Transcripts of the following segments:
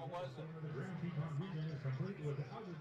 What was it? The ground Teton region is complete with the outer.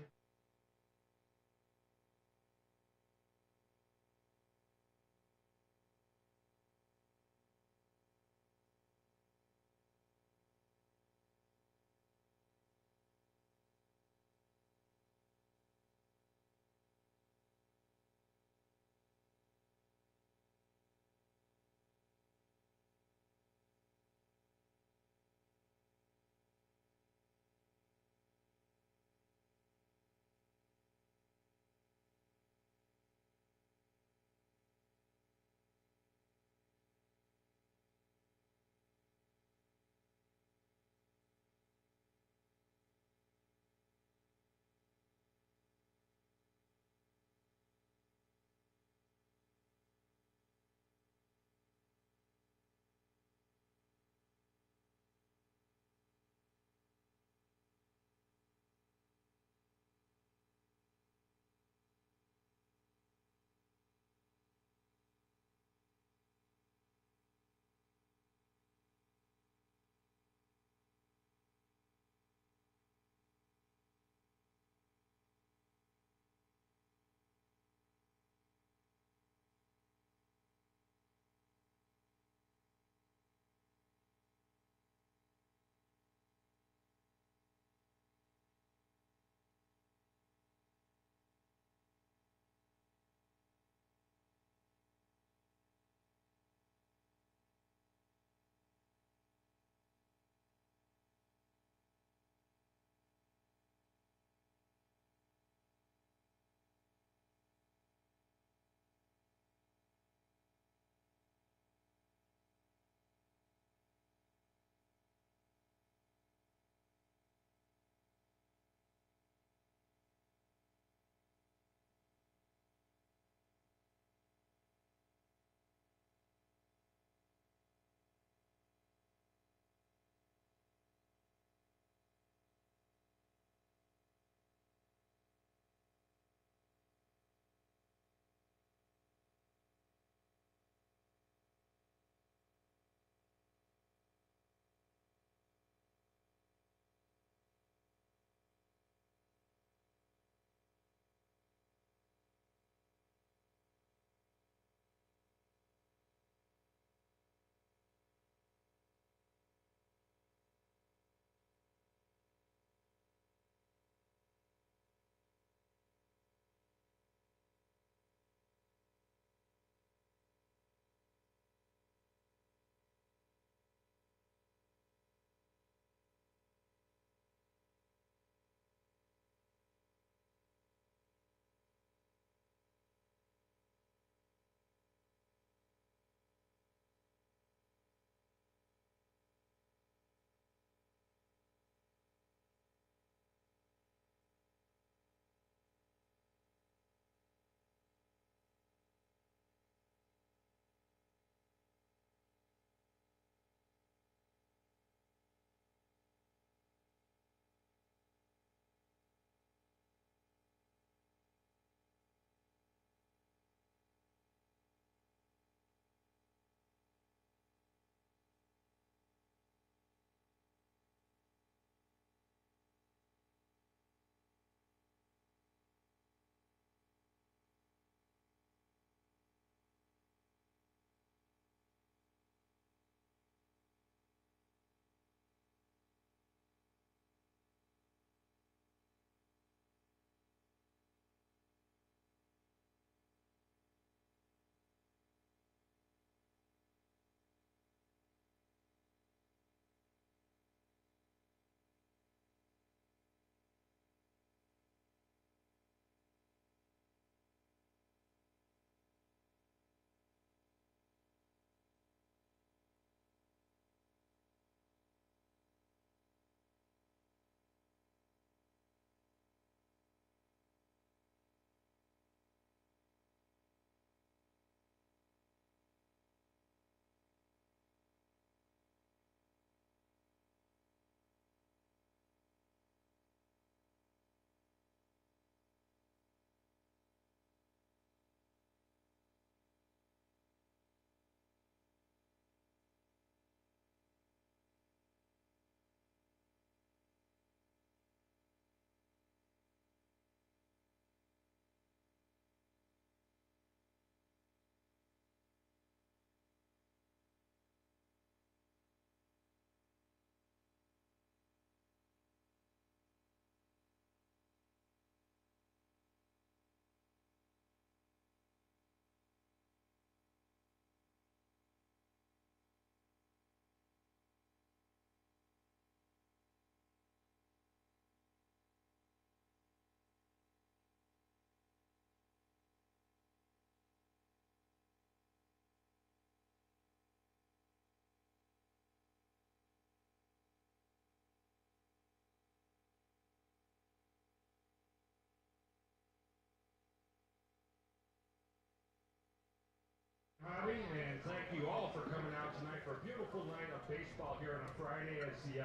beautiful night of baseball here on a Friday as the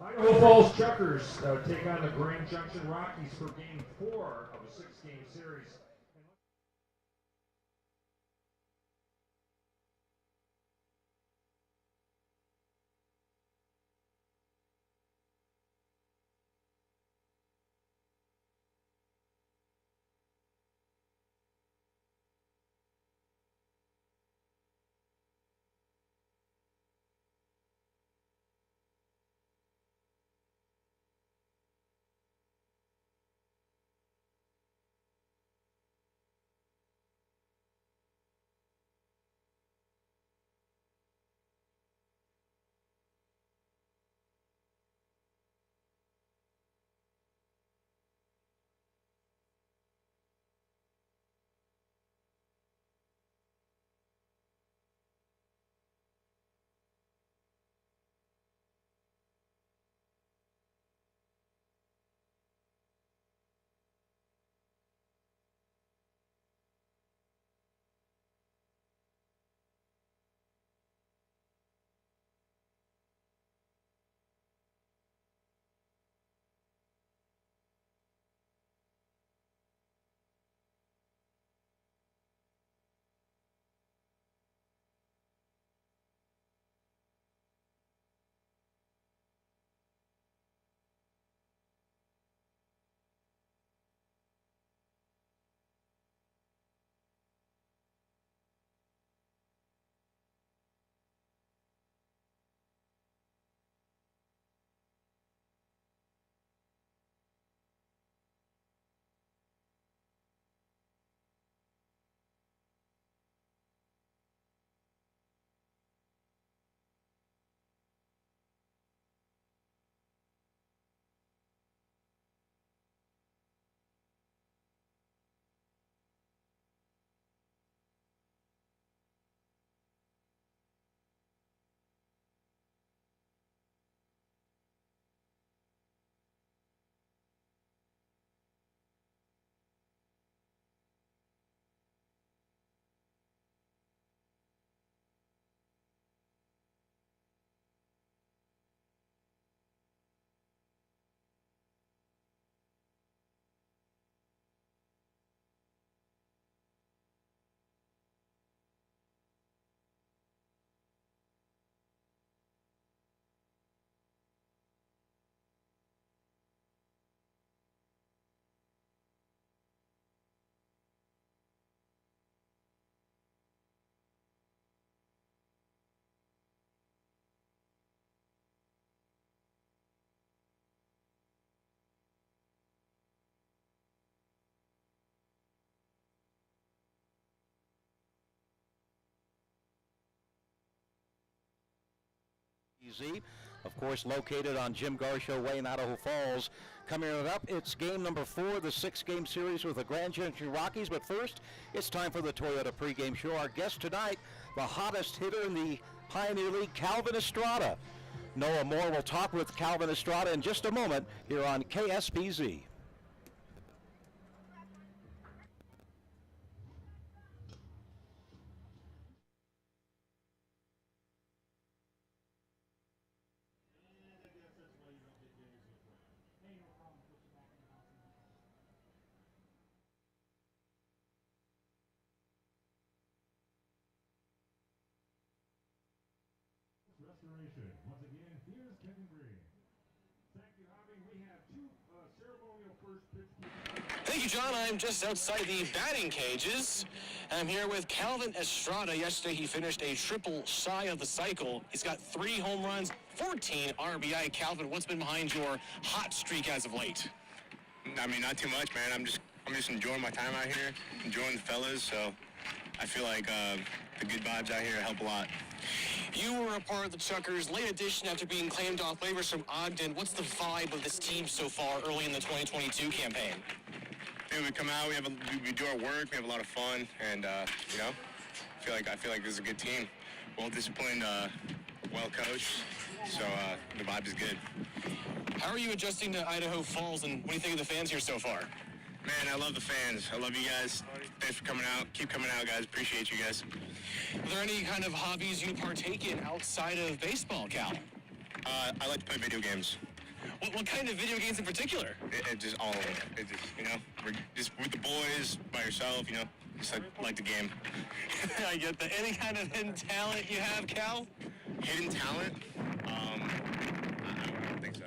Idaho Falls Chukars take on the Junction Rockies for Game 4 of a 6-game series. Of course, located on Jim Garshow Way in Idaho Falls. Coming up, it's game number 4 of the 6-game series with the Junction Rockies. But first, it's time for the Toyota pregame show. Our guest tonight, the hottest hitter in the Pioneer League, Calvin Estrada. Noah Moore will talk with Calvin Estrada in just a moment here on KSPZ. Restoration. Once again, here's Kevin Green. Thank you, Javi. We have 2 ceremonial first pitch. Thank you, John. I'm just outside the batting cages. I'm here with Calvin Estrada. Yesterday, he finished a triple shy of the cycle. He's got 3 home runs, 14 RBI. Calvin, what's been behind your hot streak as of late? I mean, not too much, man. I'm just enjoying my time out here, enjoying the fellas. So I feel like the good vibes out here help a lot. You were a part of the Chukars, late addition after being claimed off waivers from Ogden. What's the vibe of this team so far early in the 2022 campaign? Hey, we come out, we do our work, we have a lot of fun, and you know, I feel like this is a good team, well disciplined, well coached. So the vibe is good. How are you adjusting to Idaho Falls, and what do you think of the fans here so far? Man, I love the fans. I love you guys. Thanks for coming out. Keep coming out, guys. Appreciate you guys. Are there any kind of hobbies you partake in outside of baseball, Cal? I like to play video games. What kind of video games in particular? It just all of them. It just, we're just with the boys, by yourself, just like the game. I get that. Any kind of hidden talent you have, Cal? Hidden talent? I don't think so.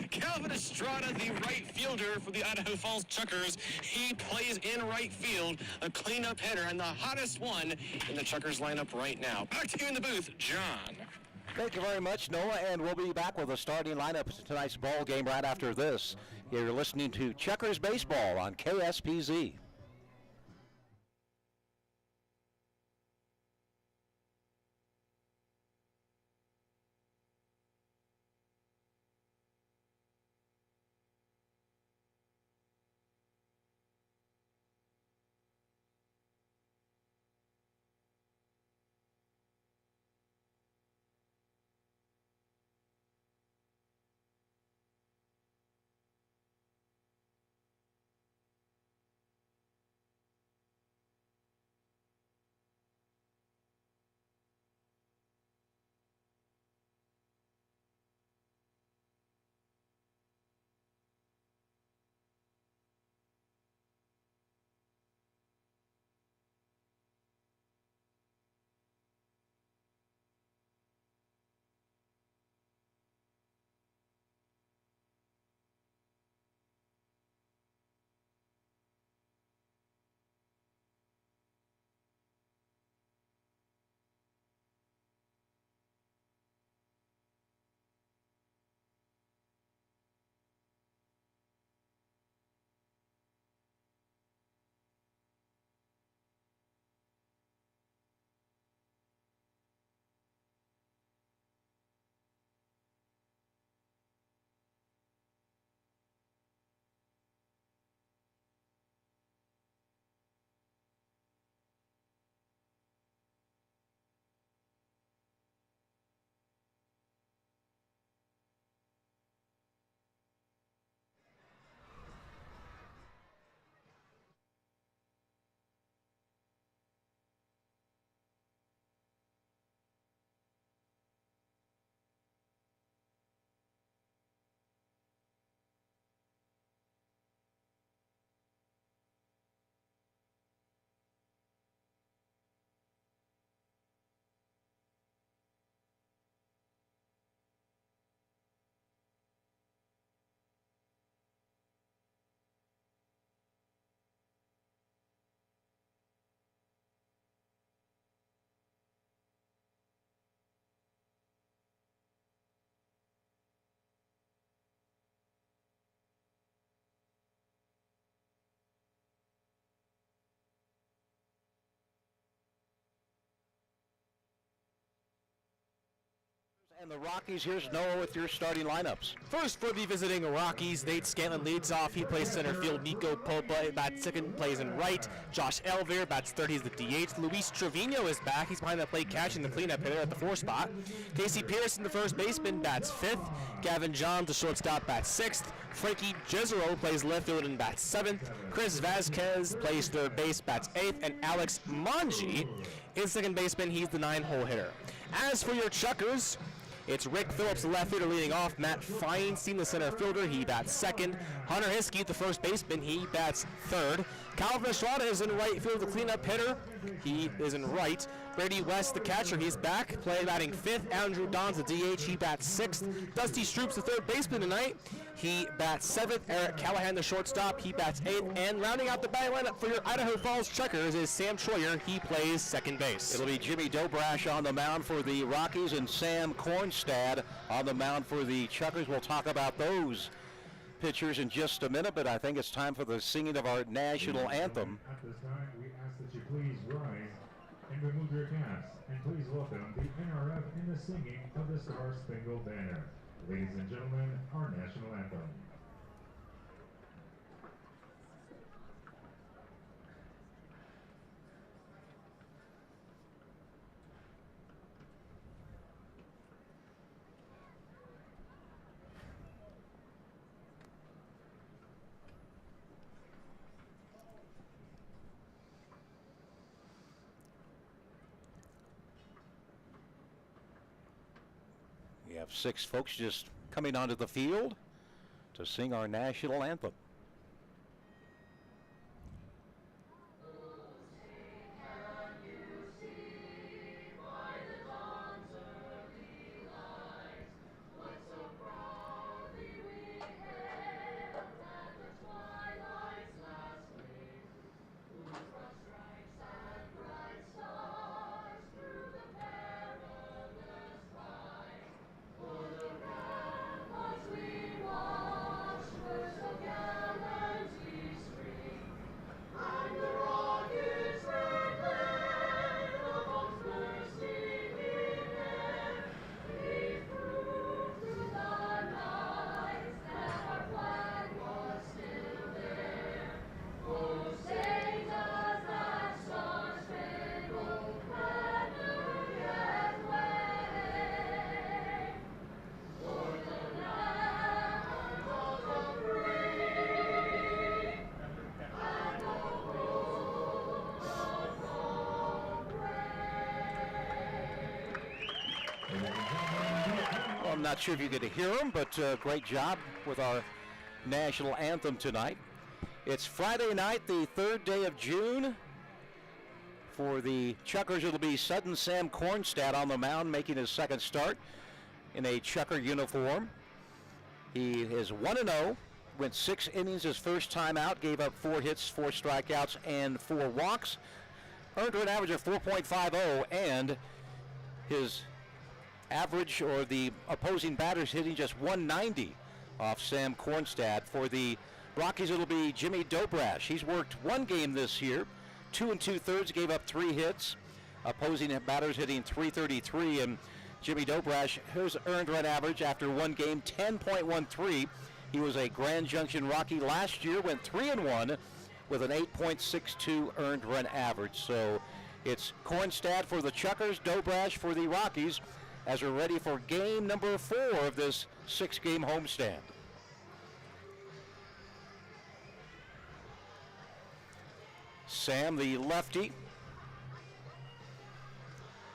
Calvin Estrada, the right fielder for the Idaho Falls Chukars. He plays in right field, a cleanup hitter, and the hottest one in the Chukars lineup right now. Back to you in the booth, John. Thank you very much, Noah, and we'll be back with the starting lineup of tonight's ball game right after this. You're listening to Chukars Baseball on KSPZ. And the Rockies, here's Noah with your starting lineups. First for the visiting Rockies, Nate Scanlon leads off. He plays center field. Nico Popa bats second, plays in right. Josh Elvire bats third. He's the DH. Luis Trevino is back. He's behind the plate catching the cleanup hitter at the 4 spot. Casey Pearson, the first baseman, bats 5th. Gavin Johns, the shortstop, bats 6th. Frankie Jezero plays left field and bats 7th. Chris Vasquez plays third base, bats 8th. And Alex Manji is second baseman. He's the 9-hole hitter. As for your Chukars, it's Rick Phillips, the left fielder, leading off. Matt Feinstein, the center fielder, he bats second. Hunter Hiskey, the first baseman, he bats third. Calvin Estrada is in right field, the cleanup hitter. He is in right. Brady West, the catcher, he's back, batting 5th. Andrew Dons, the DH, he bats 6th. Dusty Stroops, the third baseman tonight, he bats 7th. Eric Callahan, the shortstop, he bats 8th. And rounding out the batting lineup for your Idaho Falls Chukars is Sam Troyer. He plays second base. It'll be Jimmy Dobrash on the mound for the Rockies and Sam Kornstad on the mound for the Chukars. We'll talk about those pitchers in just a minute, but I think it's time for the singing of our national anthem. At this time, we ask that you please rise and remove your caps, and please welcome the NRF in the singing of the Star Spangled Banner. Ladies and gentlemen, our national anthem. have 6 folks just coming onto the field to sing our national anthem. Well, I'm not sure if you get to hear them, but great job with our national anthem tonight. It's Friday night, the 3rd day of June. For the Chukars, it'll be Sudden Sam Kornstad on the mound, making his second start in a Chukar uniform. He is 1-0, went 6 innings his first time out, gave up 4 hits, 4 strikeouts, and 4 walks. Earned an average of 4.50, and his average, or the opposing batters, hitting just 190 off Sam Kornstad. For the Rockies, it'll be Jimmy Dobrash. He's worked 1 game this year, 2 2/3, gave up 3 hits. Opposing batters hitting 333, and Jimmy Dobrash, his earned run average after 1 game, 10.13. He was a Grand Junction Rocky last year, went 3-1 with an 8.62 earned run average. So it's Kornstad for the Chukars, Dobrash for the Rockies, as we're ready for game number 4 of this 6-game homestand. Sam, the lefty,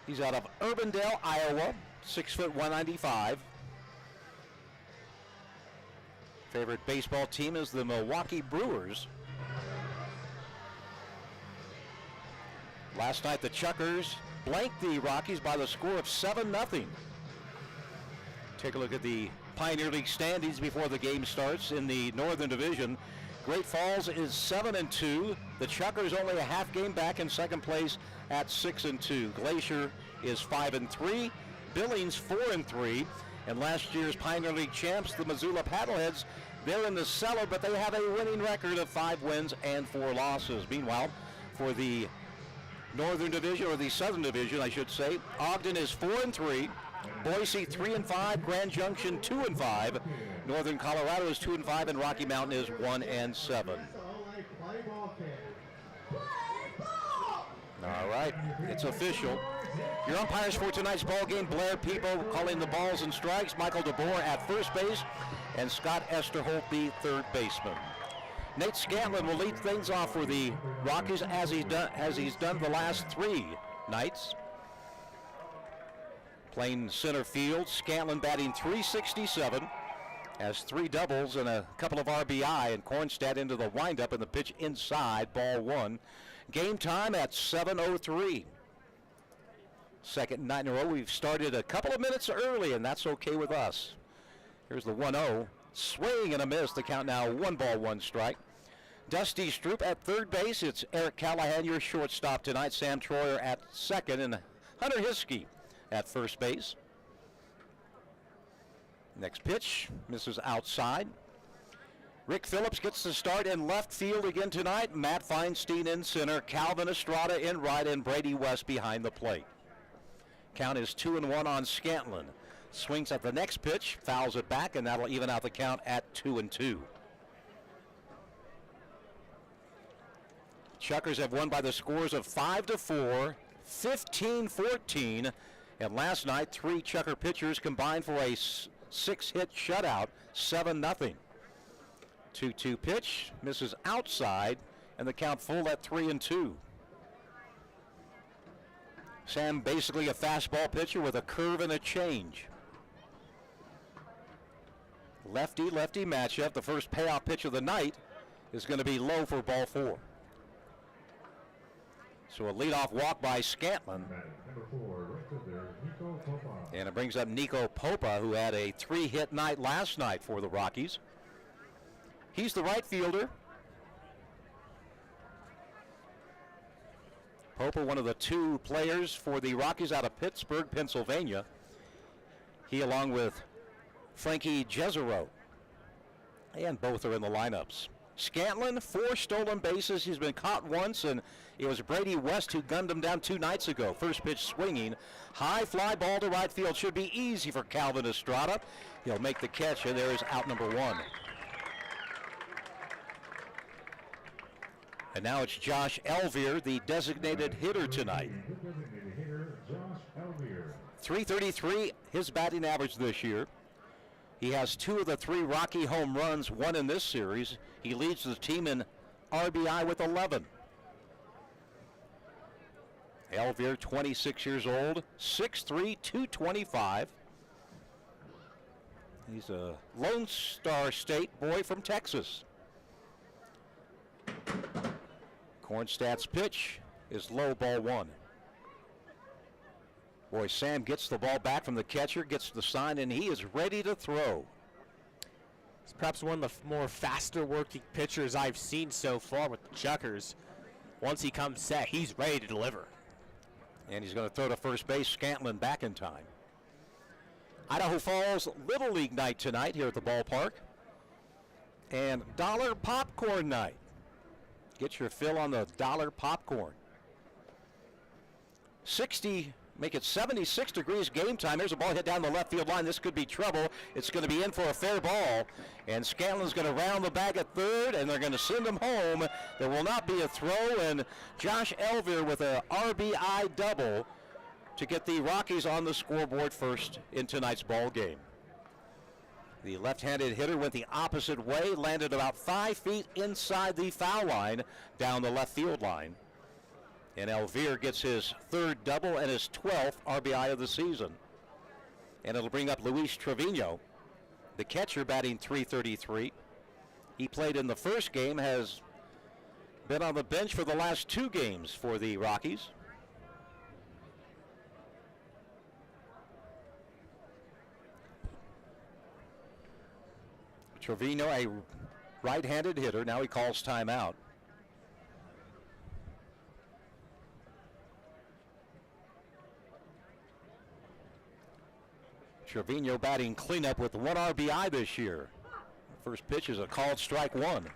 he's out of Urbandale, Iowa, 6 foot 195. Favorite baseball team is the Milwaukee Brewers. Last night, the Chukars blanked the Rockies by the score of 7-0. Take a look at the Pioneer League standings before the game starts in the Northern Division. Great Falls is 7-2. The Chukars only a half game back in second place at 6-2. Glacier is 5-3. Billings 4-3. And last year's Pioneer League champs, the Missoula Paddleheads, they're in the cellar, but they have a winning record of 5 wins and 4 losses. Meanwhile, for the Northern Division, or the Southern Division, I should say, Ogden is 4-3. Boise 3-5, Grand Junction 2-5, Northern Colorado is 2-5, and Rocky Mountain is 1-7. All right, it's official. Your umpires for tonight's ball game: Blair Peepo calling the balls and strikes, Michael DeBoer at first base, and Scott Esterholt, the third baseman. Nate Scanlon will lead things off for the Rockies, as he's done the last 3 nights. Playing center field, Scanlon batting .367, has 3 doubles and a couple of RBI, and Kornstad into the windup, and the pitch inside, ball 1. Game time at 7:03. Second night in a row. We've started a couple of minutes early, and that's okay with us. Here's the 1-0. Swing and a miss. The count now 1-1 strike. Dusty Stroop at third base. It's Eric Callahan, your shortstop tonight. Sam Troyer at second, and Hunter Hiskey at first base. Next pitch misses outside. Rick Phillips gets the start in left field again tonight. Matt Feinstein in center. Calvin Estrada in right, and Brady West behind the plate. Count is 2-1 on Scanlon. Swings at the next pitch, fouls it back, and that'll even out the count at 2-2. Chukars have won by the scores of 5-4, 15-14, and last night 3 Chukar pitchers combined for a 6-hit shutout, 7-0. 2-2 pitch, misses outside, and the count full at 3-2. Sam basically a fastball pitcher with a curve and a change. Lefty-lefty matchup. The first payoff pitch of the night is going to be low for ball 4. So a leadoff walk by Scantlin. Number 4, right fielder, Nico Popa. And it brings up Nico Popa, who had a 3-hit night last night for the Rockies. He's the right fielder. Popa, one of the 2 players for the Rockies out of Pittsburgh, Pennsylvania. He, along with Frankie Jezero, and both are in the lineups. Scantlin, 4 stolen bases. He's been caught once, and it was Brady West who gunned him down 2 nights ago. First pitch swinging. High fly ball to right field. Should be easy for Calvin Estrada. He'll make the catch, and there is out number 1. And now it's Josh Elvier, the designated hitter tonight. Designated hitter, Josh Elvier. .333 his batting average this year. He has 2 of the 3 Rocky home runs, 1 in this series. He leads the team in RBI with 11. Elvier, 26 years old, 6'3", 225. He's a Lone Star State boy from Texas. Cornstadt's pitch is low, ball 1. Boy, Sam gets the ball back from the catcher, gets the sign, and he is ready to throw. He's perhaps one of the more faster working pitchers I've seen so far with the Chukars. Once he comes set, he's ready to deliver. And he's going to throw to first base. Scantlin back in time. Idaho Falls Little League night tonight here at the ballpark. And dollar popcorn night. Get your fill on the dollar popcorn. 60, make it 76 degrees game time. There's a ball hit down the left field line. This could be trouble. It's going to be in for a fair ball. And Scantlin's going to round the bag at third, and they're going to send him home. There will not be a throw, and Josh Elvier with a RBI double to get the Rockies on the scoreboard first in tonight's ball game. The left-handed hitter went the opposite way, landed about 5 feet inside the foul line down the left field line. And Elvier gets his 3rd double and his 12th RBI of the season. And it'll bring up Luis Trevino, the catcher, batting .333. He played in the first game, has been on the bench for the last 2 games for the Rockies. Trevino, a right-handed hitter. Now he calls timeout. Trevino batting cleanup with 1 RBI this year. First pitch is a called strike 1.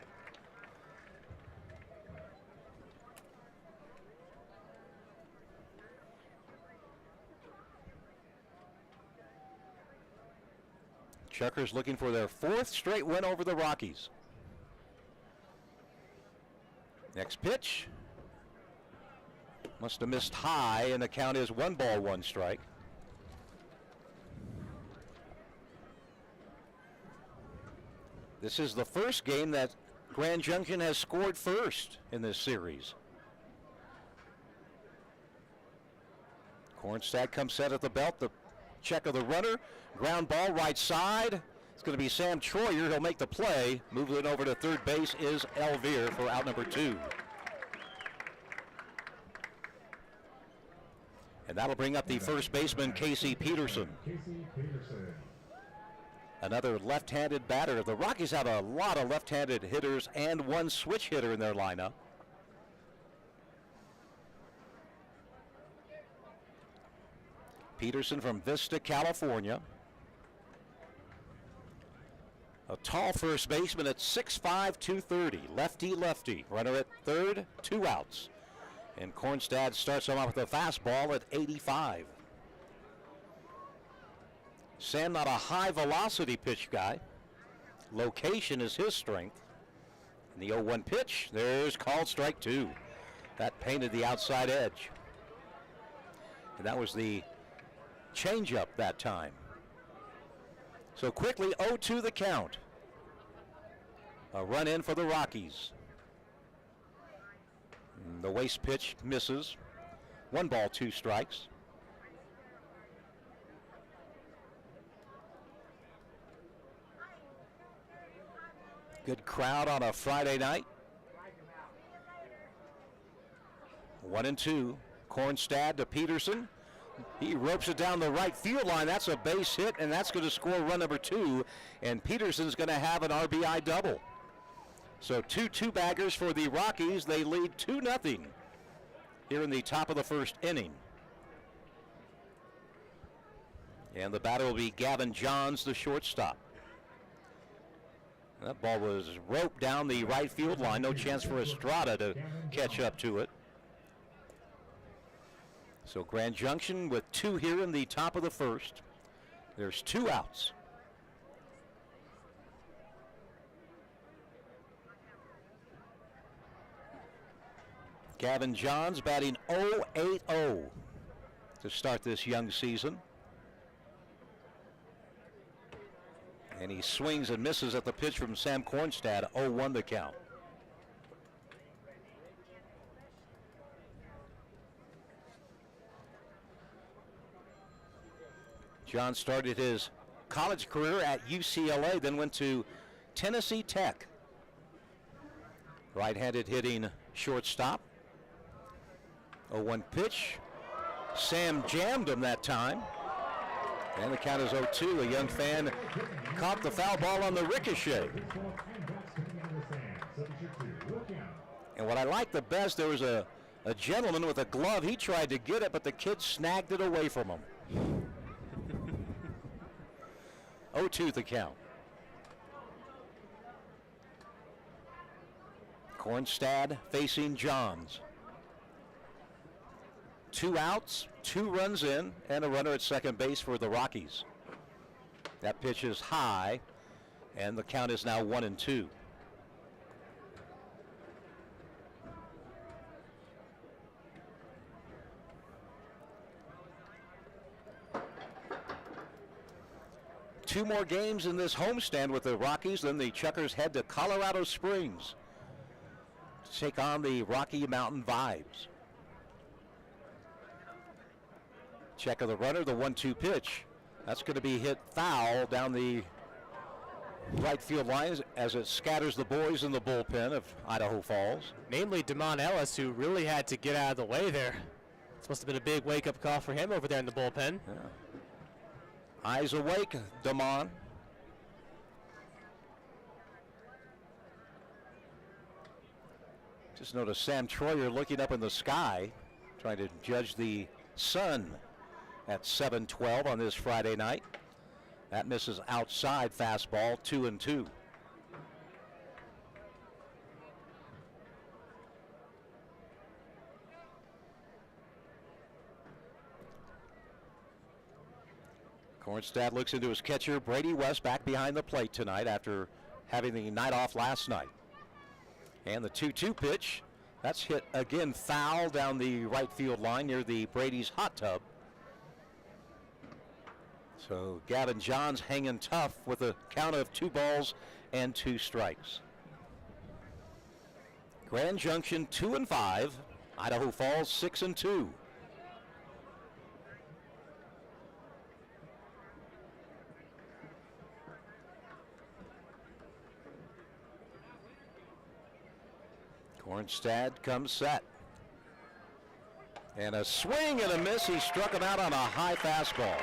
Chukars looking for their 4th straight win over the Rockies. Next pitch. Must have missed high, and the count is 1 ball, 1 strike. This is the first game that Grand Junction has scored first in this series. Cornstadt comes set at the belt. The check of the runner. Ground ball right side. It's going to be Sam Troyer. He'll make the play. Moving it over to third base is Elvier for out number 2. And that'll bring up the first baseman, Casey Peterson. Another left-handed batter. The Rockies have a lot of left-handed hitters and 1 switch hitter in their lineup. Peterson from Vista, California. A tall first baseman at 6'5", 230. Lefty-lefty. Runner at third, 2 outs. And Cornstad starts him off with a fastball at 85. Sam, not a high-velocity pitch guy. Location is his strength. And the 0-1 pitch, there's called strike 2. That painted the outside edge. And that was the changeup that time. So quickly, 0-2 the count. A run in for the Rockies. And the waist pitch misses. 1 ball, 2 strikes. Good crowd on a Friday night. 1-2. Kornstad to Peterson. He ropes it down the right field line. That's a base hit, and that's going to score run number 2. And Peterson's going to have an RBI double. So 2 two-baggers for the Rockies. They lead 2-0 here in the top of the first inning. And the batter will be Gavin Johns, the shortstop. That ball was roped down the right field line. No chance for Estrada to catch up to it. So Grand Junction with 2 here in the top of the first. There's 2 outs. Gavin Johns batting .080 to start this young season. And he swings and misses at the pitch from Sam Kornstad. 0-1 the count. John started his college career at UCLA, then went to Tennessee Tech. Right-handed hitting shortstop. 0-1 pitch. Sam jammed him that time. And the count is 0-2. A young fan caught the foul ball on the ricochet. And what I like the best, there was a gentleman with a glove. He tried to get it, but the kid snagged it away from him. 0-2 the count. Kornstad facing Johns. 2 outs, 2 runs in, and a runner at second base for the Rockies. That pitch is high, and the count is now 1-2. Two more games in this homestand with the Rockies, then the Chukars head to Colorado Springs to take on the Rocky Mountain Vibes. Check of the runner, the 1-2 pitch. That's going to be hit foul down the right field lines as it scatters the boys in the bullpen of Idaho Falls. Namely Damon Ellis, who really had to get out of the way there. This must have been a big wake-up call for him over there in the bullpen. Yeah. Eyes awake, Damon. Just notice Sam Troyer looking up in the sky, trying to judge the sun at 7:12 on this Friday night. That misses outside fastball, 2-2. Kornstad looks into his catcher, Brady West, back behind the plate tonight after having the night off last night. And the 2-2 pitch, that's hit again foul down the right field line near the Brady's hot tub. So Gavin Johns hanging tough with a count of 2 balls and 2 strikes. Grand Junction 2-5, Idaho Falls 6-2. Kornstad comes set. And a swing and a miss. He struck him out on a high fastball.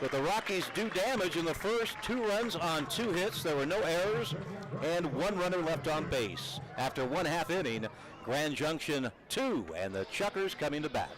But the Rockies do damage in the first. 2 runs on 2 hits. There were no errors and 1 runner left on base. After 1/2 inning, Grand Junction 2 and the Chukars coming to bat.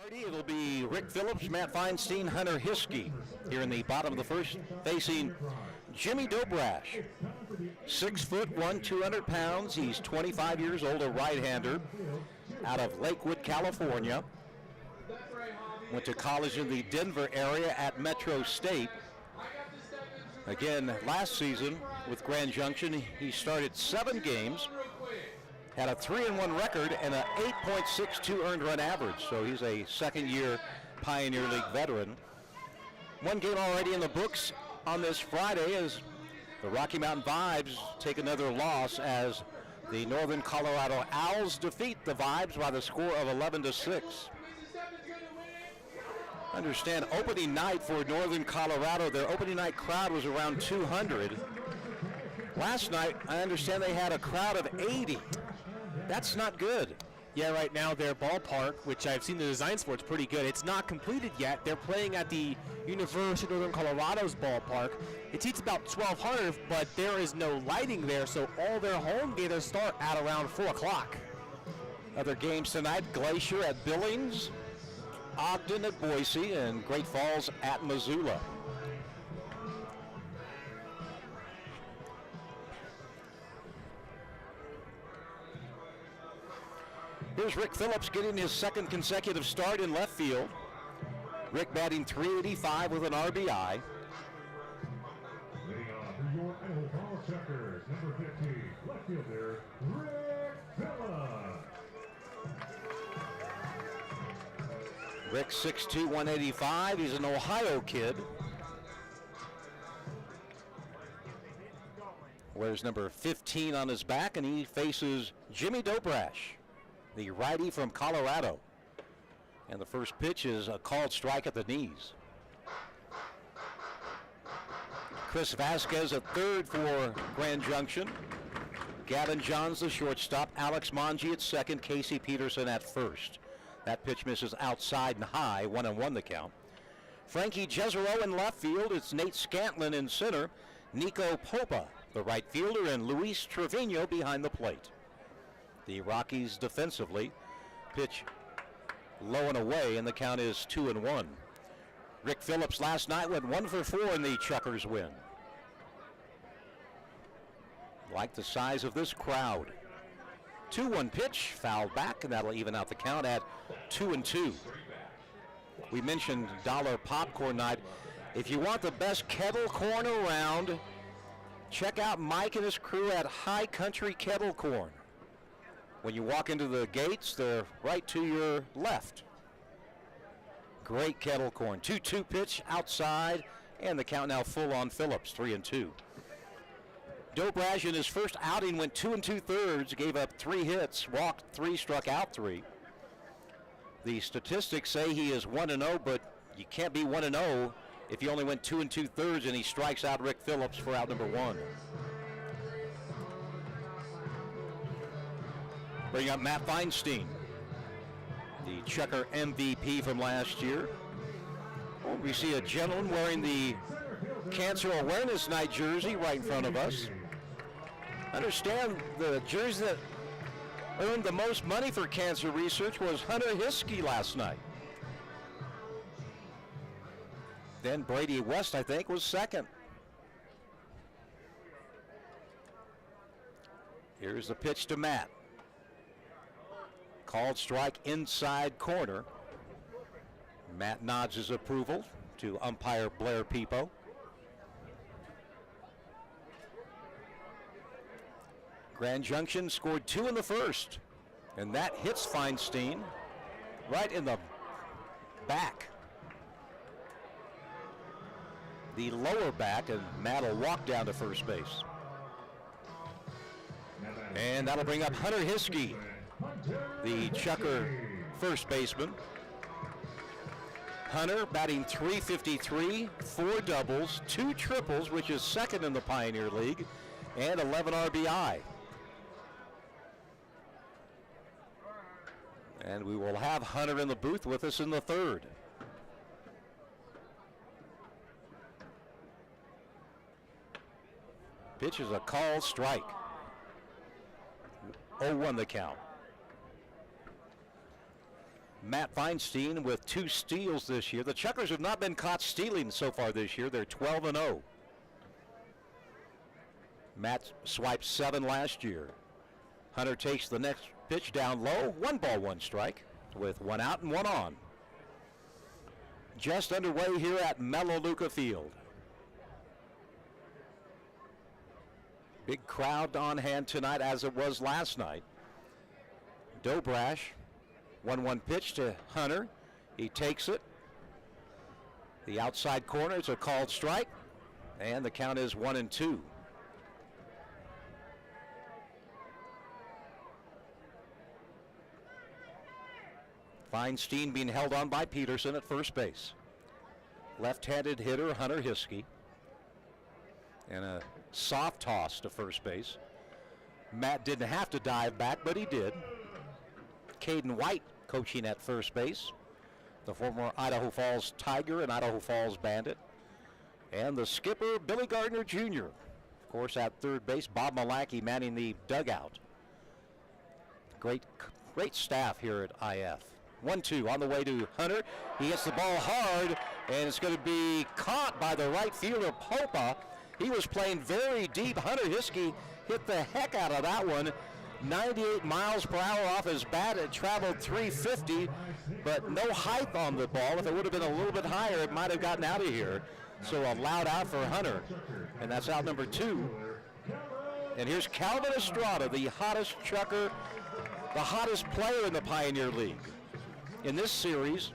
It'll be Rick Phillips, Matt Feinstein, Hunter Hiskey here in the bottom of the first, facing Jimmy Dobrash. 6'1", 200 pounds. He's 25 years old, a right-hander out of Lakewood, California. Went to college in the Denver area at Metro State. Again, last season with Grand Junction, he started 7 games, had a 3-1 record and an 8.62 earned run average. So he's a second-year Pioneer League veteran. One game already in the books on this Friday as the Rocky Mountain Vibes take another loss as the Northern Colorado Owls defeat the Vibes by the score of 11-6. Understand, opening night for Northern Colorado, their opening night crowd was around 200. Last night, I understand they had a crowd of 80. That's not good. Yeah, right now their ballpark, which I've seen the designs for, it's pretty good. It's not completed yet. They're playing at the University of Northern Colorado's ballpark. It seats about 1,200, but there is no lighting there, so all their home games start at around 4 o'clock. Other games tonight, Glacier at Billings, Ogden at Boise, and Great Falls at Missoula. Here's Rick Phillips getting his second consecutive start in left field. Rick batting .385 with an RBI. Leading off for your Idaho Falls Chukars, number 15, left fielder, Rick Phillips. Rick 6'2", 185. He's an Ohio kid. Wears number 15 on his back, and he faces Jimmy Dobrash, the righty from Colorado. And the first pitch is a called strike at the knees. Chris Vasquez at third for Grand Junction. Gavin Johns the shortstop. Alex Monge at second. Casey Peterson at first. That pitch misses outside and high, 1-1 the count. Frankie Jezero in left field. It's Nate Scantlin in center. Nico Popa, the right fielder, and Luis Trevino behind the plate. The Rockies defensively pitch low and away, and the count is 2-1. Rick Phillips last night went 1 for 4 in the Chukars win. Like the size of this crowd. 2-1 pitch, fouled back, and that'll even out the count at 2-2. We mentioned dollar popcorn night. If you want the best kettle corn around, check out Mike and his crew at High Country Kettle Corn. When you walk into the gates, they're right to your left. Great kettle corn. 2-2 pitch outside, and the count now full on Phillips, 3-2. Dobrash in his first outing went 2 2/3, gave up 3 hits, walked 3, struck out 3. The statistics say he is 1-0, but you can't be 1-0 if you only went 2 2/3 and he strikes out Rick Phillips for out number 1. Bring up Matt Feinstein, the Chukar MVP from last year. We see a gentleman wearing the Cancer Awareness Night jersey right in front of us. Understand the jersey that earned the most money for cancer research was Hunter Hiskey last night. Then Brady West, I think, was second. Here's the pitch to Matt. Called strike inside corner. Matt nods his approval to umpire Blair Peepo. Grand Junction scored 2 in the first, and that hits Feinstein right in the back. The lower back, and Matt will walk down to first base. And that'll bring up Hunter Hiskey, the Chukar first baseman. Hunter batting .353, 4 doubles, 2 triples, which is second in the Pioneer League, and 11 RBI. And we will have Hunter in the booth with us in the third. Pitch is a called strike. 0-1 the count. Matt Feinstein with 2 steals this year. The Chukars have not been caught stealing so far this year. They're 12-0. Matt swiped 7 last year. Hunter takes the next pitch down low. 1 ball, 1 strike with 1 out and 1 on. Just underway here at Melaleuca Field. Big crowd on hand tonight as it was last night. Dobrash, 1-1 pitch to Hunter. He takes it. The outside corner is a called strike, and the count is 1-2. Feinstein being held on by Peterson at first base. Left-handed hitter Hunter Hiskey. And a soft toss to first base. Matt didn't have to dive back, but he did. Caden White coaching at first base. The former Idaho Falls Tiger and Idaho Falls Bandit. And the skipper, Billy Gardner Jr. Of course, at third base, Bob Malanke manning the dugout. Great staff here at IF. 1-2 on the way to Hunter. He hits the ball hard, and it's going to be caught by the right fielder, Popa. He was playing very deep. Hunter Hiskey hit the heck out of that one. 98 miles per hour off his bat. It traveled 350, but no height on the ball. If it would have been a little bit higher, it might have gotten out of here. So a loud out for Hunter, and that's out number 2. And here's Calvin Estrada, the hottest Chukar, the hottest player in the Pioneer League. In this series,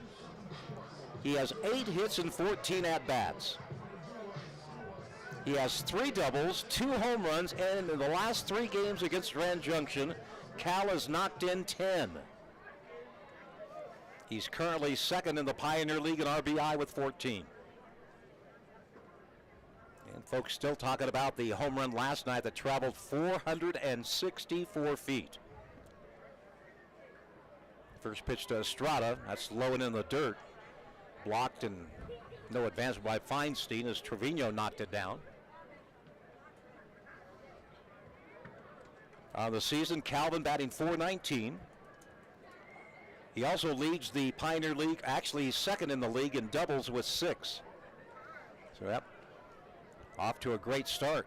he has 8 hits and 14 at-bats. He has 3 doubles, 2 home runs, and in the last 3 games against Grand Junction, Cal has knocked in 10. He's currently second in the Pioneer League in RBI with 14. And folks still talking about the home run last night that traveled 464 feet. First pitch to Estrada, that's low and in the dirt. Blocked and no advance by Feinstein as Trevino knocked it down. On the season, Calvin batting .419. He also leads the Pioneer League, actually he's second in the league in doubles with 6. So yep, off to a great start.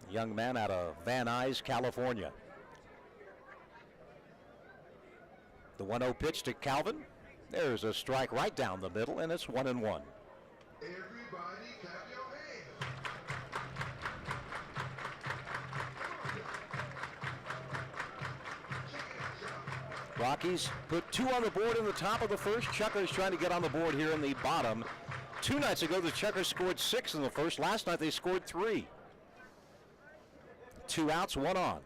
Young man out of Van Nuys, California. The 1-0 pitch to Calvin. There's a strike right down the middle, and it's 1-1. Everybody clap your hands. Rockies put 2 on the board in the top of the first. Chukars trying to get on the board here in the bottom. 2 nights ago, the Chukars scored 6 in the first. Last night, they scored 3. 2 outs, 1 on.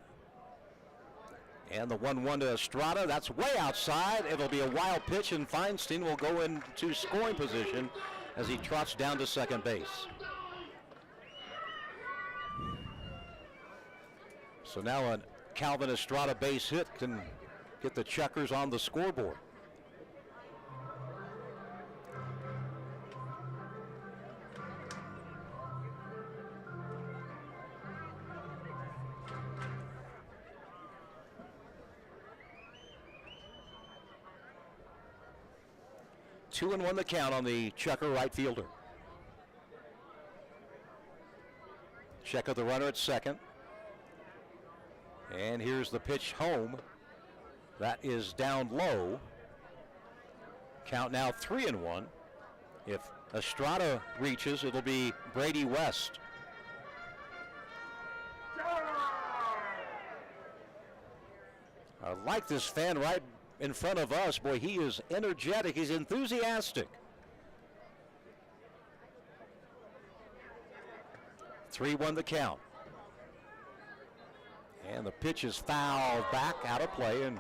And the 1-1 to Estrada, that's way outside. It'll be a wild pitch, and Feinstein will go into scoring position as he trots down to second base. So now a Calvin Estrada base hit can get the Chukars on the scoreboard. Two and 1 the count on the Chukar right fielder. Check of the runner at second. And here's the pitch home. That is down low. Count now 3-1. If Estrada reaches, it'll be Brady West. I like this fan right in front of us. Boy, he is energetic. He's enthusiastic. 3-1 the count. And the pitch is fouled back out of play, and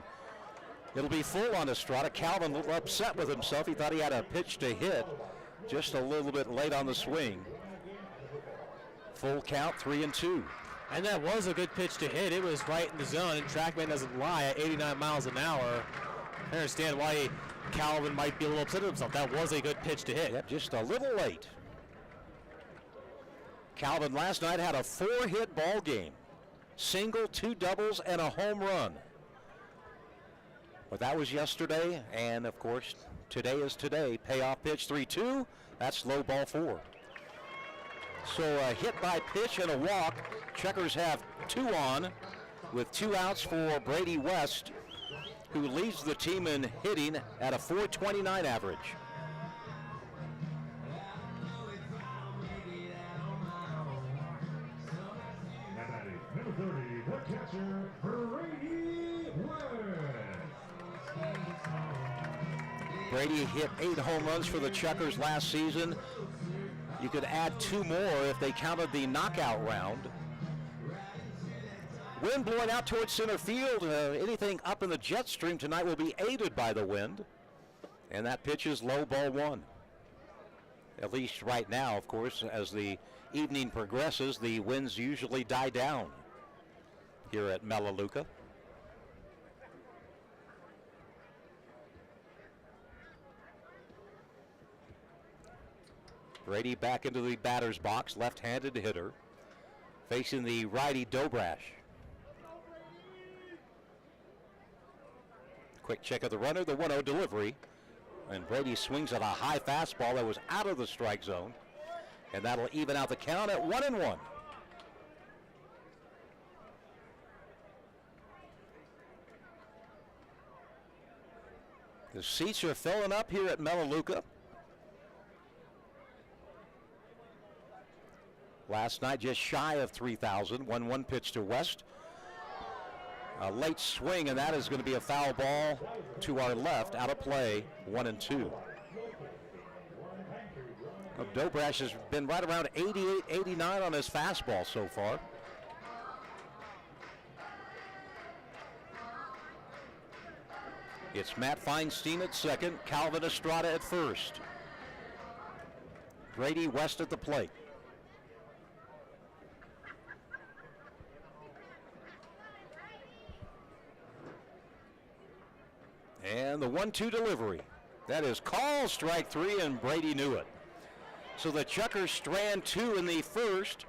it'll be full on Estrada. Calvin a little upset with himself. He thought he had a pitch to hit, just a little bit late on the swing. Full count, 3-2. And that was a good pitch to hit. It was right in the zone, and TrackMan doesn't lie at 89 miles an hour. I understand why Calvin might be a little upset with himself. That was a good pitch to hit. Yep, just a little late. Calvin last night had a 4-hit ball game. Single, 2 doubles, and a home run. Well, that was yesterday, and of course, today is today. Payoff pitch 3-2. That's low ball 4. So a hit by pitch and a walk. Chukars have 2 on with 2 outs for Brady West, who leads the team in hitting at a .429 average. Number 30, the catcher, Brady West. Brady hit 8 home runs for the Chukars last season. You could add 2 more if they counted the knockout round. Wind blowing out towards center field. Anything up in the jet stream tonight will be aided by the wind. And that pitch is low, ball 1. At least right now, of course, as the evening progresses, the winds usually die down here at Melaleuca. Brady back into the batter's box, left-handed hitter, facing the righty Dobrash. Quick check of the runner, the 1-0 delivery. And Brady swings at a high fastball that was out of the strike zone. And that'll even out the count at 1-1. The seats are filling up here at Melaleuca. Last night just shy of 3,000. 1-1 pitch to West. A late swing, and that is going to be a foul ball to our left, out of play, 1-2. Dobrash has been right around 88, 89 on his fastball so far. It's Matt Feinstein at second, Calvin Estrada at first. Brady West at the plate. And the 1-2 delivery. That is called strike 3, and Brady knew it. So the Chukars strand 2 in the first.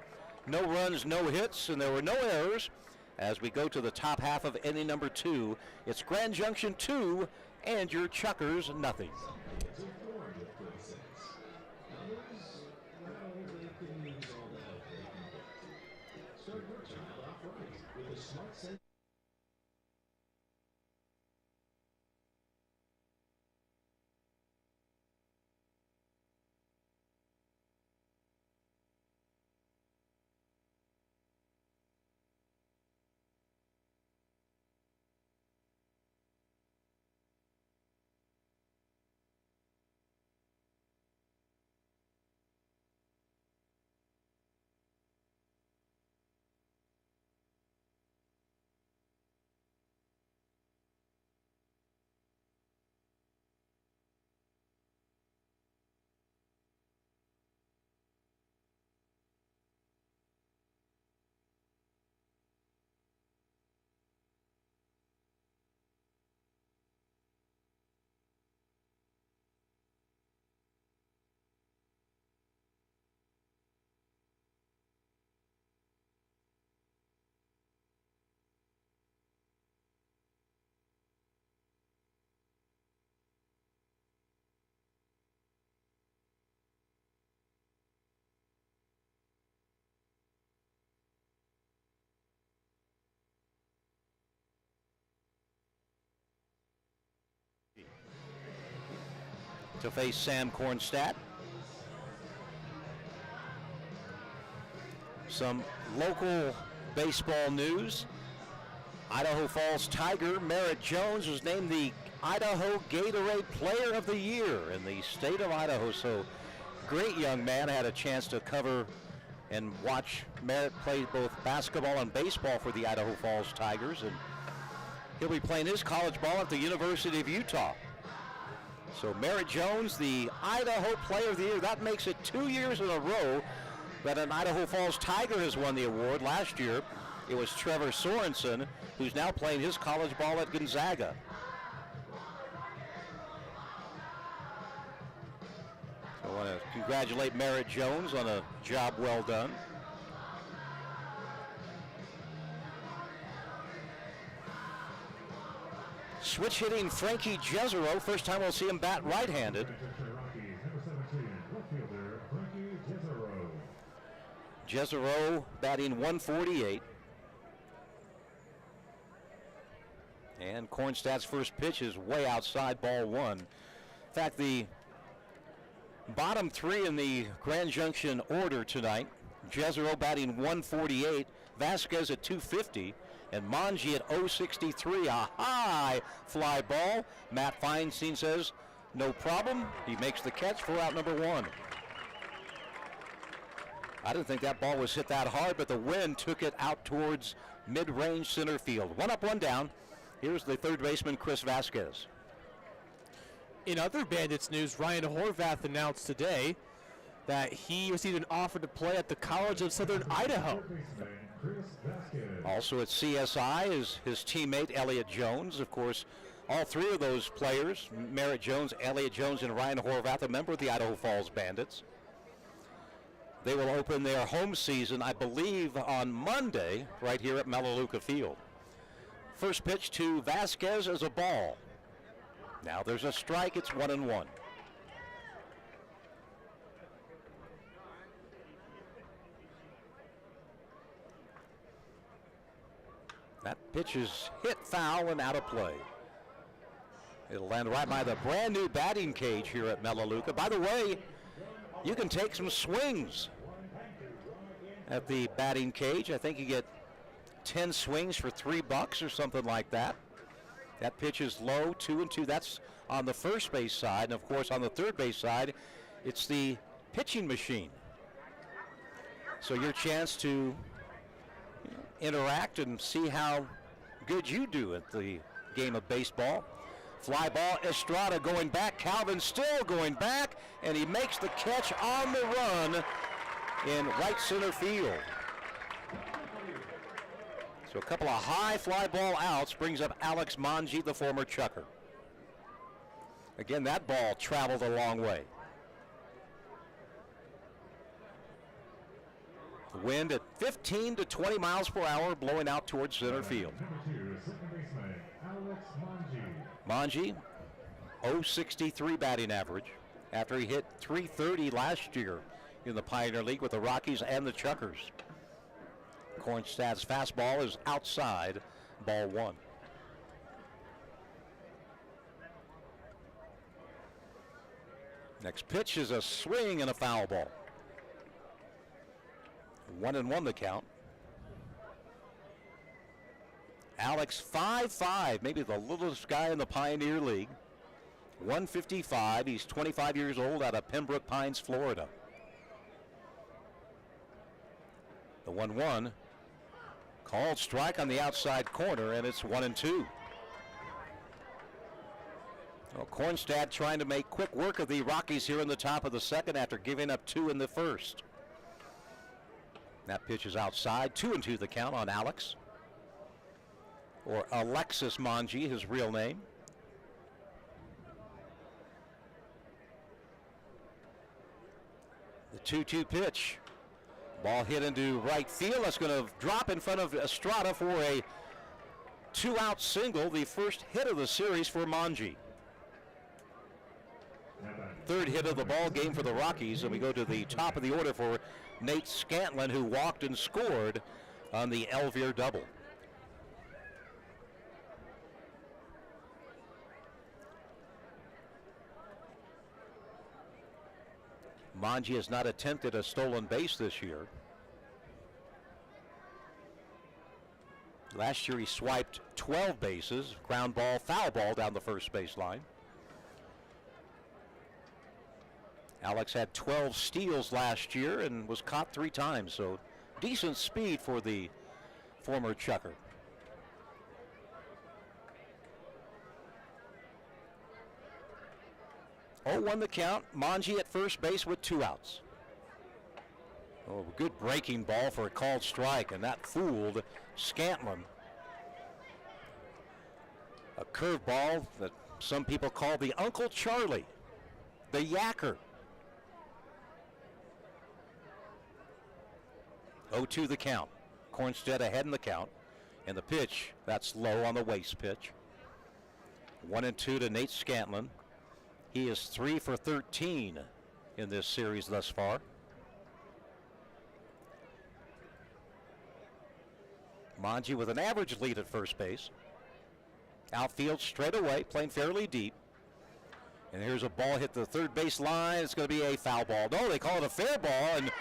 No runs, no hits, and there were no errors. As we go to the top half of inning number 2, it's Grand Junction 2 and your Chukars nothing. To face Sam Kornstadt. Some local baseball news. Idaho Falls Tiger Merritt Jones was named the Idaho Gatorade Player of the Year in the state of Idaho. So great young man. I had a chance to cover and watch Merritt play both basketball and baseball for the Idaho Falls Tigers, and he'll be playing his college ball at the University of Utah. So Merritt Jones, the Idaho Player of the Year. That makes it 2 years in a row that an Idaho Falls Tiger has won the award. Last year, it was Trevor Sorensen, who's now playing his college ball at Gonzaga. So I want to congratulate Merritt Jones on a job well done. Switch hitting Frankie Jezero. First time we'll see him bat right-handed. Junction Rockies, number 17, left fielder Frankie Jezero. Jezero batting 148. And Kornstadt's first pitch is way outside, ball one. In fact, the bottom three in the Grand Junction order tonight, Jezero batting 148, Vasquez at 250, and Manji at 063, a high fly ball. Matt Feinstein says, no problem. He makes the catch for out number one. I didn't think that ball was hit that hard, but the wind took it out towards mid-range center field. One up, one down. Here's the third baseman, Chris Vasquez. In other Bandits news, Ryan Horvath announced today that he received an offer to play at the College of Southern Idaho. Third baseman Chris Vasquez. Also at CSI is his teammate, Elliott Jones. Of course, all three of those players, Merritt Jones, Elliott Jones, and Ryan Horvath, a member of the Idaho Falls Bandits. They will open their home season, I believe, on Monday, right here at Melaleuca Field. First pitch to Vasquez is a ball. Now there's a strike, it's 1-1. That pitch is hit foul and out of play. It'll land right by the brand new batting cage here at Melaleuca. By the way, you can take some swings at the batting cage. I think you get 10 swings for $3 or something like that. That pitch is low, 2-2. That's on the first base side. And of course, on the third base side, it's the pitching machine. So your chance to interact and see how good you do at the game of baseball. Fly ball, Estrada going back, Calvin still going back, and he makes the catch on the run in right center field. So a couple of high fly ball outs brings up Alex Manji, the former Chukar. Again, that ball traveled a long way. The wind at 15 to 20 miles per hour blowing out towards center field. Number 2, second baseman Alex Manji, Manji. 063 batting average after he hit 330 last year in the Pioneer League with the Rockies and the Chukars. Kornstadt's fastball is outside, ball one. Next pitch is a swing and a foul ball. 1-1 the count. Alex 5'5", maybe the littlest guy in the Pioneer League. 155, he's 25 years old, out of Pembroke Pines, Florida. The 1-1, called strike on the outside corner, and it's 1-2. Well, Kornstadt trying to make quick work of the Rockies here in the top of the second after giving up 2 in the first. That pitch is outside, 2-2 the count on Alex, or Alexis Manji, his real name. The 2-2 pitch. Ball hit into right field. That's going to drop in front of Estrada for a 2-out single, the first hit of the series for Manji. Third hit of the ball game for the Rockies, and we go to the top of the order for Nate Scantlin, who walked and scored on the Elvier double. Manji has not attempted a stolen base this year. Last year he swiped 12 bases, ground ball, foul ball down the first baseline. Alex had 12 steals last year and was caught 3 times, so decent speed for the former Chukar. Won the count. Manji at first base with 2 outs. Oh, good breaking ball for a called strike, and that fooled Scantlin. A curveball that some people call the Uncle Charlie, the yacker. 0-2 the count. Kornstadt ahead in the count. And the pitch, that's low on the waste pitch. 1-2 to Nate Scantlin. He is 3 for 13 in this series thus far. Manji with an average lead at first base. Outfield straight away, playing fairly deep. And here's a ball hit the third base line. It's going to be a foul ball. No, they call it a fair ball, and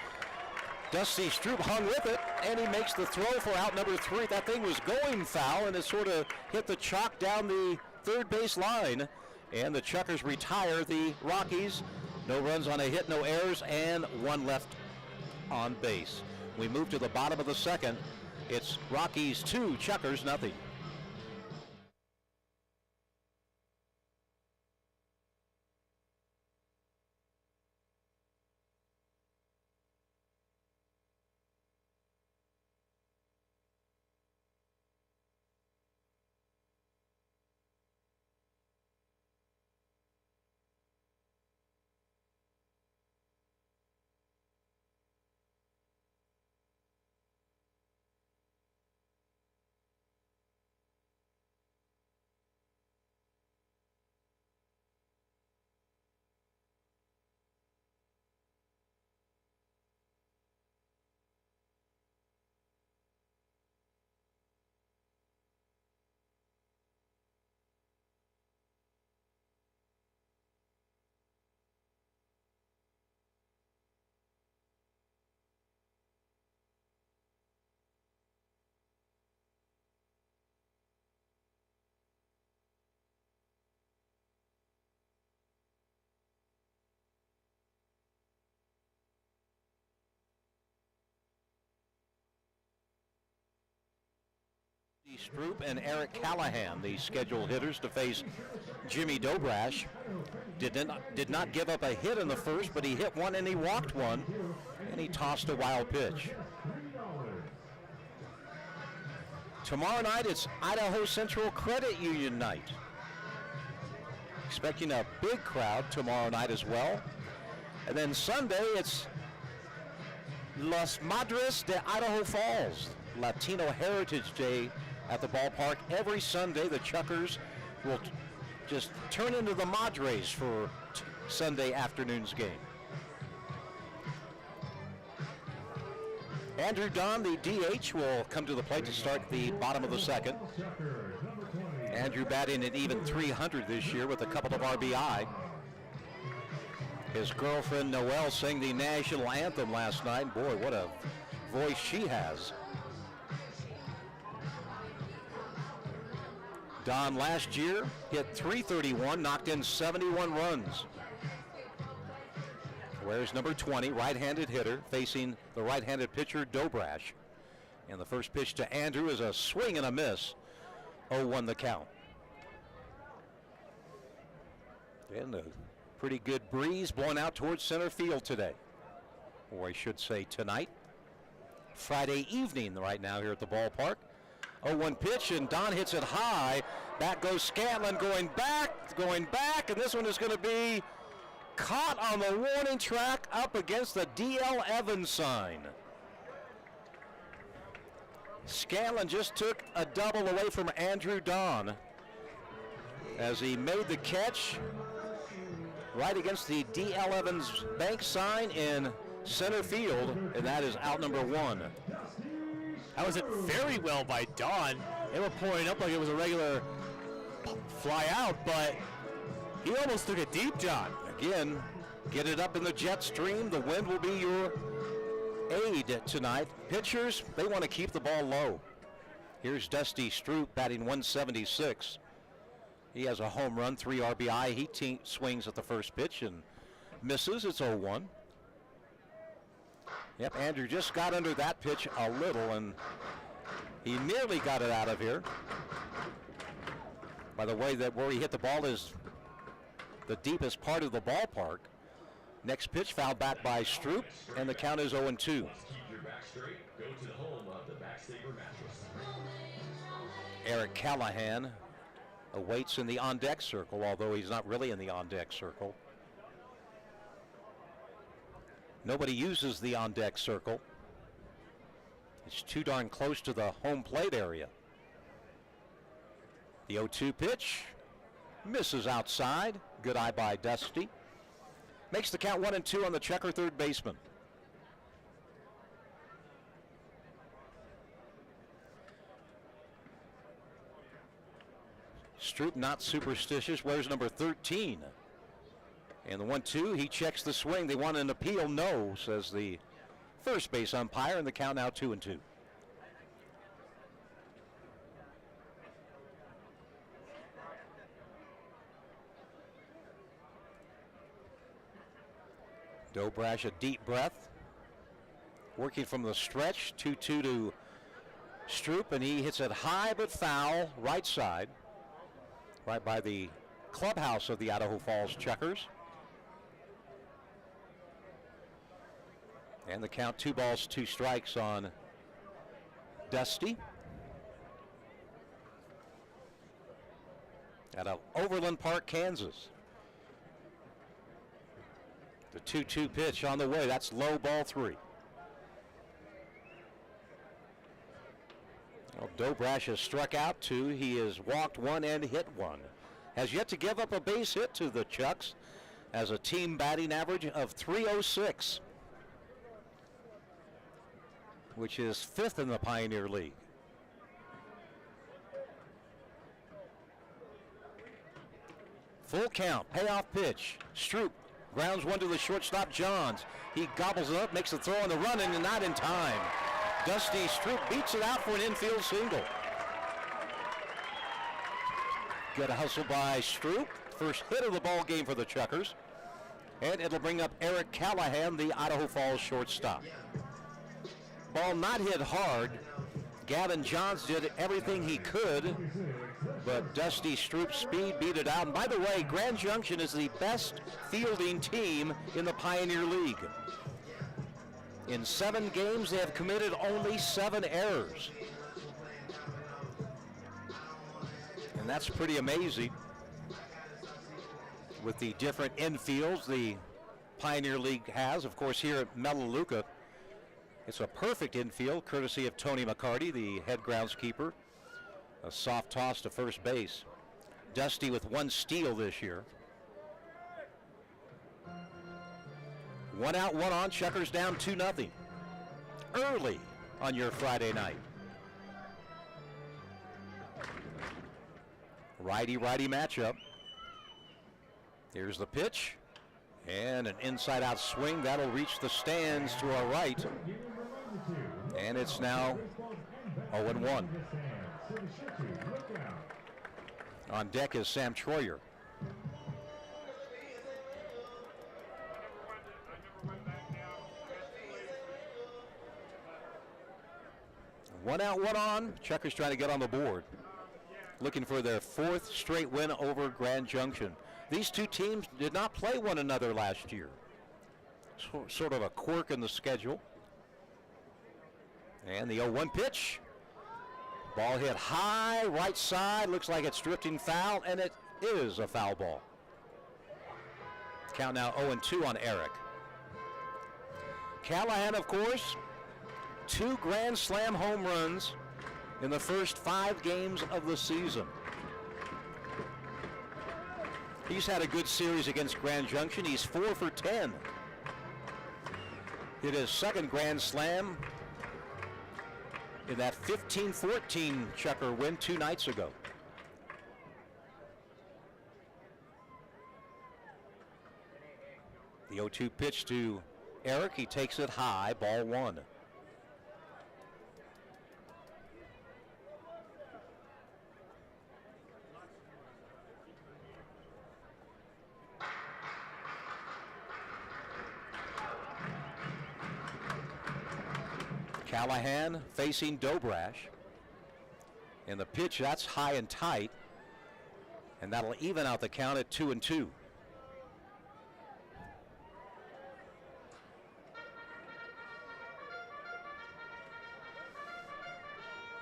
Dusty Stroop hung with it, and he makes the throw for out number 3. That thing was going foul, and it sort of hit the chalk down the third base line. And the Chukars retire the Rockies. No runs on a hit, no errors, and 1 left on base. We move to the bottom of the second. It's Rockies 2, Chukars nothing. Stroop and Eric Callahan, the scheduled hitters, to face Jimmy Dobrash. Did not give up a hit in the first, but he hit one and he walked one, and he tossed a wild pitch. Tomorrow night, it's Idaho Central Credit Union night. Expecting a big crowd tomorrow night as well. And then Sunday, it's Las Madres de Idaho Falls, Latino Heritage Day at the ballpark. Every Sunday, the Chukars will just turn into the Madres for Sunday afternoon's game. Andrew Don, the DH, will come to the plate to start the bottom of the second. Andrew batting at even .300 this year with a couple of RBI. His girlfriend Noelle sang the national anthem last night. Boy, what a voice she has. Don last year hit .331, knocked in 71 runs. Wears number 20, right-handed hitter, facing the right-handed pitcher Dobrash. And the first pitch to Andrew is a swing and a miss. 0-1 the count. And a pretty good breeze blowing out towards center field today. Or I should say tonight. Friday evening right now here at the ballpark. 0-1 pitch, and Don hits it high. Back goes Scantlin, going back, and this one is going to be caught on the warning track up against the D.L. Evans sign. Scantlin just took a double away from Andrew Don as he made the catch right against the D.L. Evans bank sign in center field, and that is out number 1. That was it very well by Don. They were pouring up like it was a regular fly out, but he almost took a deep, John. Again, get it up in the jet stream. The wind will be your aid tonight. Pitchers, they want to keep the ball low. Here's Dusty Stroop batting .176. He has a home run, 3 RBI. He swings at the first pitch and misses. It's 0-1. Yep, Andrew just got under that pitch a little, and he nearly got it out of here. By the way, that where he hit the ball is the deepest part of the ballpark. Next pitch fouled back by Stroop, and the count is 0-2. Keep your back straight. Go to the home of the Backsaver mattress. Eric Callahan awaits in the on-deck circle, although he's not really in the on-deck circle. Nobody uses the on-deck circle. It's too darn close to the home plate area. The 0-2 pitch Misses outside. Good eye by Dusty. Makes the count 1-2 on the checker third baseman. Stroop not superstitious, wears number 13. And the 1-2, he checks the swing. They want an appeal. No, says the first base umpire, and the count now 2-2. Dobrash a deep breath. Working from the stretch, 2-2 to Stroop, and he hits it high but foul, right side. Right by the clubhouse of the Idaho Falls Chukars. And the count 2 balls, 2 strikes on Dusty. Out of Overland Park, Kansas. The 2-2 pitch on the way. That's low, ball 3. Well, Dobrash has struck out 2. He has walked 1 and hit 1. Has yet to give up a base hit to the Chucks. Has a team batting average of .306, which is 5th in the Pioneer League. Full count, payoff pitch. Stroop grounds 1 to the shortstop, Johns. He gobbles it up, makes a throw on the run, and not in time. Dusty Stroop beats it out for an infield single. Good hustle by Stroop. First hit of the ball game for the Chukars. And it'll bring up Eric Callahan, the Idaho Falls shortstop. Ball not hit hard. Gavin Johns did everything he could, but Dusty Stroop's speed beat it out. And by the way, Grand Junction is the best fielding team in the Pioneer League. In 7 games, they have committed only 7 errors. And that's pretty amazing with the different infields the Pioneer League has. Of course, here at Melaleuca, it's a perfect infield, courtesy of Tony McCarty, the head groundskeeper. A soft toss to first base. Dusty with 1 steal this year. 1 out, 1 on. Chukars down 2-0. Early on your Friday night. Righty-righty matchup. Here's the pitch. And an inside-out swing. That'll reach the stands to our right. And it's now 0-1. On deck is Sam Troyer. One out, 1 on. Chukars trying to get on the board. Looking for their 4th straight win over Grand Junction. These 2 teams did not play one another last year. Sort of a quirk in the schedule. And the 0-1 pitch. Ball hit high, right side. Looks like it's drifting foul, and it is a foul ball. Count now 0-2 on Eric. Callahan, of course, 2 Grand Slam home runs in the first 5 games of the season. He's had a good series against Grand Junction. He's 4 for 10. Hit his 2nd Grand Slam in that 15-14 Chukar win 2 nights ago. The 0-2 pitch to Eric. He takes it high, ball 1. Callahan facing Dobrash. And the pitch, that's high and tight. And that'll even out the count at 2-2.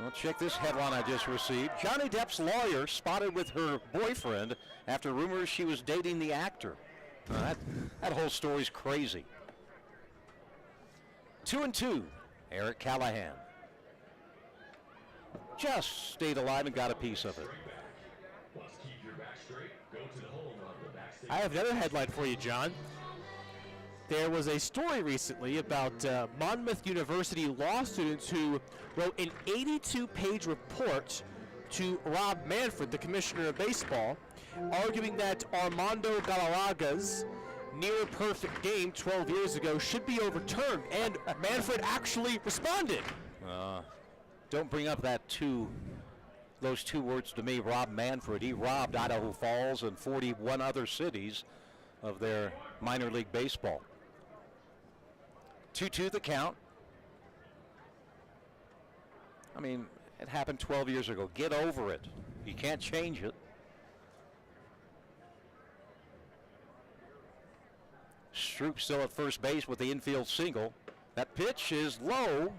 Well, check this headline I just received. Johnny Depp's lawyer spotted with her boyfriend after rumors she was dating the actor. That whole story's crazy. 2-2. Eric Callahan just stayed alive and got a piece of it. Let's keep your back straight. Go I have another headline for you, John. There was a story recently about Monmouth University law students who wrote an 82-page report to Rob Manfred, the commissioner of baseball, arguing that Armando Galarraga's near-perfect game 12 years ago should be overturned, and Manfred actually responded. Don't bring up those two words to me, Rob Manfred. He robbed Idaho Falls and 41 other cities of their minor league baseball. 2-2 the count. I mean, it happened 12 years ago. Get over it. You can't change it. Stroop still at first base with the infield single. That pitch is low.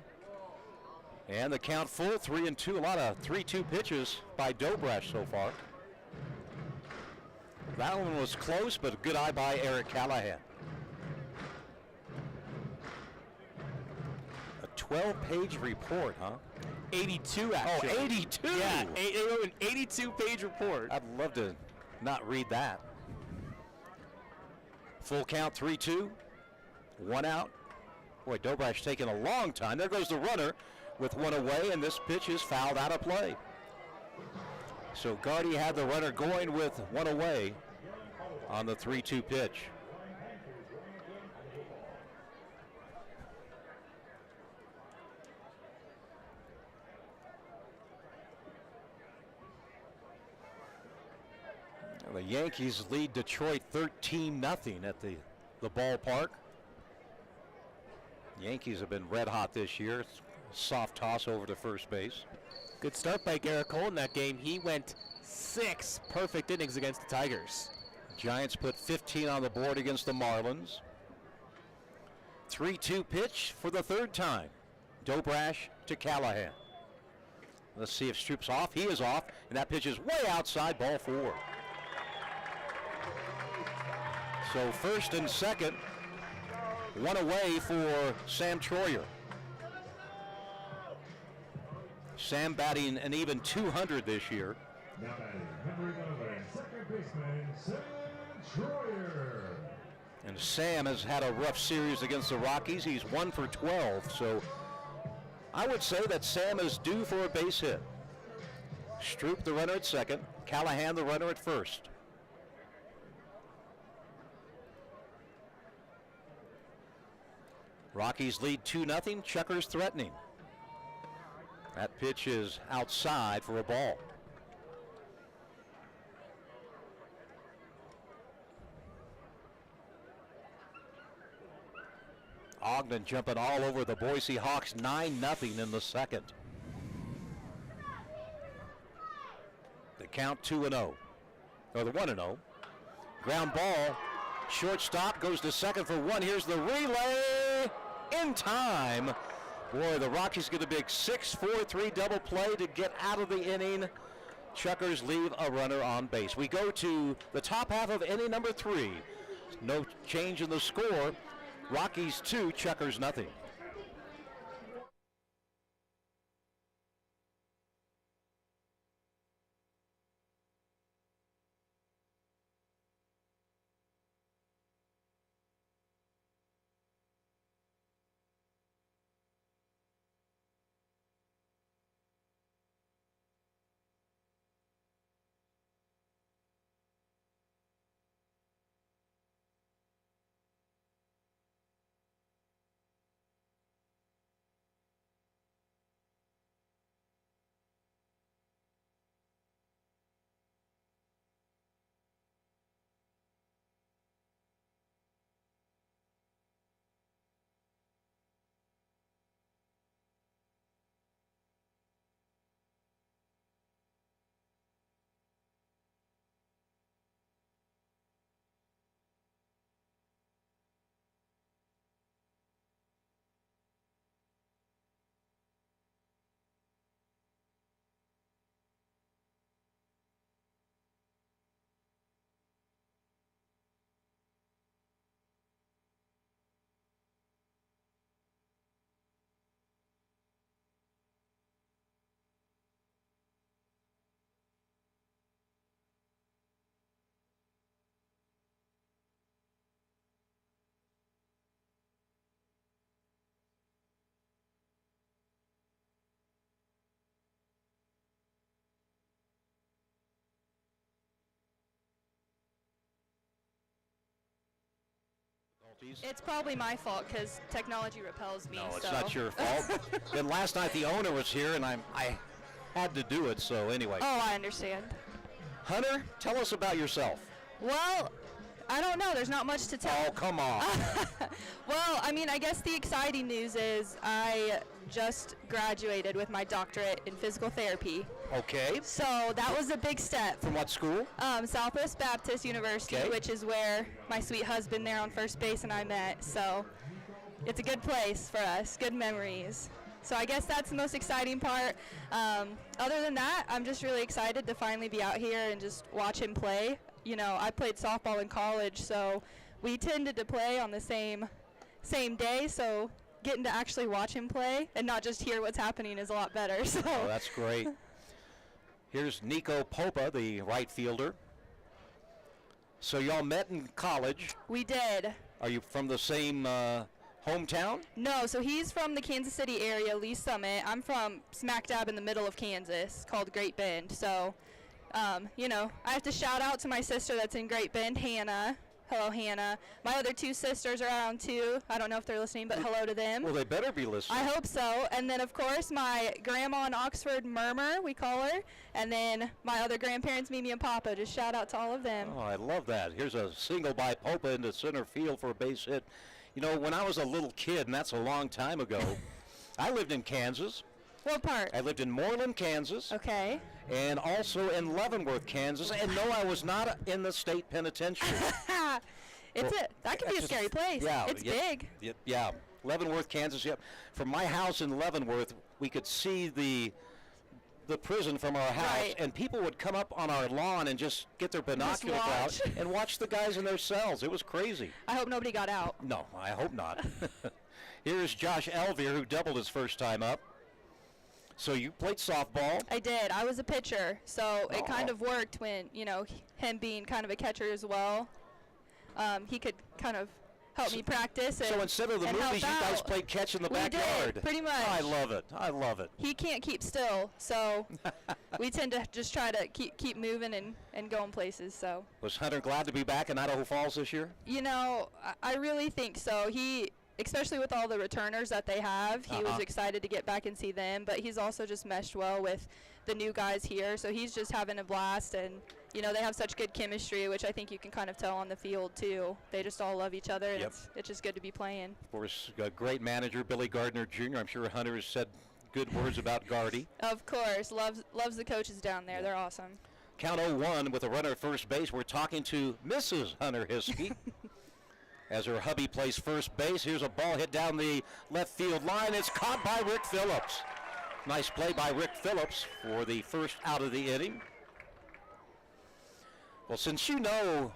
And the count full, 3-2. A lot of 3-2 pitches by Dobrash so far. That one was close, but a good eye by Eric Callahan. A 12-page report, huh? 82, actually. Oh, 82? Yeah, they wrote an 82-page report. I'd love to not read that. Full count, 3-2. One out. Boy, Dobrash taking a long time. There goes the runner with one away, and this pitch is fouled out of play. So Gardy had the runner going with one away on the 3-2 pitch. The Yankees lead Detroit 13-0 at the ballpark. Yankees have been red hot this year. Soft toss over to first base. Good start by Garrett Cole in that game. He went 6 perfect innings against the Tigers. Giants put 15 on the board against the Marlins. 3-2 pitch for the third time. Dobrash to Callahan. Let's see if Stroop's off. He is off, and that pitch is way outside, ball 4. So first and second, one away for Sam Troyer. Sam batting an even 200 this year. Now batting number 11, second baseman Sam Troyer. And Sam has had a rough series against the Rockies. He's 1 for 12, so I would say that Sam is due for a base hit. Stroop the runner at second, Callahan the runner at first. Rockies lead 2-0, Chukars threatening. That pitch is outside for a ball. Ogden jumping all over the Boise Hawks, 9-0 in the second. The count 2-0, or the 1-0. Ground ball, shortstop goes to second for one. Here's the relay in time. Boy, the Rockies get a big 6-4-3 double play to get out of the inning. Chukars leave a runner on base. We go to the top half of inning number 3. No change in the score. Rockies 2, Chukars 0. difficulties. It's probably my fault because technology repels me. No, it's so. not your fault. Then last night the owner was here, and I had to do it, so anyway. Oh, I understand. Hunter, tell us about yourself. Well, I don't know. There's not much to tell. Oh, come on. Well, I mean, I guess the exciting news is I just graduated with my doctorate in physical therapy. Okay. So that was a big step. From what school? Southwest Baptist University, Okay. which is where my sweet husband there on first base and I met. So it's a good place for us, good memories. So I guess that's the most exciting part. Other than that, I'm just really excited to finally be out here and just watch him play. You know, I played softball in college, so we tended to play on the same day. So getting to actually watch him play and not just hear what's happening is a lot better. So Oh, that's great. Here's Nico Popa, the right fielder. So y'all met in college. we did. Are you from the same hometown? No, so he's from the Kansas City area, Lee Summit. I'm from smack dab in the middle of Kansas, called Great Bend. So, you know, I have to shout out to my sister that's in Great Bend, Hannah. Hello, Hannah. My other two sisters are around too. I don't know if they're listening, but hello to them. Well, they better be listening. I hope so. And then, of course, my grandma in Oxford, Murmur, we call her. And then my other grandparents, Mimi and Papa. Just shout out to all of them. Oh, I love that. Here's a single by Popa into center field for a base hit. You know, when I was a little kid, and that's a long time ago, I lived in Kansas. What part? I lived in Moreland, Kansas, Okay. and also in Leavenworth, Kansas. And no, I was not in the state penitentiary. That can be a scary place. Yeah, It's yeah, big. Yeah, Leavenworth, Kansas. Yep. From my house in Leavenworth, we could see the prison from our house, Right. and people would come up on our lawn and just get their binoculars out watch. and watch the guys in their cells. It was crazy. I hope nobody got out. No, I hope not. Here's Josh Elvier, who doubled his first time up. So you played softball. I did. I was a pitcher, so it kind Oh. of worked when, you know, him being kind of a catcher as well. He could kind of help me practice. So instead of the and help movies, you guys out. played catch in the We backyard. did, pretty much. I love it. I love it. He can't keep still, so we tend to just try to keep moving and going places. So, Was Hunter glad to be back in Idaho Falls this year? you know, I really think so. He, especially with all the returners that they have, he was excited to get back and see them, but he's also just meshed well with the new guys here, so he's just having a blast. And you know, they have such good chemistry, which I think you can kind of tell on the field too. They just all love each other, and Yep. it's just good to be playing. Of course, a great manager, Billy Gardner Jr. I'm sure Hunter has said good words about Gardy. Of course, loves the coaches down there. They're awesome. Count 0-1 with a runner at first base. We're talking to Mrs. Hunter Hiskey. As her hubby plays first base, here's a ball hit down the left field line. It's caught by Rick Phillips. Nice play by Rick Phillips for the first out of the inning. Well, since you know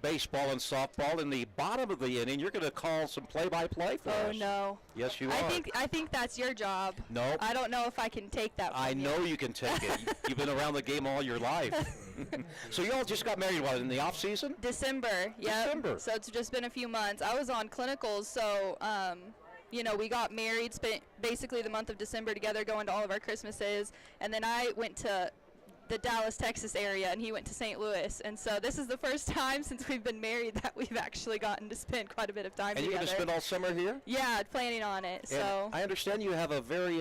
baseball and softball, in the bottom of the inning, you're going to call some play-by-play for Oh us. no. Yes, you I are. think that's your job. Nope. I don't know if I can take that. I from know you. you can take it. You've been around the game all your life. So you all just got married, what, in the off season? December. Yeah. December. So it's just been a few months. I was on clinicals, so you know, we got married, spent basically the month of December together, going to all of our Christmases, and then I went to the Dallas, Texas area, and he went to St. Louis. And so this is the first time since we've been married that we've actually gotten to spend quite a bit of time And you're together. going to spend all summer here? Yeah, planning on it. And So. I understand you have a very,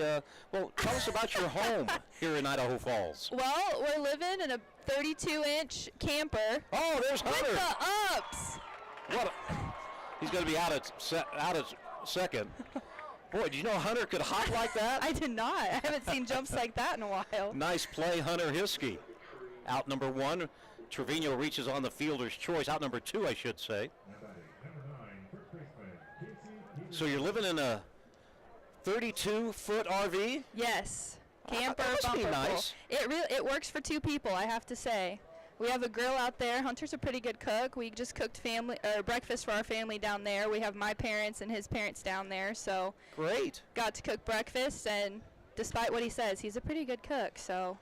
well, tell us about your home here in Idaho Falls. Well, we're living in a 32-inch camper Oh, there's with Hunter. the ups. What? He's going to be out at second. Boy, did you know Hunter could hop like that? I did not. I haven't seen jumps like that in a while. Nice play, Hunter Hiskey. Out number one. Trevino reaches on the fielder's choice. Out number two, I should say. So you're living in a 32-foot RV? Yes. Camper, that must be bumper full. nice. It works for two people, I have to say. We have a grill out there. Hunter's a pretty good cook. We just cooked breakfast for our family down there. We have my parents and his parents down there, so Great. got to cook breakfast. And despite what he says, he's a pretty good cook. So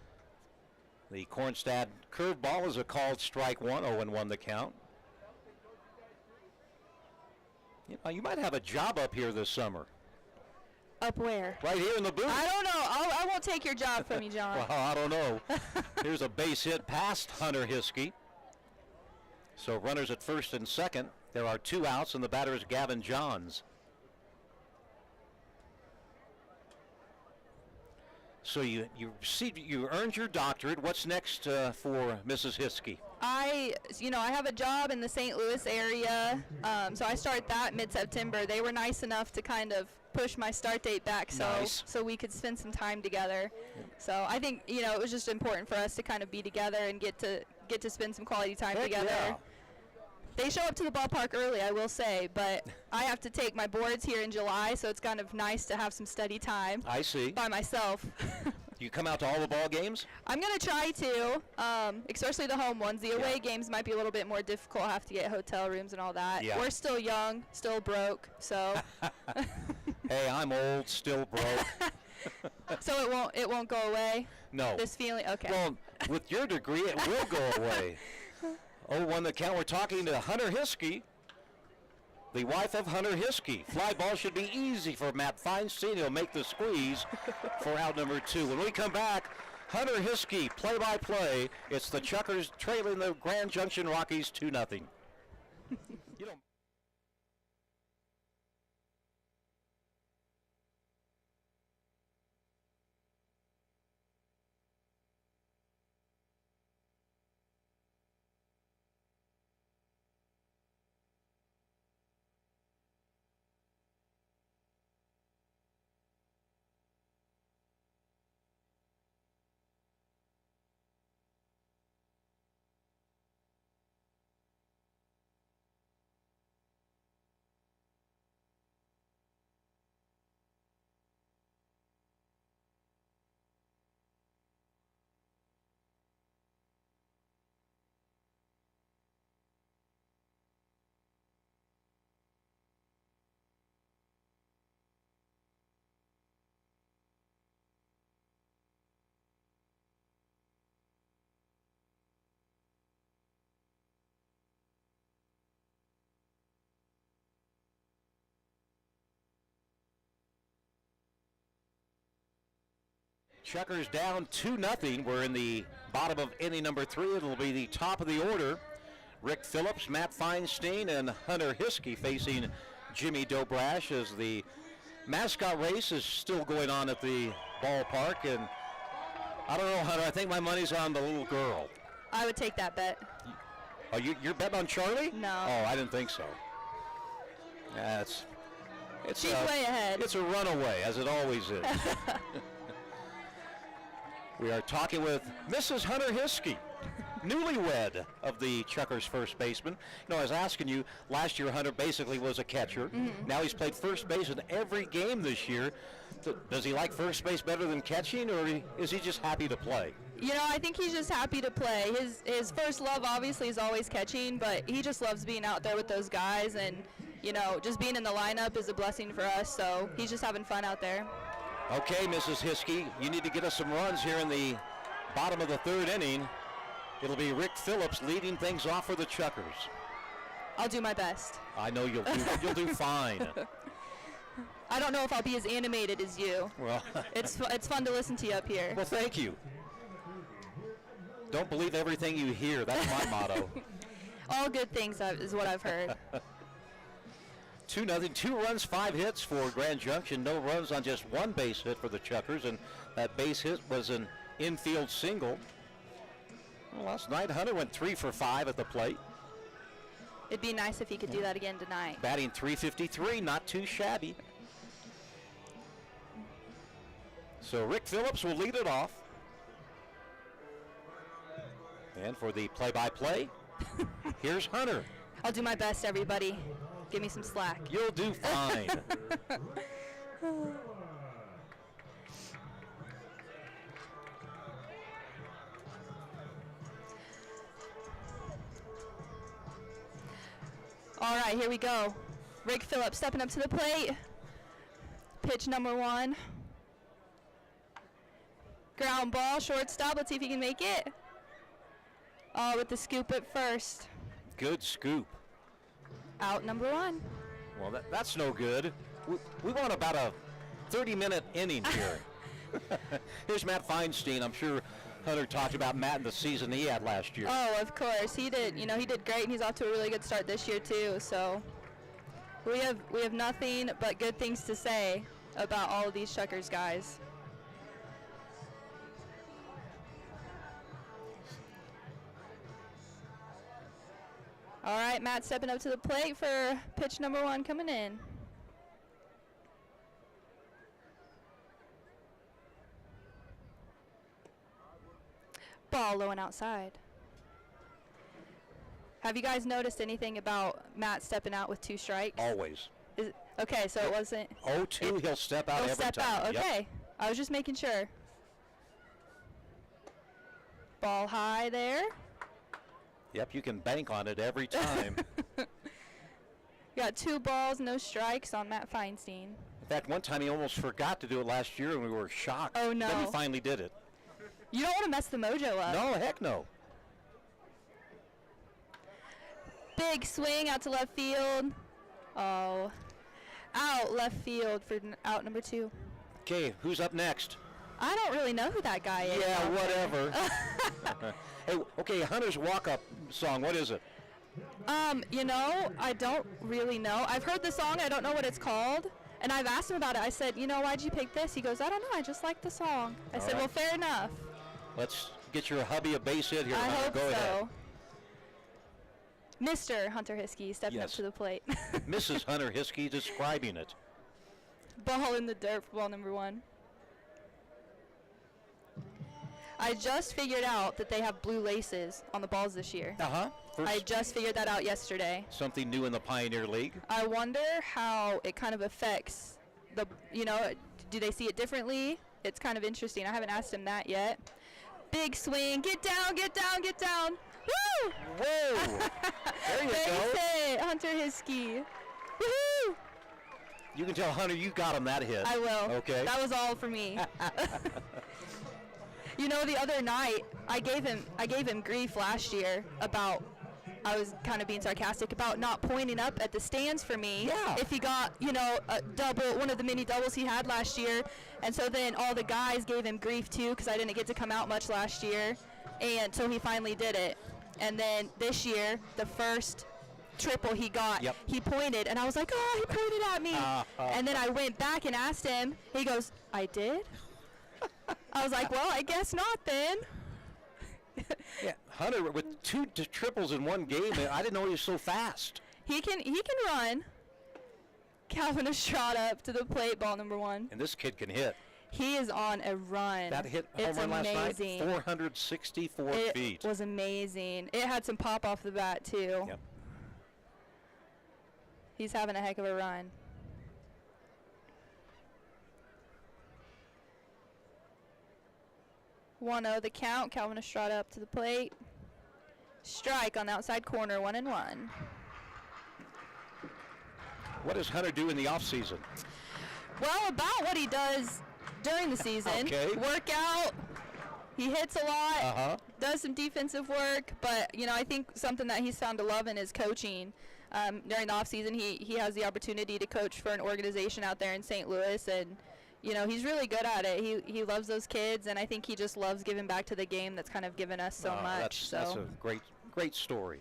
The Cornstad curveball is a called strike one, 0-1 the count. You know, you might have a job up here this summer. up where? Right here in the booth. I don't know. I won't take your job from you, John. Well, I don't know. Here's a base hit past Hunter Hiskey. So runners at first and second. There are 2 outs, and the batter is Gavin Johns. So you earned your doctorate. What's next for Mrs. Hiskey? I have a job in the St. Louis area, so I start that mid-September. They were nice enough to kind of push my start date back so we could spend some time together. So I think, it was just important for us to kind of be together and get to spend some quality time together. Yeah. They show up to the ballpark early, I will say, but I have to take my boards here in July, so it's kind of nice to have some study time. I see. By myself. You come out to all the ball games? I'm going to try to, especially the home ones. The away games might be a little bit more difficult. Have to get hotel rooms and all that. Yeah. We're still young, still broke, so. Hey, I'm old, still broke. So it won't go away? No. This feeling? Okay. Well, with your degree, it will go away. 0-1 the count. We're talking to Hunter Hiskey, the wife of Hunter Hiskey. Fly ball should be easy for Matt Feinstein. He'll make the squeeze for out number 2. When we come back, Hunter Hiskey, play-by-play. It's the Chukars trailing the Grand Junction Rockies 2-0. You don't. Chukars down 2-0. We're in the bottom of inning number 3. It'll be the top of the order. Rick Phillips, Matt Feinstein, and Hunter Hiskey facing Jimmy Dobrash as the mascot race is still going on at the ballpark. And I don't know, Hunter, I think my money's on the little girl. I would take that bet. Oh, you're betting on Charlie? No. Oh, I didn't think so. Yeah, it's She's way ahead. It's a runaway, as it always is. We are talking with Mrs. Hunter Hiskey, newlywed of the Chukars first baseman. I was asking you, last year Hunter basically was a catcher. Mm-hmm. Now he's played first base in every game this year. Does he like first base better than catching, or is he just happy to play? I think he's just happy to play. His first love obviously is always catching, but he just loves being out there with those guys, and just being in the lineup is a blessing for us, so he's just having fun out there. Okay, Mrs. Hiskey, you need to get us some runs here in the bottom of the 3rd inning. It'll be Rick Phillips leading things off for the Chukars. I'll do my best. I know you'll do fine. I don't know if I'll be as animated as you. Well, it's fun to listen to you up here. Well, thank you. Don't believe everything you hear. That's my motto. All good things is what I've heard. 2-0, 2 runs, 5 hits for Grand Junction. No runs on just 1 base hit for the Chukars, and that base hit was an infield single. Well, last night, Hunter went 3 for 5 at the plate. It'd be nice if he could do that again tonight. Batting .353, not too shabby. So Rick Phillips will lead it off. And for the play-by-play, here's Hunter. I'll do my best, everybody. Give me some slack. You'll do fine. All right, here we go. Rick Phillips stepping up to the plate. Pitch number 1. Ground ball, shortstop. Let's see if he can make it. Oh, with the scoop at first. Good scoop. Out number 1. Well, that's no good. We want about a 30-minute inning here. Here's Matt Feinstein. I'm sure Hunter talked about Matt and the season he had last year. Oh, of course. He did, he did great, and he's off to a really good start this year too. So we have nothing but good things to say about all of these Chukars guys. All right, Matt stepping up to the plate for pitch number 1 coming in. Ball low and outside. Have you guys noticed anything about Matt stepping out with 2 strikes? Always. Okay, so it wasn't. 0-2, he'll step out He'll every step time. out. Yep. Okay, I was just making sure. Ball high there. Yep, you can bank on it every time. Got 2 balls, no strikes on Matt Feinstein. In fact, one time he almost forgot to do it last year, and we were shocked. Oh, no. Then he finally did it. You don't want to mess the mojo up. No, heck no. Big swing out to left field. Oh, out left field for out number 2. Okay, who's up next? I don't really know who that guy is. Yeah, whatever. Hey, okay, Hunter's walk-up song, what is it? I don't really know. I've heard the song. I don't know what it's called. And I've asked him about it. I said, why'd you pick this? He goes, I don't know. I just like the song. I said, right. well, fair enough. Let's get your hubby a base hit here, I Hunter. hope Go so. ahead. Mr. Hunter Hiskey stepping up Yes. to the plate. Mrs. Hunter Hiskey describing it. Ball in the dirt for ball number 1. I just figured out that they have blue laces on the balls this year. Uh-huh. I just figured that out yesterday. Something new in the Pioneer League. I wonder how it kind of affects the, do they see it differently? It's kind of interesting. I haven't asked him that yet. Big swing. Get down, get down, get down. Woo! Whoa! There you Base go. hit, Hunter Hiskey. Woohoo! You can tell Hunter you got him that hit. I will. Okay. That was all for me. The other night I gave him grief last year about, I was kind of being sarcastic about not pointing up at the stands for me. Yeah. If he got, a double, one of the mini doubles he had last year. And so then all the guys gave him grief too because I didn't get to come out much last year. And so he finally did it. And then this year, the first triple he got, Yep. he pointed, and I was like, oh, he pointed at me. And then I went back and asked him. He goes, I did? I was like, well, I guess not then. Yeah, Hunter with 2 triples in one game. I didn't know he was so fast. He can run. Calvin Estrada up to the plate, ball number 1. And this kid can hit. He is on a run. That hit It's home run last amazing. night, 464 feet. It was amazing. It had some pop off the bat too. Yep. He's having a heck of a run. One 0 the count. Calvin Estrada up to the plate. Strike on the outside corner, 1-1. What does Hunter do in the offseason? Well, about what he does during the season. Okay. Work out. He hits a lot. Uh-huh. Does some defensive work, but I think something that he's found to love in is coaching. During the off season, he has the opportunity to coach for an organization out there in St. Louis, and he's really good at it. He loves those kids, and I think he just loves giving back to the game that's kind of given us so much. That's a great story.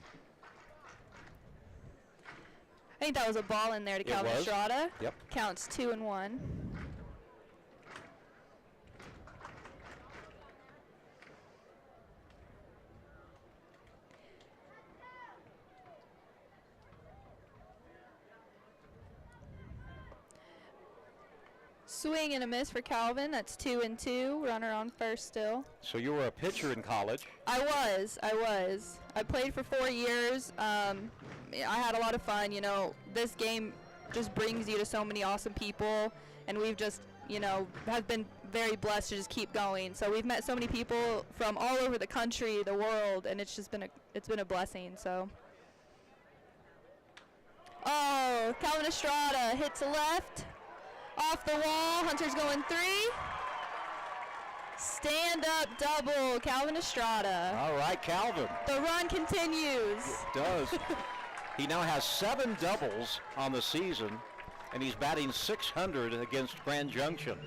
I think that was a ball in there to Calvin was. Estrada. Yep. Counts 2-1. Swing and a miss for Calvin. That's 2-2. Runner on first still. So you were a pitcher in college. I was. I played for 4 years. I had a lot of fun. This game just brings you to so many awesome people, and we've just, have been very blessed to just keep going. So we've met so many people from all over the country, the world, and it's just been a blessing. So. Oh, Calvin Estrada hit to left. Off the wall, Hunter's going 3. Stand up double, Calvin Estrada. All right, Calvin. The run continues. It does. He now has 7 doubles on the season, and he's batting .600 against Grand Junction.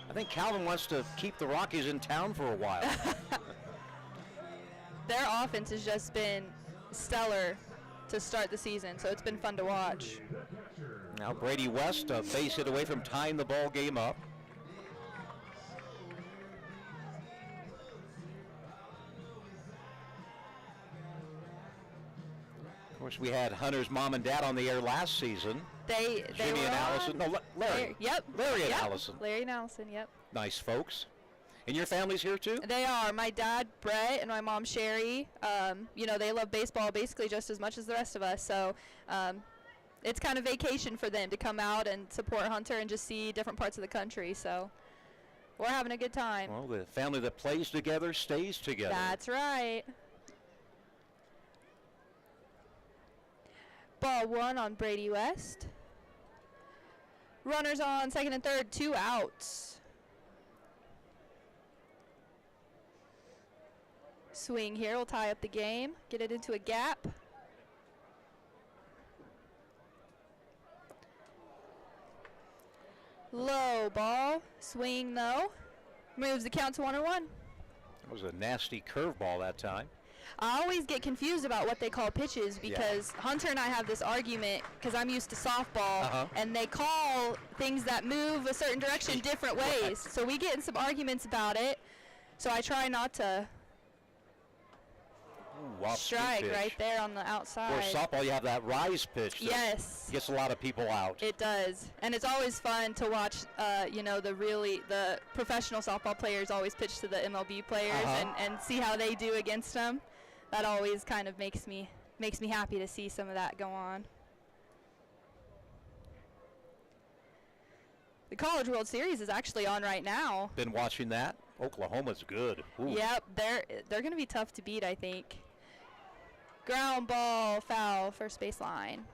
I think Calvin wants to keep the Rockies in town for a while. Their offense has just been stellar to start the season, so it's been fun to watch. Now Brady West, a base hit away from tying the ball game up. Of course, we had Hunter's mom and dad on the air last season. They Jimmy were and on. Allison. No, Larry. Yep. Larry and Yep. Allison. Larry and Allison, yep. Nice folks. And your family's here too? They are. My dad, Brett, and my mom, Sherry, you know, they love baseball basically just as much as the rest of us. So it's kind of vacation for them to come out and support Hunter and just see different parts of the country. So we're having a good time. Well, the family that plays together stays together. That's right. Ball 1 on Brady West. Runners on second and third, 2 outs. Swing here will tie up the game, get it into a gap. Low ball, swing though. Moves the count to 1-1. That was a nasty curveball that time. I always get confused about what they call pitches because Hunter and I have this argument because I'm used to softball and they call things that move a certain direction different ways. So we get in some arguments about it. So I try not to strike pitch. right there on the outside. Or softball, you have that rise pitch. That Yes. gets a lot of people out. It does, and it's always fun to watch. You know, the professional softball players always pitch to the MLB players and see how they do against them. That always kind of makes me happy to see some of that go on. The College World Series is actually on right now. Been watching that. Oklahoma's good. Ooh. Yep, they're going to be tough to beat, I think. Ground ball, foul, first base line.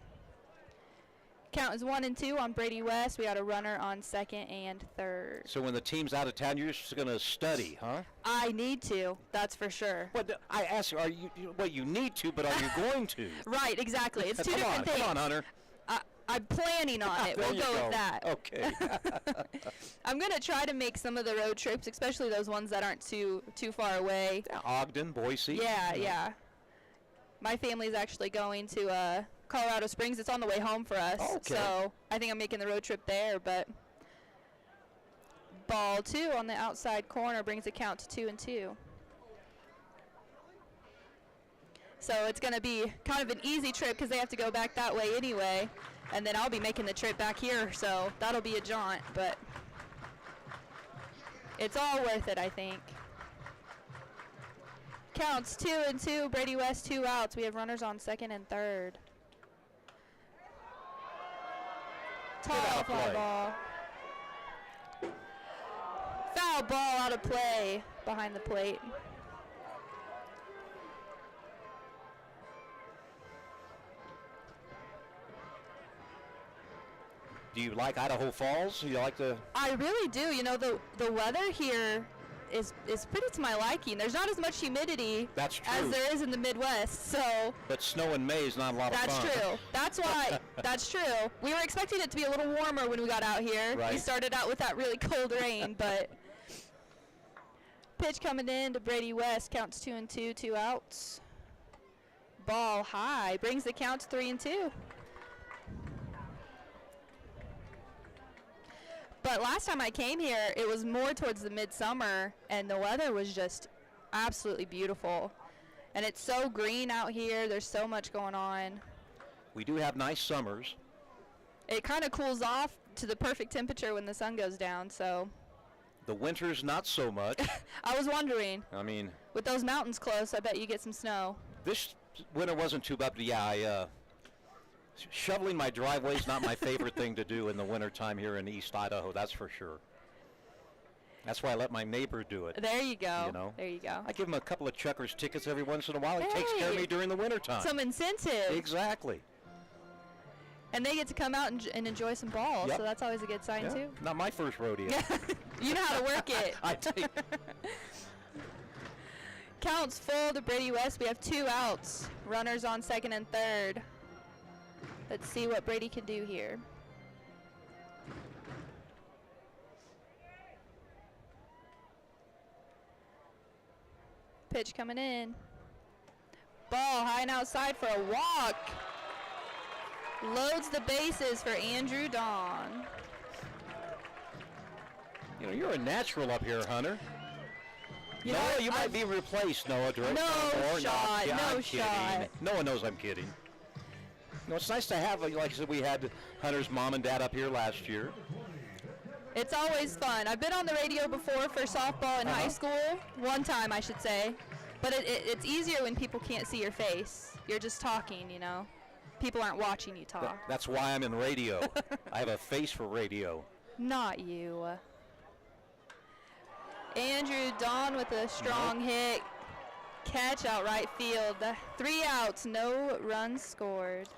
Count is 1-2 on Brady West. We got a runner on second and third. So when the team's out of town, you're just going to study, huh? I need to, that's for sure. What I asked you, you need to, but are you going to? Right, exactly. It's two different things. Come on, Hunter. I'm planning on it. There We'll you go with that. Okay. I'm going to try to make some of the road trips, especially those ones that aren't too far away. Yeah, Ogden, Boise. Yeah. My family's actually going to Colorado Springs. It's on the way home for us. Okay. So I think I'm making the road trip there. But ball 2 on the outside corner brings the count to 2-2. So it's going to be kind of an easy trip because they have to go back that way anyway. And then I'll be making the trip back here, so that'll be a jaunt. But it's all worth it, I think. Counts 2-2. Brady West, 2 outs. We have runners on second and third. Tall fly ball. Foul ball out of play behind the plate. Do you like Idaho Falls? Do you like the? I really do. You know, the weather here is pretty to my liking. There's not as much humidity That's true. as there is in the Midwest. So But snow in May is not a lot of that's fun. true. That's why. That's true. We were expecting it to be a little warmer when we got out here. Right. We started out with that really cold rain, but pitch coming in to Brady West. Counts 2-2, 2 outs. Ball high brings the count to 3-2. But last time I came here, it was more towards the midsummer, and the weather was just absolutely beautiful. And it's so green out here. There's so much going on. We do have nice summers. It kind of cools off to the perfect temperature when the sun goes down, so. The winters, not so much. I was wondering, I mean, with those mountains close, I bet you get some snow. this winter wasn't too bad, but yeah, shoveling my driveway is not my favorite thing to do in the wintertime here in East Idaho, that's for sure. That's why I let my neighbor do it. There you go. You know? There you go. I give him a couple of Chukars tickets every once in a while. He takes care of Hey! me during the wintertime. Some incentive. Exactly. And they get to come out and enjoy some balls, Yep. so that's always a good sign, Yeah, too. not my first rodeo. You know how to work it. I take. Counts full to Brady West. We have 2 outs. Runners on second and third. Let's see what Brady can do here. pitch coming in. Ball high and outside for a walk. Loads the bases for Andrew Dawn. You know, you're a natural up here, Hunter. You Noah, know, you might be replaced, Noah. Direct No or shot, not. no I'm kidding. shot. No one knows I'm kidding. You know, it's nice to have, like I said, we had Hunter's mom and dad up here last year. It's always fun. I've been on the radio before for softball in high school. One time, I should say. But it's easier when people can't see your face. You're just talking, you know. People aren't watching you talk. That's why I'm in radio. I have a face for radio. Not you. Andrew Dawn with a strong hit. Catch out right field. 3 outs, no runs scored.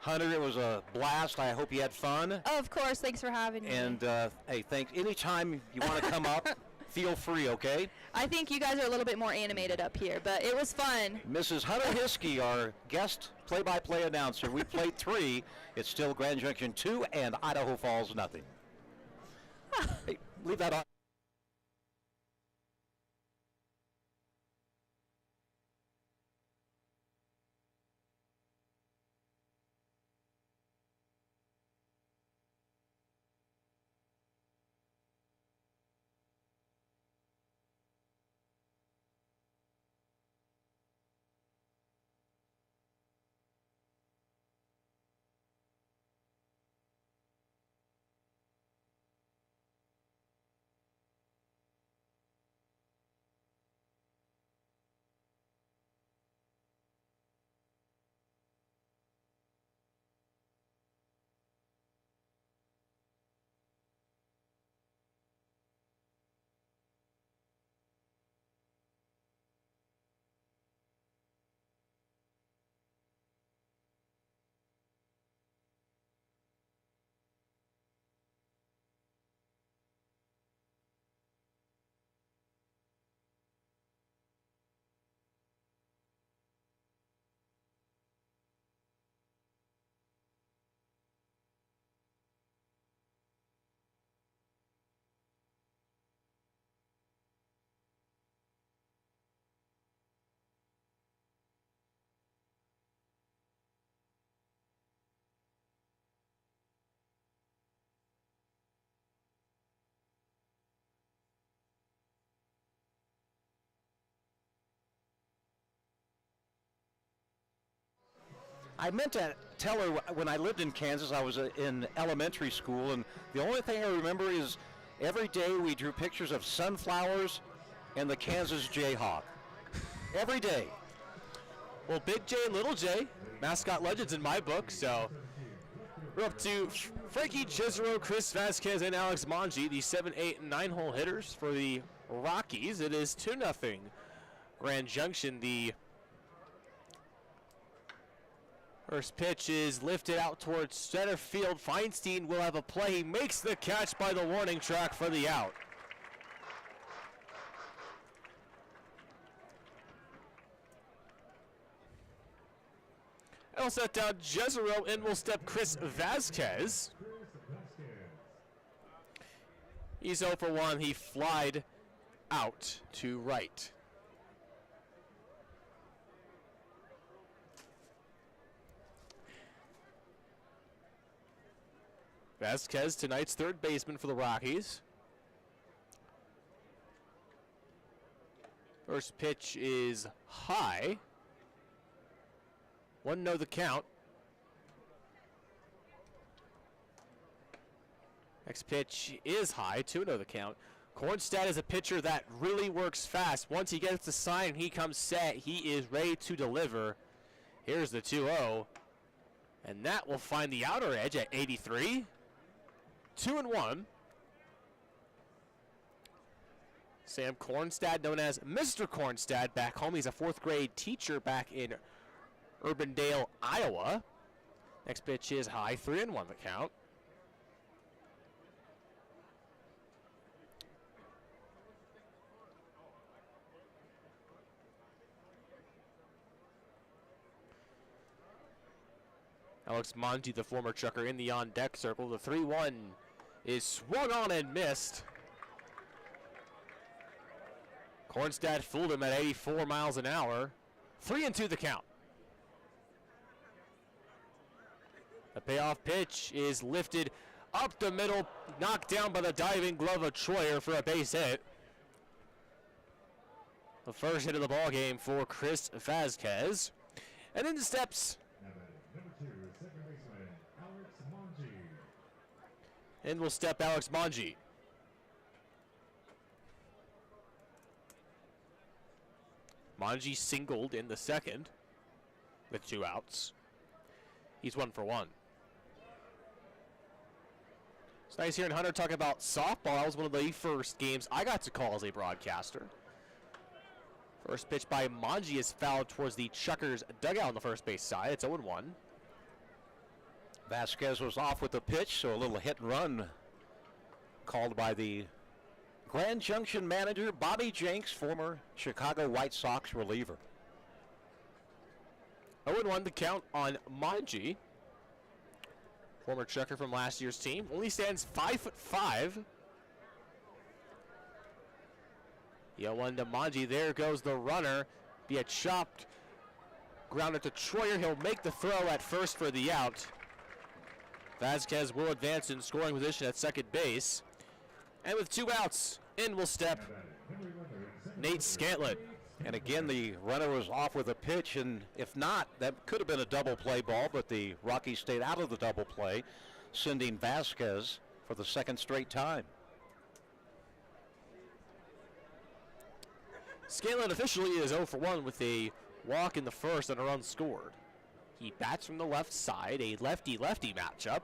Hunter, it was a blast. I hope you had fun. Of course, thanks for having me. And, hey, thanks. Anytime you want to come up, feel free, okay? I think you guys are a little bit more animated up here, but it was fun. Mrs. Hunter Hiskey, our guest play-by-play announcer. We played 3. It's still Grand Junction 2 and Idaho Falls nothing. Hey, leave that on. I meant to tell her when I lived in Kansas, I was in elementary school, and the only thing I remember is every day we drew pictures of sunflowers and the Kansas Jayhawk. Every day. Well, Big J and Little J, mascot legends in my book, so we're up to Frankie Chisero, Chris Vasquez, and Alex Mongi, the 7, 8, and 9-hole hitters for the Rockies. It is 2-0 Grand Junction. The first pitch is lifted out towards center field. Feinstein will have a play. He makes the catch by the warning track for the out. I'll set down Jezero, and will step Chris Vasquez. He's 0 for 1. He flied out to right. Vasquez, tonight's third baseman for the Rockies. First pitch is high. 1-0 the count. Next pitch is high, 2-0 the count. Kornstad is a pitcher that really works fast. Once he gets the sign, he comes set. He is ready to deliver. Here's the 2-0. And that will find the outer edge at 83. 2-1. Sam Kornstad, known as Mr. Kornstad, back home. He's a 4th grade teacher back in Urbandale, Iowa. Next pitch is high, 3-1 the count. Alex Monti, the former Chucker, in the on-deck circle. The 3-1 is swung on and missed. Kornstad fooled him at 84 miles an hour. 3-2 the count. The payoff pitch is lifted up the middle, knocked down by the diving glove of Troyer for a base hit. The first hit of the ball game for Chris Vasquez. And in steps. Number 2, second baseman, Alex Monge. In will step Alex Monge. Monge singled in the second with 2 outs. He's 1 for 1. It's nice hearing Hunter talk about softball. That was one of the first games I got to call as a broadcaster. First pitch by Monge is fouled towards the Chukars dugout on the first base side. It's 0-1. Vasquez was off with the pitch, so a little hit and run called by the Grand Junction manager, Bobby Jenks, former Chicago White Sox reliever. 0-1 the count on Monge. Former Chukar from last year's team. Only stands 5'5". 0-1 to Monge. There goes the runner. Be a chopped grounded to Troyer. He'll make the throw at first for the out. Vasquez will advance in scoring position at second base. And with 2 outs, in will step Nate Scantlin. And again, the runner was off with a pitch, and if not, that could have been a double play ball, but the Rockies stayed out of the double play, sending Vasquez for the second straight time. Scantlin officially is 0 for 1 with a walk in the first and a run scored. He bats from the left side, a lefty-lefty matchup.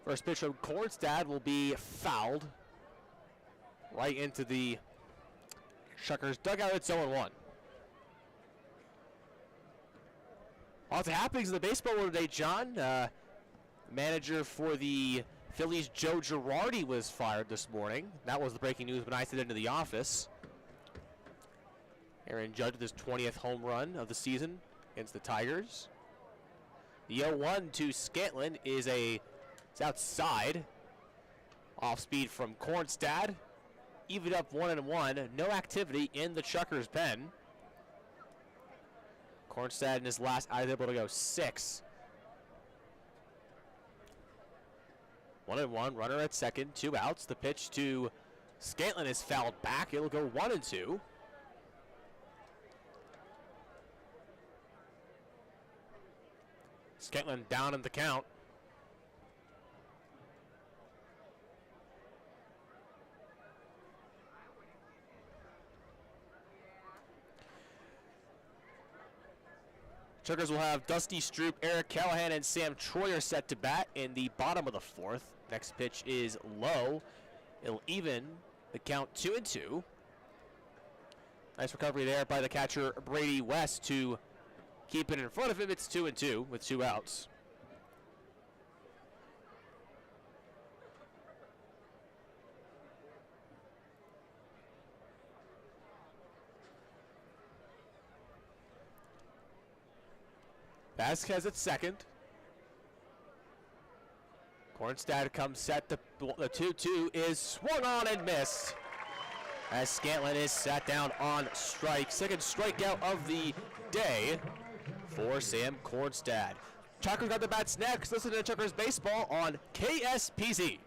First pitch from Kornstad will be fouled right into the Chukars dugout. It's 0-1. Lots of happenings in the baseball world today, John. Manager for the Phillies, Joe Girardi, was fired this morning. That was the breaking news when I stepped into the office. Aaron Judge with his 20th home run of the season against the Tigers. The 0-1 to Scantlin is it's outside. Off speed from Kornstad. Even up 1-1. No activity in the Chukars pen. Kornstad in his last out is able to go 6. 1-1. Runner at second. 2 outs. The pitch to Scantlin is fouled back. It'll go 1-2. Scantlin down in the count. Chukars will have Dusty Stroop, Eric Callahan, and Sam Troyer set to bat in the bottom of the 4th. Next pitch is low. It'll even the count 2-2. Nice recovery there by the catcher Brady West to keep it in front of him. It's 2-2 with 2 outs. Vasquez at second. Kornstad comes set. The 2-2 is swung on and missed as Scantlin is sat down on strike. Second strikeout of the day for Sam Kornstad. Chukars got the bats next. Listen to Chukars Baseball on KSPZ.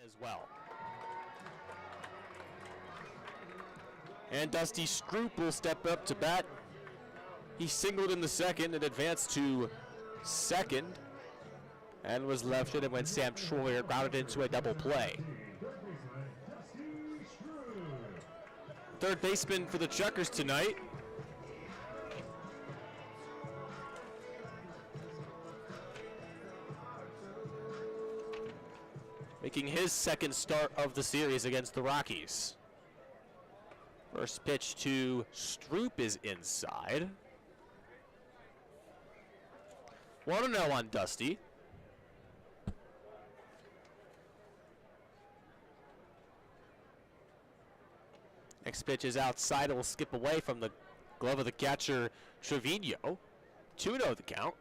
as well. And Dusty Stroop will step up to bat. He singled in the second and advanced to second and was left in, and when Sam Troyer grounded into a double play. Third baseman for the Chukars tonight. Making his second start of the series against the Rockies. First pitch to Stroop is inside. 1-0 on Dusty. Next pitch is outside. It will skip away from the glove of the catcher, Trevino. 2-0 the count.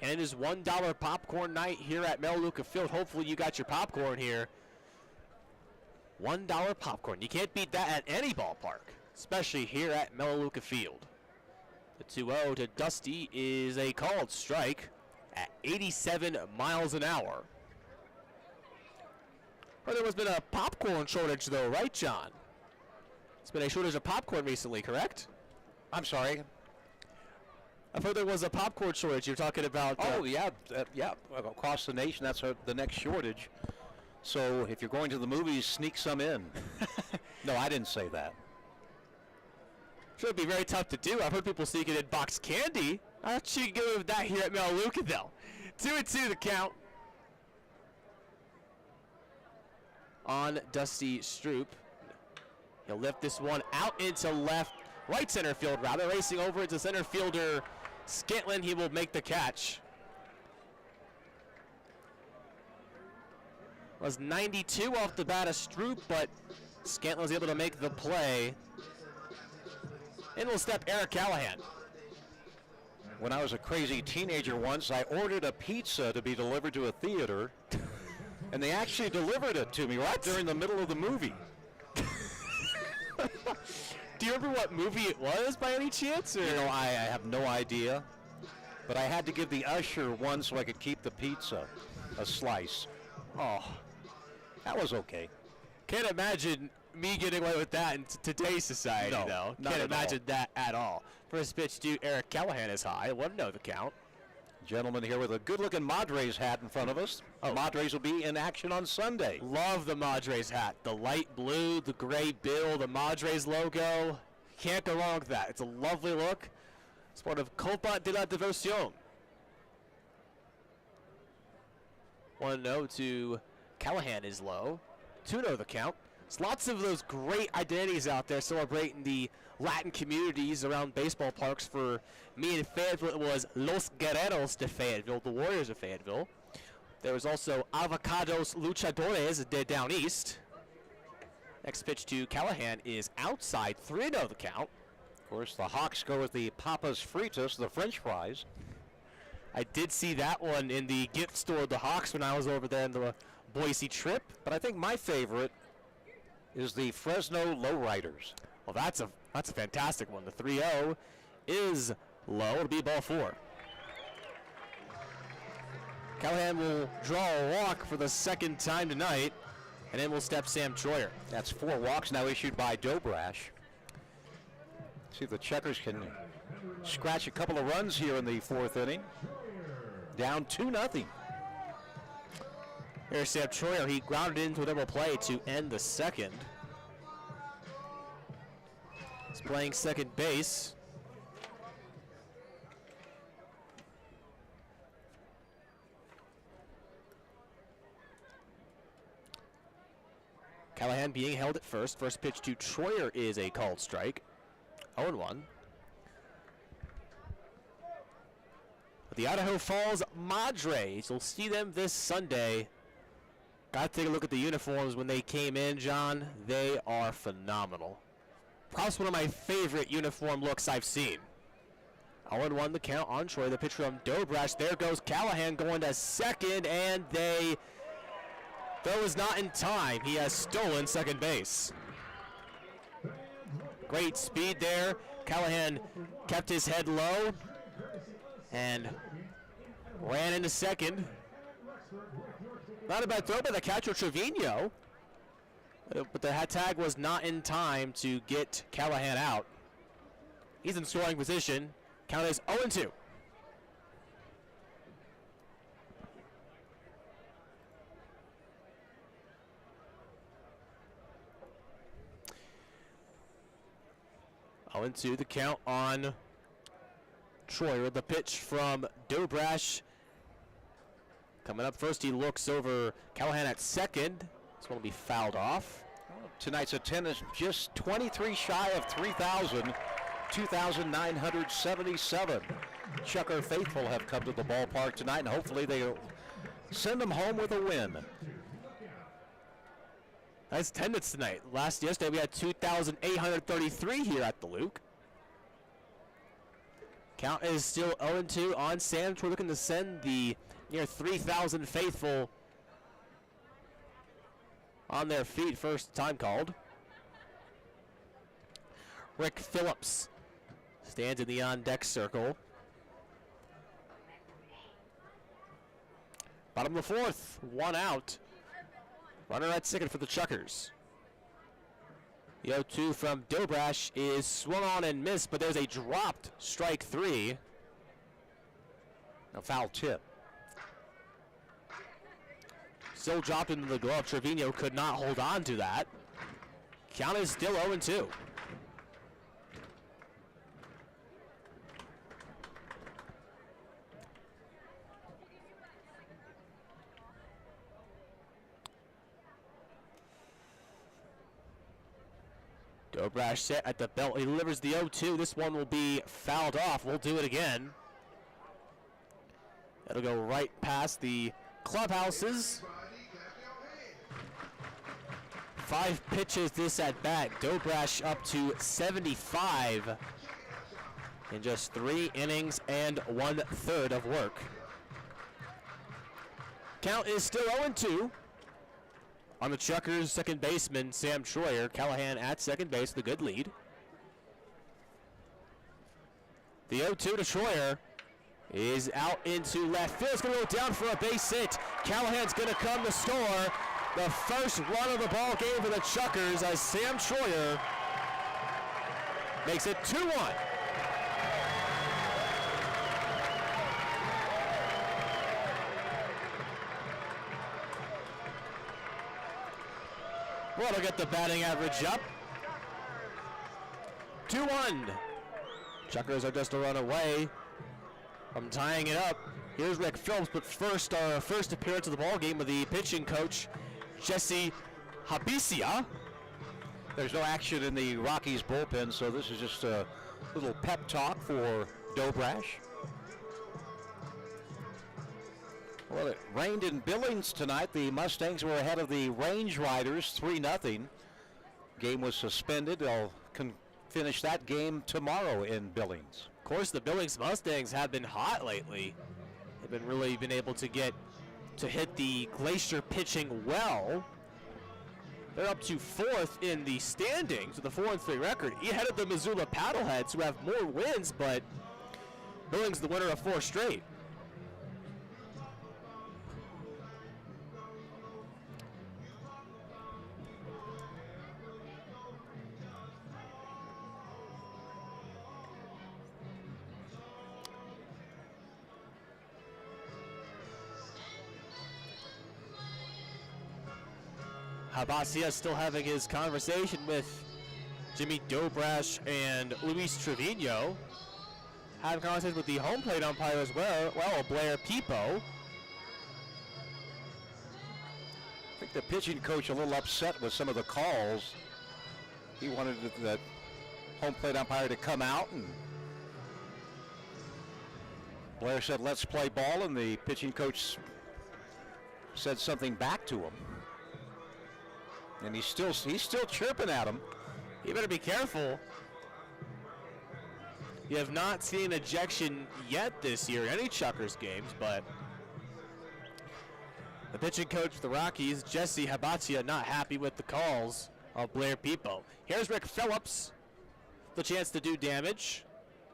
And it is $1 popcorn night here at Melaleuca Field. Hopefully you got your popcorn here. $1 popcorn. You can't beat that at any ballpark, especially here at Melaleuca Field. The 2-0 to Dusty is a called strike at 87 miles an hour. Well, there has been a popcorn shortage though, right, John? It's been a shortage of popcorn recently, correct? I'm sorry. I've heard there was a popcorn shortage. You're talking about... Yeah. Across the nation, that's the next shortage. So if you're going to the movies, sneak some in. No, I didn't say that. Sure, it'd be very tough to do. I've heard people sneaking in boxed candy. I thought you could go with that here at Melaleuca, though. 2-2 the count on Dusty Stroop. He'll lift this one out into right center field, rather. Racing over into center fielder Scantlin. He will make the catch. Was 92 off the bat of Stroop, but Scantlin was able to make the play. In will step Eric Callahan. When I was a crazy teenager once, I ordered a pizza to be delivered to a theater, and they actually delivered it to me right during the middle of the movie. Do you remember what movie it was by any chance? Or? You know, I have no idea, but I had to give the usher one so I could keep the pizza, a slice. Oh, that was okay. Can't imagine me getting away with that in today's society, No, though. not Can't at imagine that at all. First pitch to Eric Callahan is high. 1-0 the count. Gentleman here with a good-looking Madres hat in front of us. Oh. Madres will be in action on Sunday. Love the Madres hat. The light blue, the gray bill, the Madres logo. Can't go wrong with that. It's a lovely look. It's part of Copa de la Diversión. 1-0 to Callahan is low. 2-0 the count. There's lots of those great identities out there celebrating the Latin communities around baseball parks. For me in Fayetteville, it was Los Guerreros de Fayetteville, the Warriors of Fayetteville. There was also Avocados Luchadores de Down East. Next pitch to Callahan is outside, 3-0 the count. Of course, the Hawks go with the Papas Fritas, the French fries. I did see that one in the gift store of the Hawks when I was over there in the Boise trip. But I think my favorite is the Fresno Lowriders. Well, that's a fantastic one. The 3-0 is low. It'll be ball 4. Callahan will draw a walk for the second time tonight, and then will step Sam Troyer. That's 4 walks now issued by Dobrash. See if the Chukars can scratch a couple of runs here in the 4th inning. Down 2-0. Here's Sam Troyer. He grounded into a double play to end the second. He's playing second base. Callahan being held at first. First pitch to Troyer is a called strike. 0-1. The Idaho Falls Madres. You'll see them this Sunday. Got to take a look at the uniforms when they came in, John. They are phenomenal. Perhaps one of my favorite uniform looks I've seen. 0-1 the count on Troy. The pitch from Dobrash. There goes Callahan going to second, and throw is not in time. He has stolen second base. Great speed there. Callahan kept his head low and ran into second. Not a bad throw by the catcher Trevino, but the tag was not in time to get Callahan out. He's in scoring position. Count is 0-2. Into the count on Troy with the pitch from Dobrash. Coming up first, he looks over Callahan at second. This one will be fouled off. Tonight's attendance just 23 shy of 3,000, 2,977. Chukar faithful have come to the ballpark tonight, and hopefully they'll send them home with a win. Nice attendance tonight. Yesterday we had 2,833 here at the Luke. Count is still 0-2 on Sam's. We're looking to send the near 3,000 faithful on their feet. First time called. Rick Phillips stands in the on-deck circle. Bottom of the fourth, one out. Runner at second for the Chukars. The 0-2 from Dobrash is swung on and missed, but there's a dropped strike three. A foul tip. Still dropped into the glove. Trevino could not hold on to that. Count is still 0-2. Dobrash set at the belt. He delivers the 0-2. This one will be fouled off. We'll do it again. It'll go right past the clubhouses. 5 pitches this at bat. Dobrash up to 75 in just 3 innings and 1/3 of work. Count is still 0-2. On the Chukars, second baseman Sam Troyer. Callahan at second base with a good lead. The 0-2 to Troyer is out into left field. It's going to go down for a base hit. Callahan's going to come to score the first run of the ball game for the Chukars as Sam Troyer makes it 2-1. Well, to get the batting average up. 2-1. Chukars are just a run away from tying it up. Here's Rick Phillips, but first, our first appearance of the ball game with the pitching coach, Jesse Habisia. There's no action in the Rockies bullpen, so this is just a little pep talk for Dobrash. Well, it rained in Billings tonight. The Mustangs were ahead of the Range Riders 3-0. Game was suspended. They'll finish that game tomorrow in Billings. Of course, the Billings Mustangs have been hot lately. They've really been able to get to hit the Glacier pitching well. They're up to 4th in the standings with a 4-3 record. Ahead of the Missoula Paddleheads, who have more wins, but Billings the winner of 4 straight. Habasia still having his conversation with Jimmy Dobrash and Luis Trevino. Having conversation with the home plate umpire as well, Blair Peepo. I think the pitching coach a little upset with some of the calls. He wanted the home plate umpire to come out, and Blair said, "Let's play ball," and the pitching coach said something back to him. And he's still chirping at him. You better be careful. You have not seen ejection yet this year in any Chukars games, but the pitching coach for the Rockies, Jesse Habatia, not happy with the calls of Blair Peepo. Here's Rick Phillips, the chance to do damage.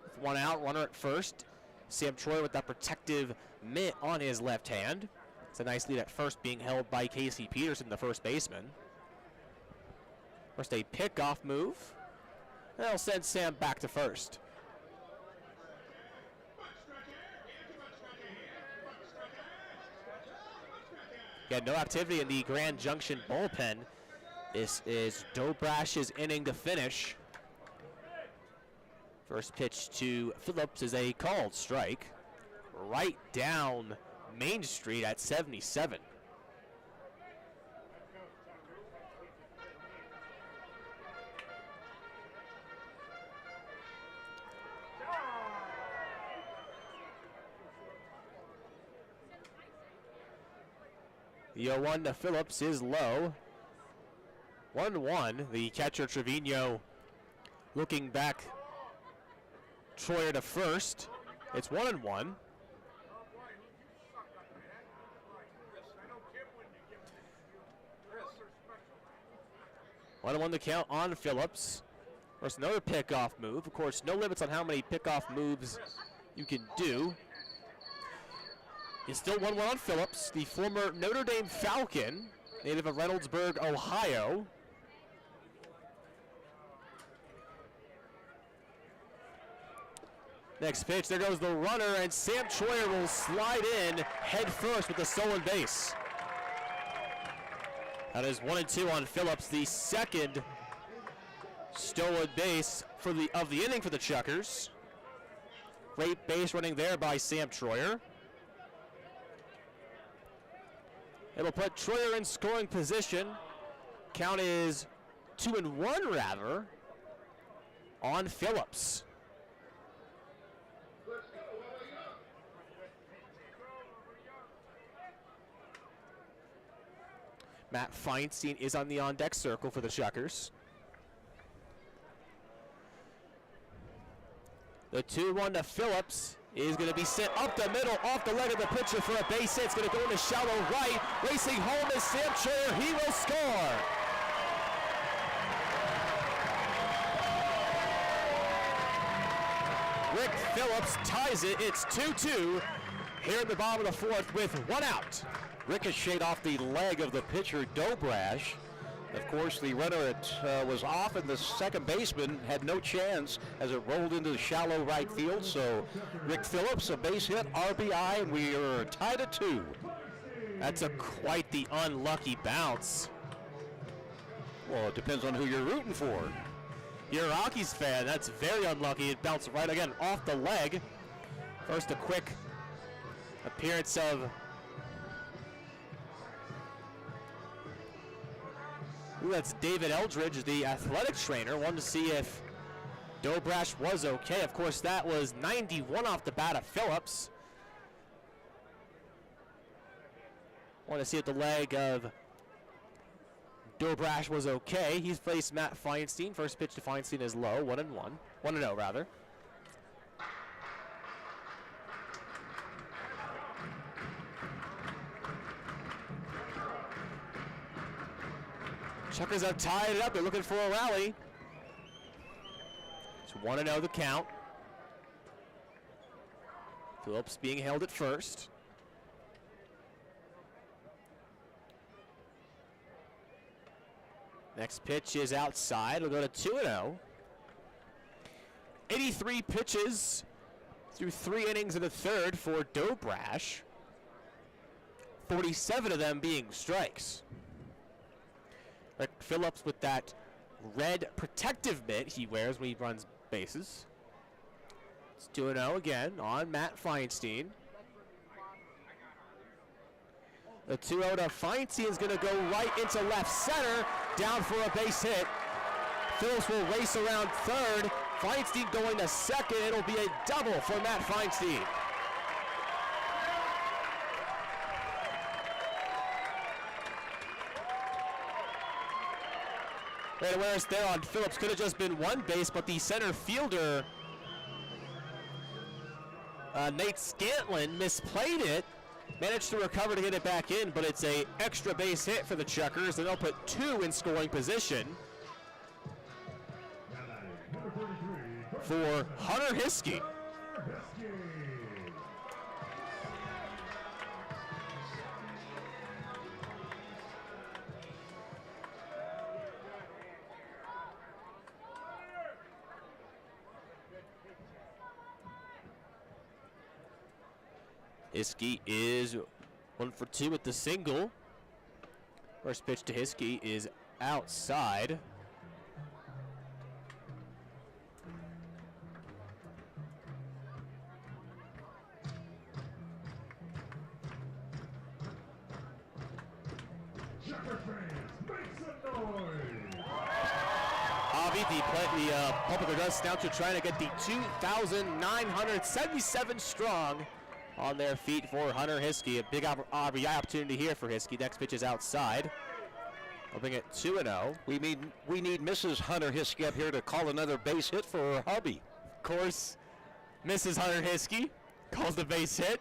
With 1 out, runner at first. Sam Troy with that protective mitt on his left hand. It's a nice lead at first, being held by Casey Peterson, the first baseman. First a pickoff move. That'll send Sam back to first. Yeah, no activity in the Grand Junction bullpen. This is Dobrash's inning to finish. First pitch to Phillips is a called strike. Right down Main Street at 77. The 0-1 to Phillips is low. 1-1. The catcher Trevino looking back. Troyer to first. It's 1-1. One the count on Phillips. First, another pickoff move. Of course, no limits on how many pickoff moves you can do. It's still 1-1 on Phillips, the former Notre Dame Falcon, native of Reynoldsburg, Ohio. Next pitch, there goes the runner, and Sam Troyer will slide in head first with the stolen base. That is 1-2 on Phillips, the second stolen base of the inning for the Chukars. Great base running there by Sam Troyer. It'll put Troyer in scoring position. Count is 2-1 rather on Phillips. Matt Feinstein is on the on-deck circle for the Chukars. The 2-1 to Phillips is going to be sent up the middle, off the leg of the pitcher for a base hit. It's going to go into shallow right. Racing home is Sam Troyer. He will score. Rick Phillips ties it. It's 2-2 here in the bottom of the fourth with one out. Ricocheted off the leg of the pitcher, Dobrash. Of course, the runner was off, and the second baseman had no chance as it rolled into the shallow right field. So Rick Phillips, a base hit, RBI, and we are tied at 2. That's quite the unlucky bounce. Well, it depends on who you're rooting for. You're a Rockies fan. That's very unlucky. It bounced right again off the leg. First, a quick appearance of that's David Eldridge, the athletic trainer. Wanted to see if Dobrash was okay. Of course, that was 91 off the bat of Phillips. Want to see if the leg of Dobrash was okay. He's faced Matt Feinstein. First pitch to Feinstein is low, 1-1. 1-0 rather. Chukars have tied it up. They're looking for a rally. It's 1-0 the count. Phillips being held at first. Next pitch is outside. We'll go to 2-0. 83 pitches through 3 innings in the third for Dobrash. 47 of them being strikes. Rick Phillips with that red protective mitt he wears when he runs bases. It's 2-0 again on Matt Feinstein. The 2-0 to Feinstein is going to go right into left center, down for a base hit. Phillips will race around third. Feinstein going to second. It'll be a double for Matt Feinstein. Great awareness there on Phillips. Could have just been one base, but the center fielder, Nate Scantlin, misplayed it. Managed to recover to get it back in, but it's a extra base hit for the Chukars, and they'll put 2 in scoring position for Hunter Hiskey. Hiskey is 1 for 2 with the single. First pitch to Hiskey is outside. Chucker fans, make some noise! Avi, the public address announcer, trying to get the 2,977 strong on their feet for Hunter Hiskey. A big RBI opportunity here for Hiskey. Next pitch is outside. Hoping at 2-0. We need Mrs. Hunter Hiskey up here to call another base hit for her hubby. Of course, Mrs. Hunter Hiskey calls the base hit.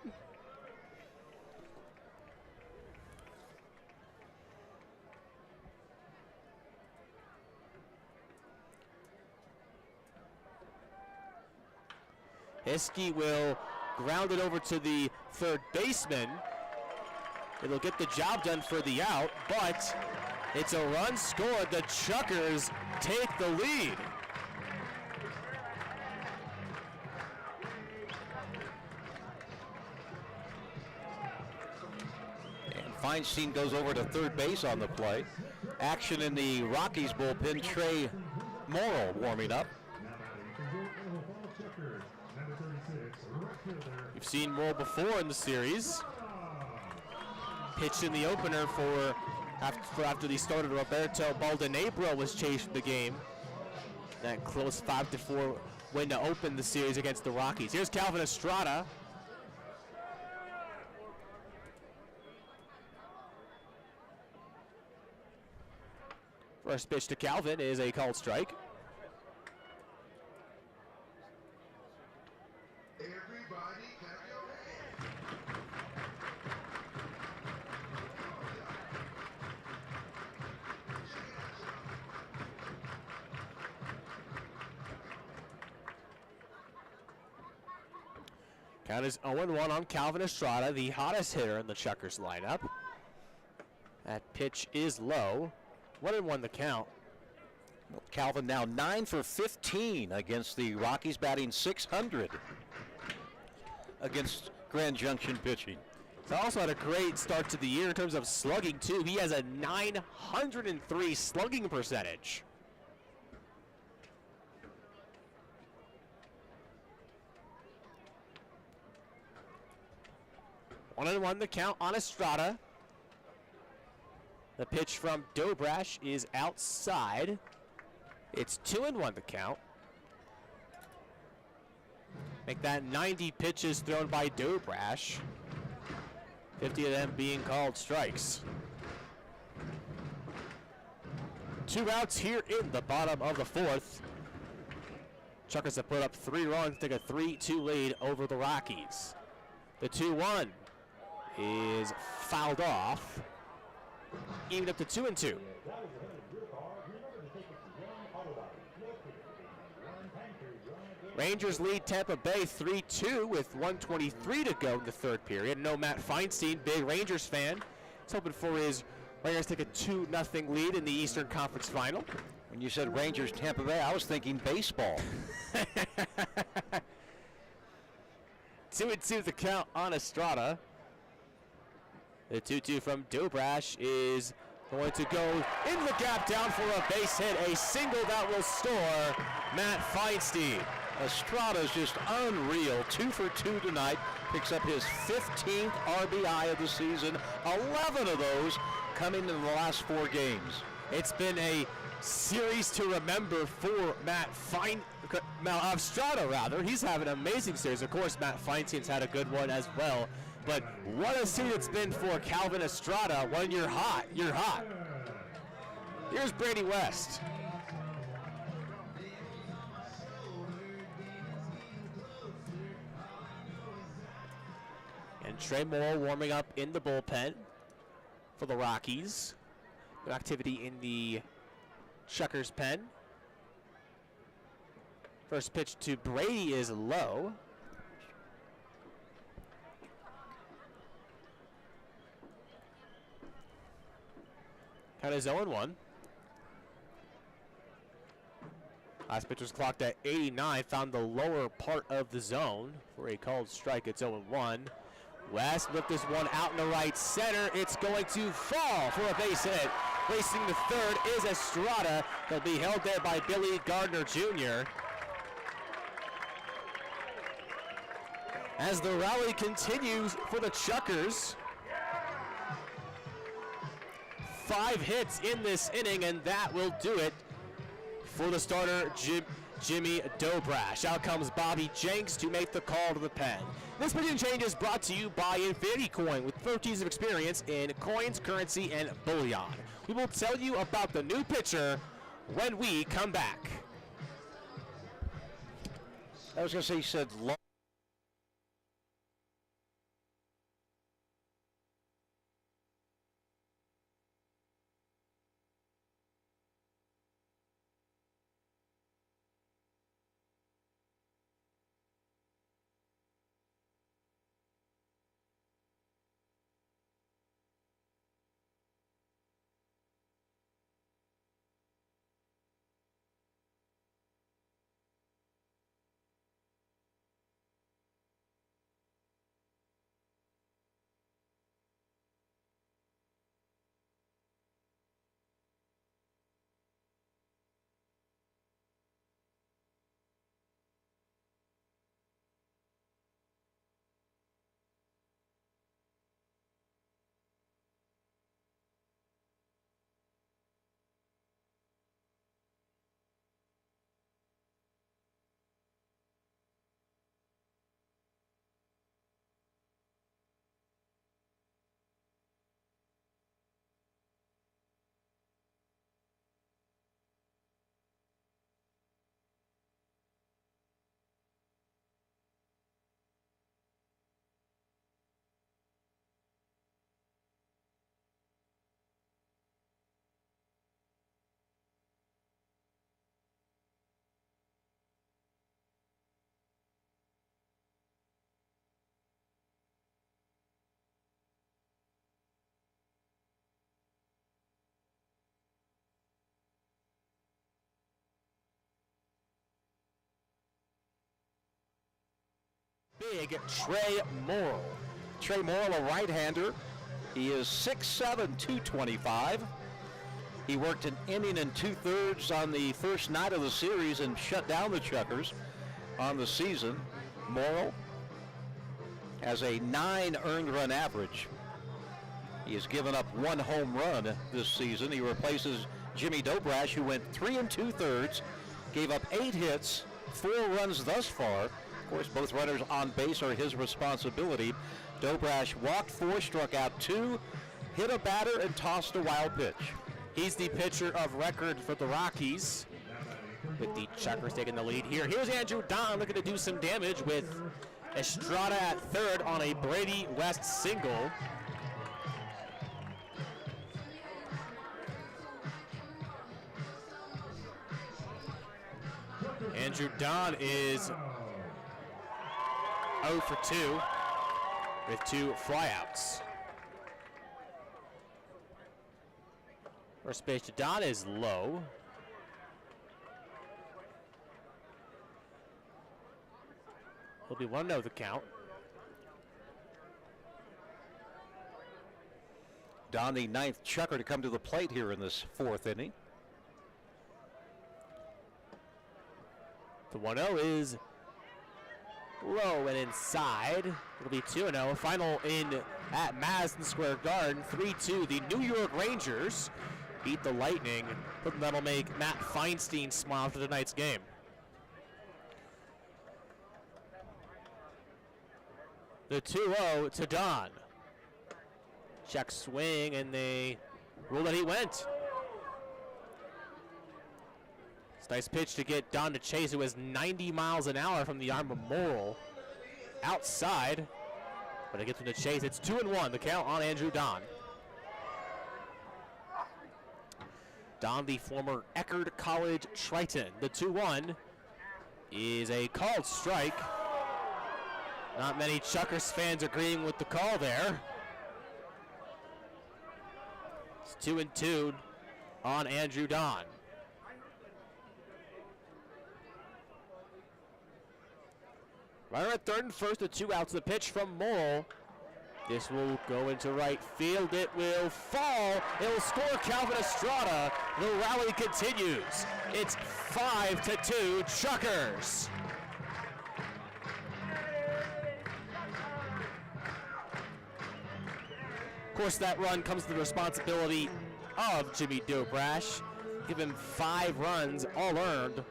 Hiskey will ground it over to the third baseman. It'll get the job done for the out, but it's a run scored. The Chukars take the lead. And Feinstein goes over to third base on the play. Action in the Rockies bullpen. Trey Morrill warming up. We've seen Morrill before in the series. Pitched in the opener for after the starter Roberto Baldenebro was chased from the game. That close 5-4 win to open the series against the Rockies. Here's Calvin Estrada. First pitch to Calvin is a called strike. Everybody clap your hands. Count is 0-1 on Calvin Estrada, the hottest hitter in the Chukars lineup. That pitch is low. 1-1 the count. Calvin now 9 for 15 against the Rockies, batting .600 against Grand Junction pitching. He's also had a great start to the year in terms of slugging too. He has a 903 slugging percentage. One and one the count on Estrada. The pitch from Dobrash is outside. It's 2-1 the count. Make that 90 pitches thrown by Dobrash. 50 of them being called strikes. 2 outs here in the bottom of the fourth. Chukars have put up 3 runs, take a 3-2 lead over the Rockies. The 2-1 is fouled off, even up to 2-2. Rangers lead Tampa Bay 3-2 with 1:23 to go in the third period. No Matt Feinstein, big Rangers fan, is hoping for his Rangers take a 2-0 lead in the Eastern Conference Final. When you said Rangers Tampa Bay, I was thinking baseball. 2-2 the count on Estrada. The 2-2 from Dobrash is going to go in the gap down for a base hit, a single that will score Matt Feinstein. Estrada's just unreal. 2 for 2 tonight. Picks up his 15th RBI of the season. 11 of those coming in the last 4 games. It's been a series to remember for Estrada rather. He's having an amazing series. Of course, Matt Feinstein's had a good one as well. But what a series it's been for Calvin Estrada. When you're hot, you're hot. Here's Brady West. And Trey Morrill warming up in the bullpen for the Rockies. No activity in the Chukars pen. First pitch to Brady is low. Count is 0-1. Last pitch was clocked at 89, found the lower part of the zone for a called strike. It's 0-1. West with this one out in the right center. It's going to fall for a base hit. Racing to third is Estrada. He'll be held there by Billy Gardner Jr. As the rally continues for the Chukars. 5 hits in this inning, and that will do it for the starter, Jimmy Dobrash. Out comes Bobby Jenks to make the call to the pen. This pitching change is brought to you by Infinity Coin, with 30 years of experience in coins, currency, and bullion. We will tell you about the new pitcher when we come back. I was going to say, he said long. Big Trey Morrill. Trey Morrill, a right-hander. He is 6'7", 225. He worked an inning and 2/3 on the first night of the series and shut down the Chukars on the season. Morrill has a 9 earned run average. He has given up 1 home run this season. He replaces Jimmy Dobrash, who went 3 2/3, gave up 8 hits, 4 runs thus far. Of course, both runners on base are his responsibility. Dobrash walked 4, struck out 2, hit a batter, and tossed a wild pitch. He's the pitcher of record for the Rockies, with the Chukars taking the lead here. Here's Andrew Don looking to do some damage with Estrada at third on a Brady West single. Andrew Don is 0 for 2 with 2 flyouts. First pitch to Don is low. He'll be 1-0 the count. Don, the 9th Chukar to come to the plate here in this 4th inning. The 1-0 is low and inside. It'll be 2-0. Final in at Madison Square Garden. 3-2. The New York Rangers beat the Lightning. But that'll make Matt Feinstein smile for tonight's game. The 2-0 to Don. Check swing, and they rule that he went. It's a nice pitch to get Don to chase, who was 90 miles an hour from the arm of Morrill. Outside, but it gets him to chase. It's 2-1, the count on Andrew Don. Don, the former Eckerd College Triton. The 2-1 is a called strike. Not many Chukars fans agreeing with the call there. It's 2-2 on Andrew Don. Runner at third and first, the 2 outs. The pitch from Morrill This will go into right field. It will fall. It will score Calvin Estrada. The rally continues. It's 5-2 Chukars. Of course, that run comes to the responsibility of Jimmy Dobrash. Give him 5 runs, all earned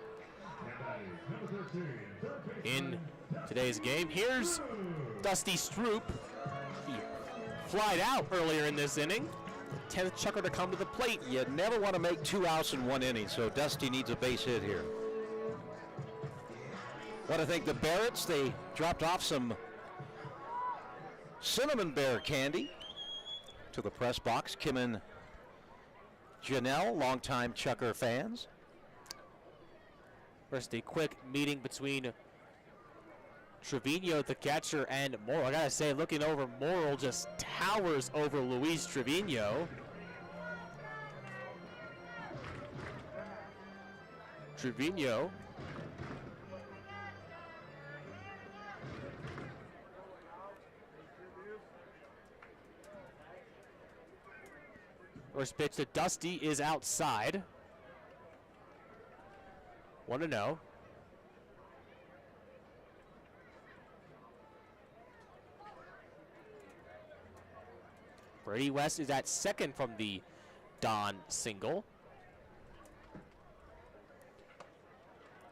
in today's game. Here's Dusty Stroop. He flied out earlier in this inning. 10th Chucker to come to the plate. You never want to make 2 outs in 1 inning, so Dusty needs a base hit here. Want to thank the Barretts. They dropped off some cinnamon bear candy to the press box. Kim and Janelle, longtime Chucker fans. First, a quick meeting between Trevino, the catcher, and Morrill. I gotta say, looking over, Morrill just towers over Luis Trevino. Trevino first pitch to Dusty is outside. 1-0. Brady West is at second from the Don single.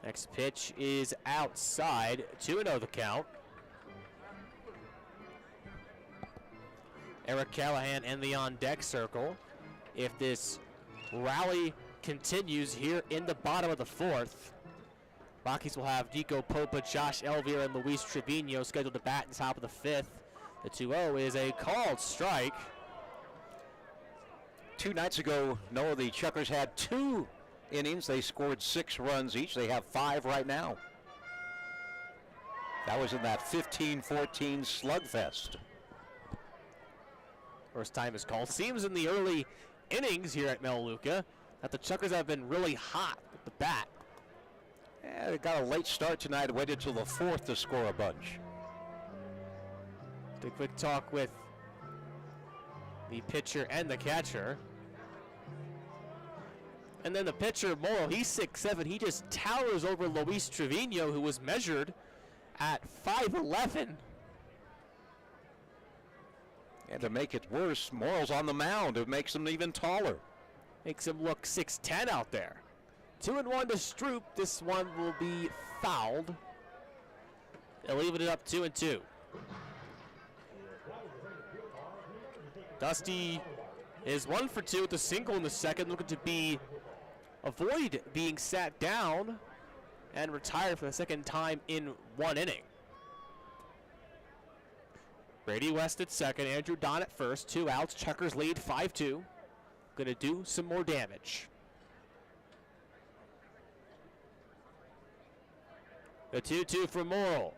Next pitch is outside. 2-0 the count. Eric Callahan in the on-deck circle. If this rally continues here in the bottom of the 4th, Rockies will have Nico Popa, Josh Elvira, and Luis Trevino scheduled to bat in the top of the 5th. The 2-0 is a called strike. 2 nights ago, Noah, the Chuckers had 2 innings. They scored 6 runs each. They have 5 right now. That was in that 15-14 slugfest. First time is called. Seems in the early innings here at Melaleuca that the Chuckers have been really hot with the bat. Yeah, they got a late start tonight. Waited till the 4th to score a bunch. A quick talk with the pitcher and the catcher. And then the pitcher, Morrill, he's 6'7". He just towers over Luis Trevino, who was measured at 5'11". And to make it worse, Morrill's on the mound. It makes him even taller. Makes him look 6'10" out there. 2-1 to Stroop. This one will be fouled. They'll leave it up 2-2. Dusty is 1 for 2 with a single in the second, looking to avoid being sat down and retire for the second time in 1 inning. Brady West at second, Andrew Don at first, 2 outs. Chuckers lead 5-2. Gonna do some more damage. The 2-2 from Morrill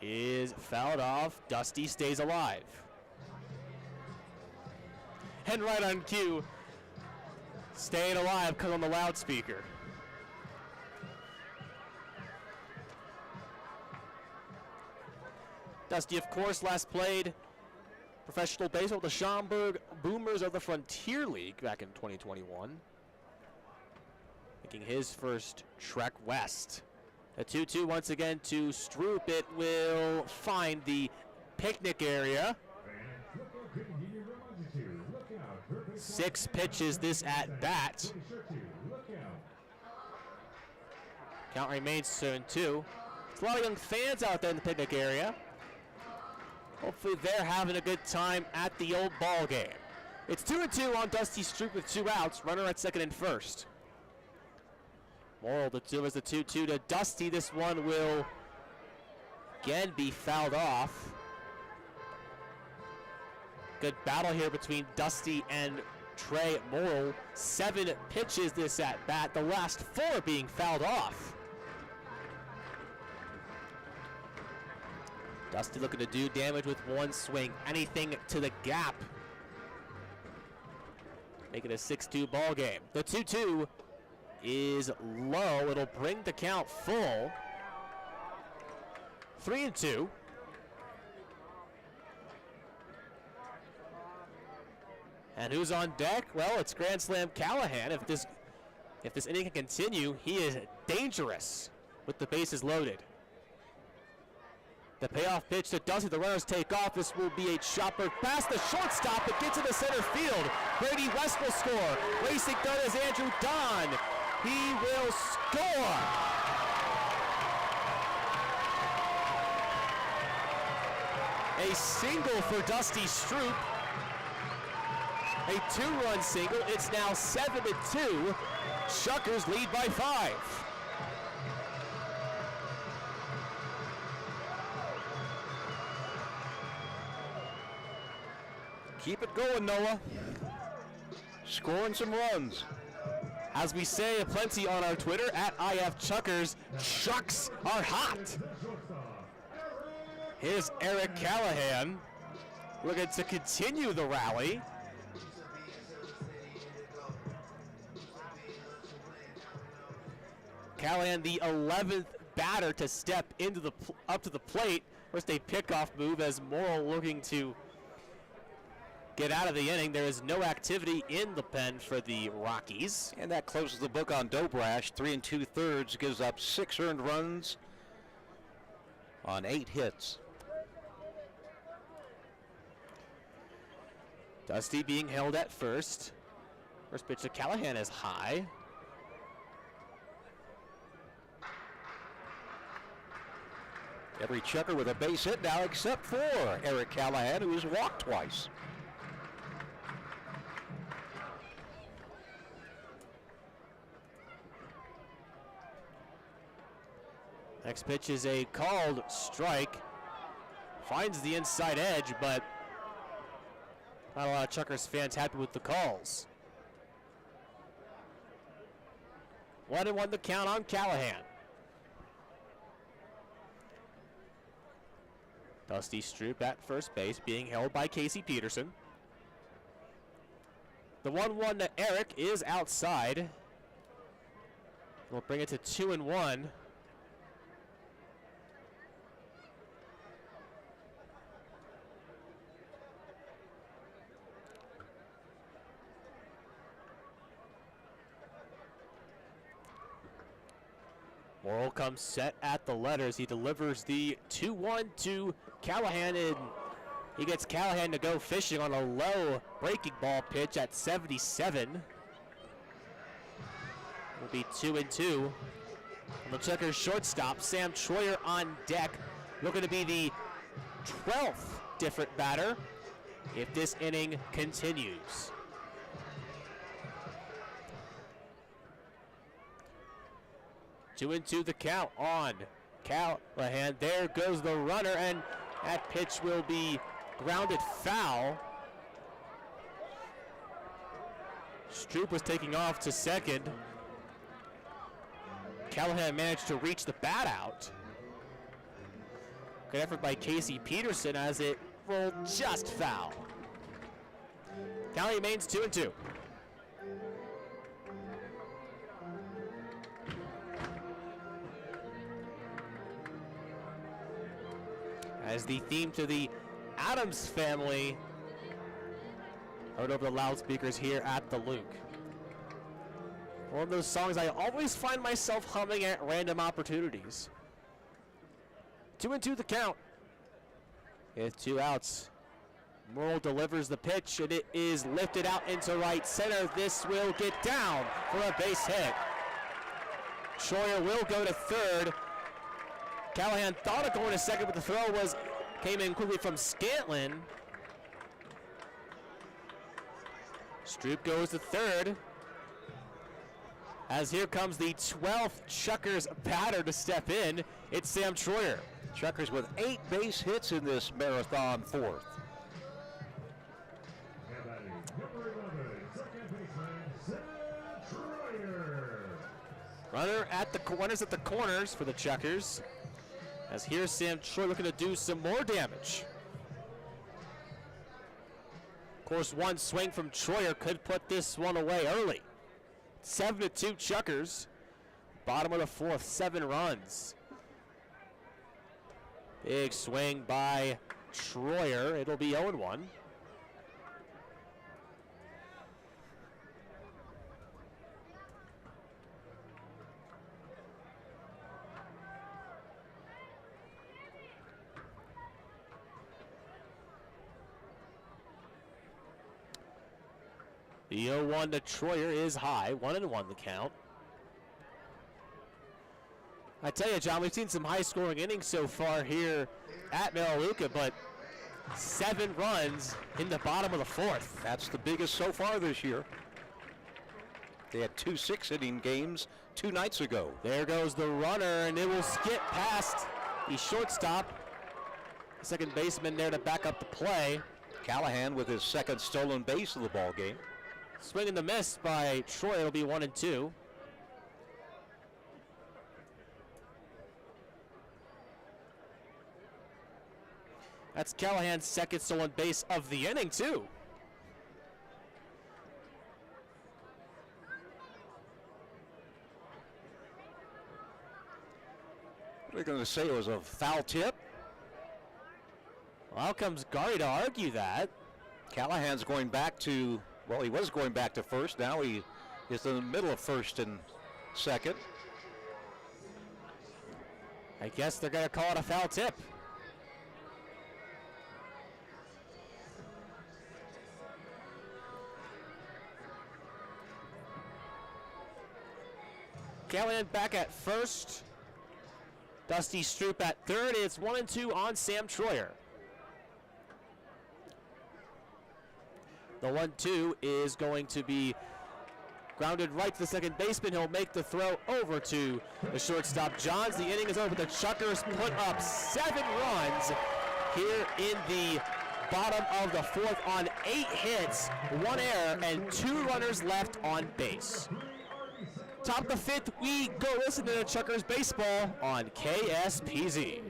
is fouled off. Dusty stays alive. And right on cue, staying alive comes on the loudspeaker. Dusty, of course, last played professional baseball with the Schaumburg Boomers of the Frontier League back in 2021. Making his first trek west. A 2-2 once again to Stroop. It will find the picnic area. 6 pitches this at bat. Count remains 7-2. There's a lot of young fans out there in the picnic area. Hopefully they're having a good time at the old ball game. It's 2-2 on Dusty Stroop with 2 outs. Runner at second and first. Morrill the 2 is the 2-2 to Dusty. This one will again be fouled off. Good battle here between Dusty and Trey Morrill. 7 pitches this at bat, the last 4 being fouled off. Dusty looking to do damage with 1 swing. Anything to the gap. Make it a 6-2 ball game. The 2-2 is low. It'll bring the count full. 3-2. And who's on deck? Well, it's Grand Slam Callahan. If this inning can continue, he is dangerous with the bases loaded. The payoff pitch to Dusty. The runners take off. This will be a chopper past the shortstop. It gets into center field. Brady West will score. Racing third is Andrew Don. He will score. A single for Dusty Stroop. A 2-run single. It's now 7-2. Chukars lead by 5. Keep it going, Noah. Scoring some runs. As we say plenty on our Twitter, at IF Chukars, Chucks are hot. Here's Eric Callahan looking to continue the rally. Callahan, the 11th batter to step into up to the plate. First a pickoff move as Morrill looking to get out of the inning. There is no activity in the pen for the Rockies. And that closes the book on Dobrash. 3 2/3 gives up 6 earned runs on 8 hits. Dusty being held at first. First pitch to Callahan is high. Every Chukar with a base hit now except for Eric Callahan, who has walked twice. Next pitch is a called strike. Finds the inside edge, but not a lot of Chukars fans happy with the calls. 1-1 the count on Callahan. Dusty Stroop at first base, being held by Casey Peterson. The 1-1 to Eric is outside. We'll bring it to 2-1. Morrill comes set at the letters. He delivers the 2-1 to Callahan, and he gets Callahan to go fishing on a low breaking ball pitch at 77. Will be 2-2. On the Chukars shortstop, Sam Troyer on deck, looking to be the 12th different batter if this inning continues. Two and two the count on Callahan. There goes the runner, and that pitch will be grounded foul. Stroop was taking off to second. Callahan managed to reach the bat out. Good effort by Casey Peterson as it rolled just foul. Count remains 2-2. As the theme to the Adams family heard over the loudspeakers here at the Luke. One of those songs I always find myself humming at random opportunities. 2-2 the count. With 2 outs. Morrill delivers the pitch, and it is lifted out into right center. This will get down for a base hit. Troyer will go to third. Callahan thought of going to second, but the throw came in quickly from Scantlin. Stroop goes to third. As here comes the 12th Chukars batter to step in. It's Sam Troyer. Chukars with 8 base hits in this marathon 4th. Runners at the corners for the Chukars. As here's Sam Troyer looking to do some more damage. Of course, one swing from Troyer could put this one away early. 7-2 Chukars. Bottom of the 4th, 7 runs. Big swing by Troyer. It'll be 0-1. The 0-1 to Troyer is high, 1-1 the count. I tell you, John, we've seen some high-scoring innings so far here at Melaleuca, but 7 runs in the bottom of the 4th. That's the biggest so far this year. They had 2 6-inning games 2 nights ago. There goes the runner, and it will skip past the shortstop. Second baseman there to back up the play. Callahan with his second stolen base of the ball game. Swing and the miss by Troy. It'll be 1-2. That's Callahan's second stolen base of the inning, too. We're going to say it was a foul tip. Well, out comes Gary to argue that. Callahan's going back to, well, he was going back to first. Now he is in the middle of first and second. I guess they're going to call it a foul tip. Callahan back at first. Dusty Stroop at third. It's 1-2 on Sam Troyer. The 1-2 is going to be grounded right to the second baseman. He'll make the throw over to the shortstop Johns. The inning is over. The Chukars put up 7 runs here in the bottom of the 4th on 8 hits, 1 error, and 2 runners left on base. Top of the 5th, we go listen to the Chukars baseball on KSPZ.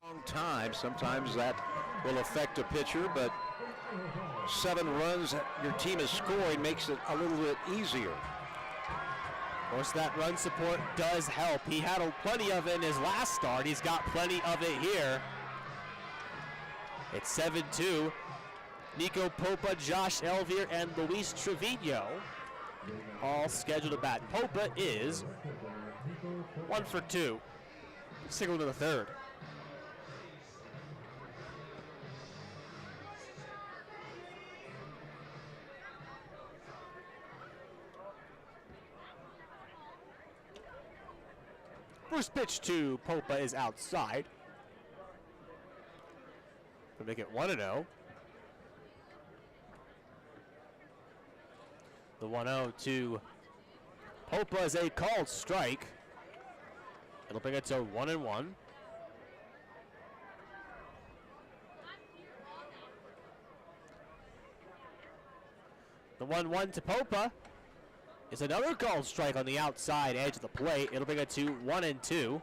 Long time. Sometimes that will affect a pitcher, but 7 runs that your team is scoring makes it a little bit easier. Of course, that run support does help. He had plenty of it in his last start. He's got plenty of it here. It's 7-2. Nico Popa, Josh Elvier, and Luis Trevino all scheduled to bat. Popa is 1 for 2. Single to the 3rd. First pitch to Popa is outside. To make it 1-0. The 1-0 to Popa is a called strike. It'll bring it to 1-1. The 1-1 to Popa is another called strike on the outside edge of the plate. It'll bring it to 1-2.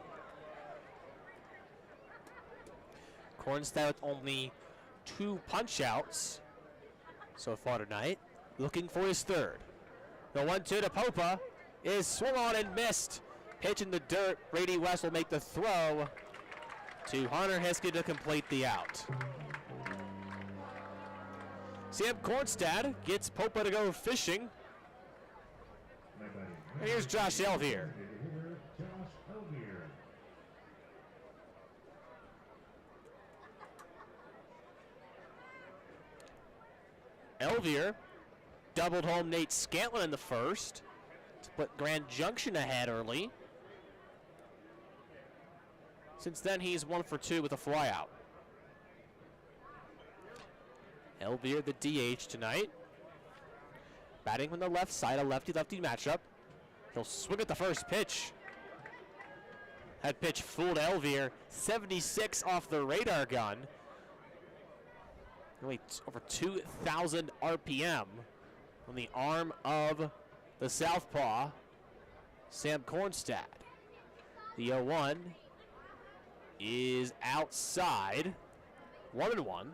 Cornstead with only 2 punch-outs so far tonight, looking for his 3rd. The 1-2 to Popa is swung on and missed. Pitch in the dirt. Brady West will make the throw to Hunter Hiskey to complete the out. Sam Kornstad gets Popa to go fishing. And here's Josh Elvier. Elvier doubled home Nate Scantlin in the first to put Grand Junction ahead early. Since then, he's 1 for 2 with a flyout. Elvier, the DH tonight. Batting from the left side, a lefty-lefty matchup. He'll swing at the first pitch. That pitch fooled Elvier. 76 off the radar gun. Nearly over 2,000 RPM on the arm of the southpaw, Sam Kornstad. The 0-1 is outside. 1-1.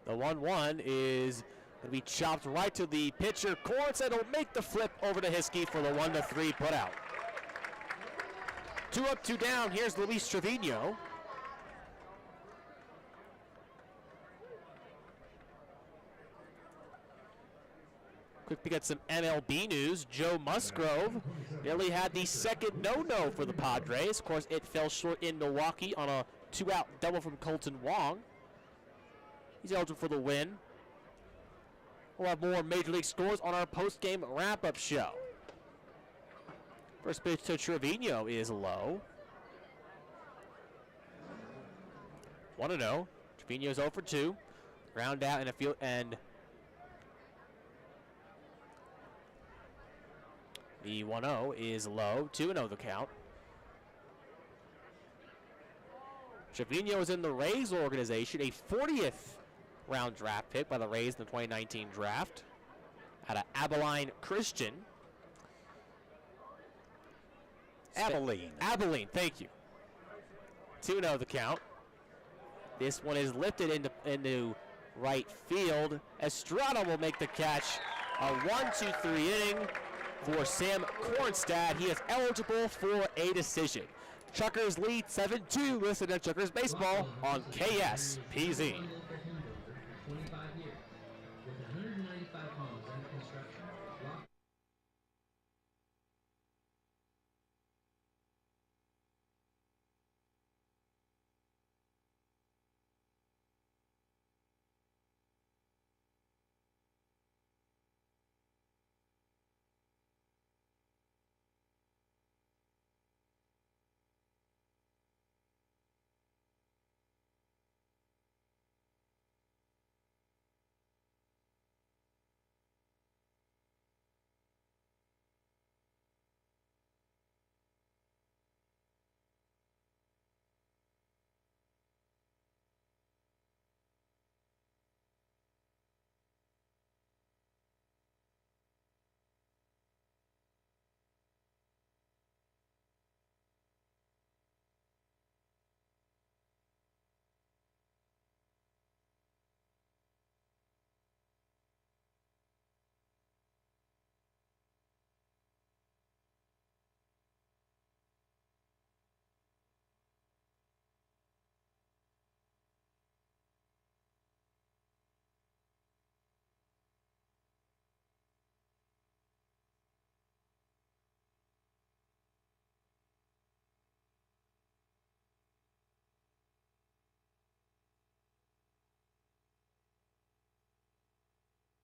The 1-1 is going to be chopped right to the pitcher. Kornstad will make the flip over to Hiskey for the 1-3 putout. 2 up, 2 down. Here's Luis Trevino. Quick peek at some MLB news. Joe Musgrove nearly had the second no-no for the Padres. Of course, it fell short in Milwaukee on a 2-out double from Colton Wong. He's eligible for the win. We'll have more Major League scores on our post-game wrap-up show. First pitch to Trevino is low. 1-0. Trevino's 0 for 2. Ground out in a field, and the 1-0 is low. 2-0 the count. Trevino is in the Rays organization, a 40th round draft pick by the Rays in the 2019 draft out of Abilene Christian. Abilene, thank you. 2-0 the count. This one is lifted into right field. Estrada will make the catch. A 1-2-3 inning for Sam Kornstad. He is eligible for a decision. Chukars lead 7-2. Listen to Chukars Baseball on KSPZ. 25 years. With 195 homes under construction,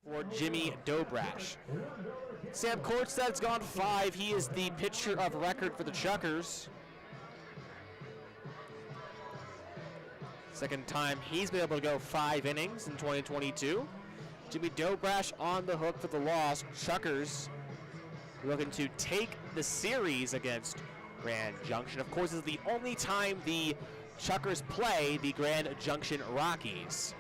for Jimmy Dobrash. Sam Kornstad's gone 5. He is the pitcher of record for the Chukars. Second time he's been able to go 5 innings in 2022. Jimmy Dobrash on the hook for the loss. Chukars looking to take the series against Grand Junction. Of course, this is the only time the Chukars play the Grand Junction Rockies.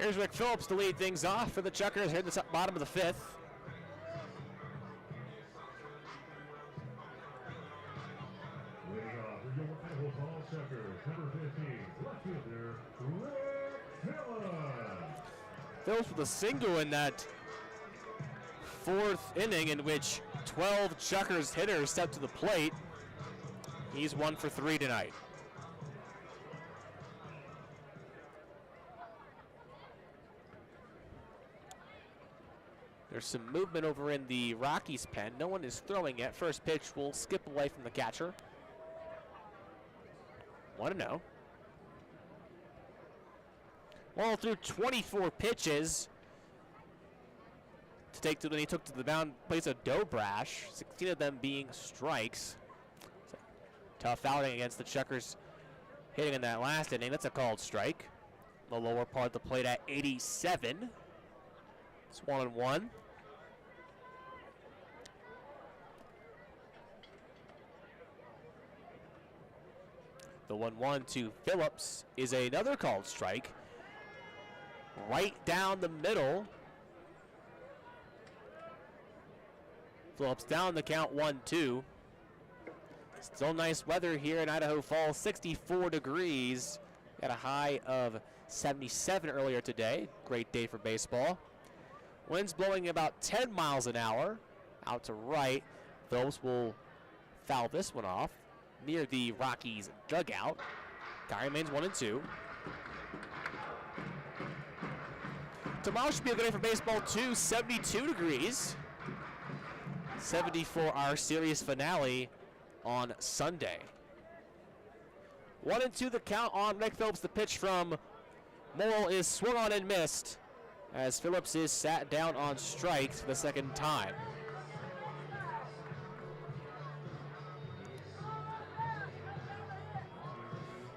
Here's Rick Phillips to lead things off for the Chukars here at the bottom of the 5th. Leading off for your Idaho Falls Chukars, number 15, left fielder, Rick Phillips. Phillips with a single in that 4th inning in which 12 Chukars hitters stepped to the plate. He's 1 for 3 tonight. There's some movement over in the Rockies pen. No one is throwing yet. First pitch will skip away from the catcher. 1-0. Well, through 24 pitches to take to when he took to the mound, plays a Dobrash, 16 of them being strikes. Tough outing against the Chukars hitting in that last inning. That's a called strike. The lower part of the plate at 87. It's 1-1. The 1-1 to Phillips is another called strike. Right down the middle. Phillips down the count 1-2. Still nice weather here in Idaho Falls, 64 degrees. Got a high of 77 earlier today. Great day for baseball. Winds blowing about 10 miles an hour out to right. Phillips will foul this one off near the Rockies dugout. Guy remains 1-2. Tomorrow should be a good day for baseball too, 72 degrees. 74 our series finale on Sunday. 1-2 the count on Rick Phillips. The pitch from Morrill is swung on and missed as Phillips is sat down on strikes for the second time.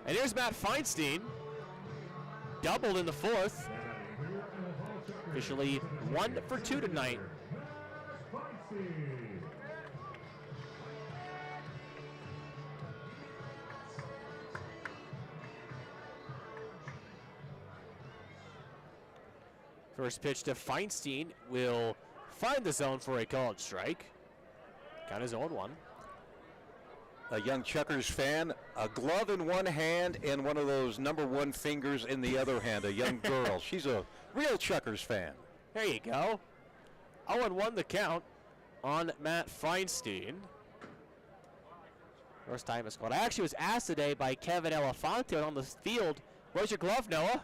And here's Matt Feinstein. Doubled in the 4th. Officially 1 for 2 tonight. First pitch to Feinstein will find the zone for a called strike. Got his own one. A young Chukars fan, a glove in one hand and one of those number 1 fingers in the other hand, a young girl. She's a real Chukars fan. There you go. 0-1 the count on Matt Feinstein. First time it's called. I actually was asked today by Kevin Elefante on the field, where's your glove, Noah?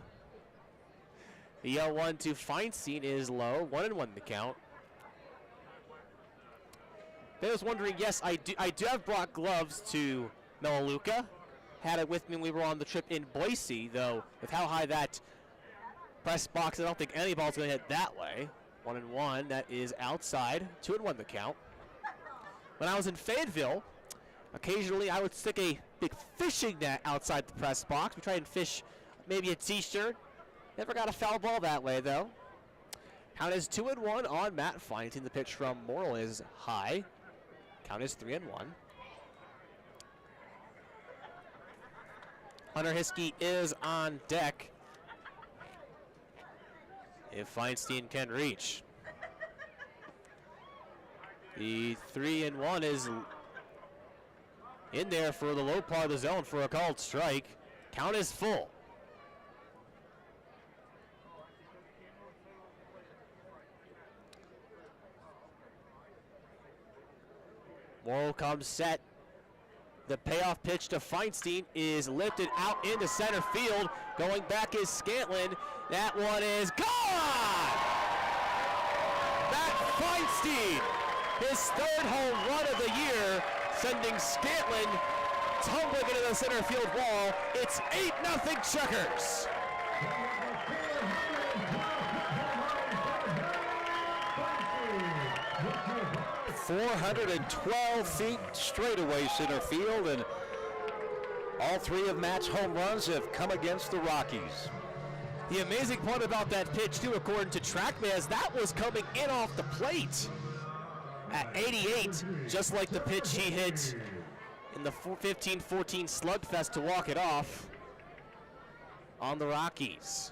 The 0-1 to Feinstein is low. 1-1 the count. I was wondering, yes, I do have brought gloves to Melaleuca. Had it with me when we were on the trip in Boise, though, with how high that press box, I don't think any ball's going to hit that way. 1-1, that is outside. 2-1 the count. When I was in Fayetteville, occasionally I would stick a big fishing net outside the press box. We try and fish maybe a t-shirt. Never got a foul ball that way, though. Count is 2-1 on Matt Feinstein. The pitch from Morrill is high. Count is 3-1. Hunter Hiskey is on deck if Feinstein can reach. The 3-1 is in there for the low part of the zone for a called strike. Count is full. Morrill comes set. The payoff pitch to Feinstein is lifted out into center field. Going back is Scantlin. That one is gone! Matt Feinstein, his 3rd home run of the year, sending Scantlin tumbling into the center field wall. It's 8-0 Chukars. 412 feet straightaway center field, and all 3 of Matt's home runs have come against the Rockies. The amazing part about that pitch, too, according to TrackMan, is that was coming in off the plate at 88, just like the pitch he hit in the 15-14 slugfest to walk it off on the Rockies.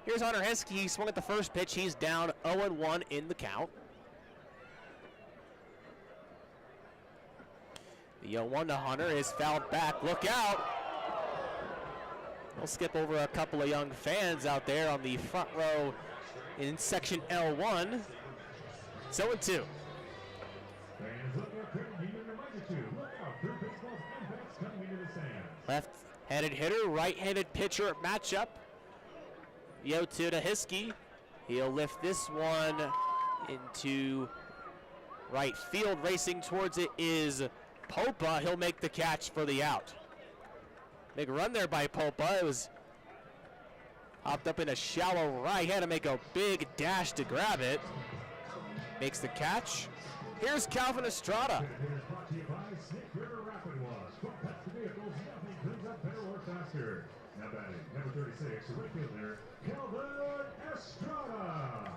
Here's Hunter Hiskey. He swung at the first pitch. He's down 0-1 in the count. The 0-1 to Hunter is fouled back. Look out! We'll skip over a couple of young fans out there on the front row in section L1. It's 0-2. Fans look up, you reminded you. Look out, third baseball's impacts coming into the stands. Left-handed hitter, right-handed pitcher matchup. The 0-2 to Hiskey. He'll lift this one into right field. Racing towards it is Popa. He'll make the catch for the out. Big run there by Popa. It was hopped up in a shallow right. He had to make a big dash to grab it. Makes the catch. Here's Calvin Estrada. Hitters brought to you by Snake River Rapid Wash. Don't touch the vehicles, nothing cleans up better or faster. Now batting, number 36, right fielder, Calvin Estrada.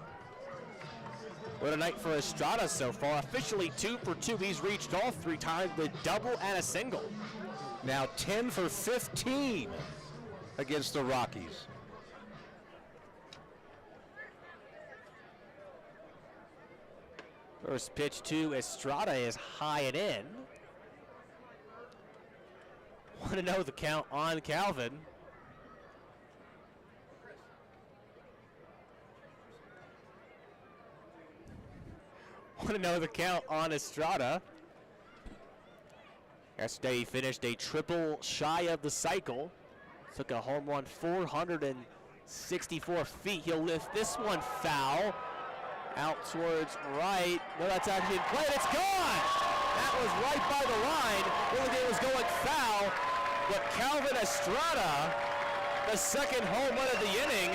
What a night for Estrada so far. Officially 2 for 2. He's reached all 3 times with double and a single. Now 10 for 15 against the Rockies. First pitch to Estrada is high and in. Want to know the count on Calvin. Want to know the count on Estrada. Yesterday he finished a triple shy of the cycle. Took a home run 464 feet. He'll lift this one foul. Out towards right. No, that's actually in play. It's gone! That was right by the line. Willigate was going foul, but Calvin Estrada, the second home run of the inning,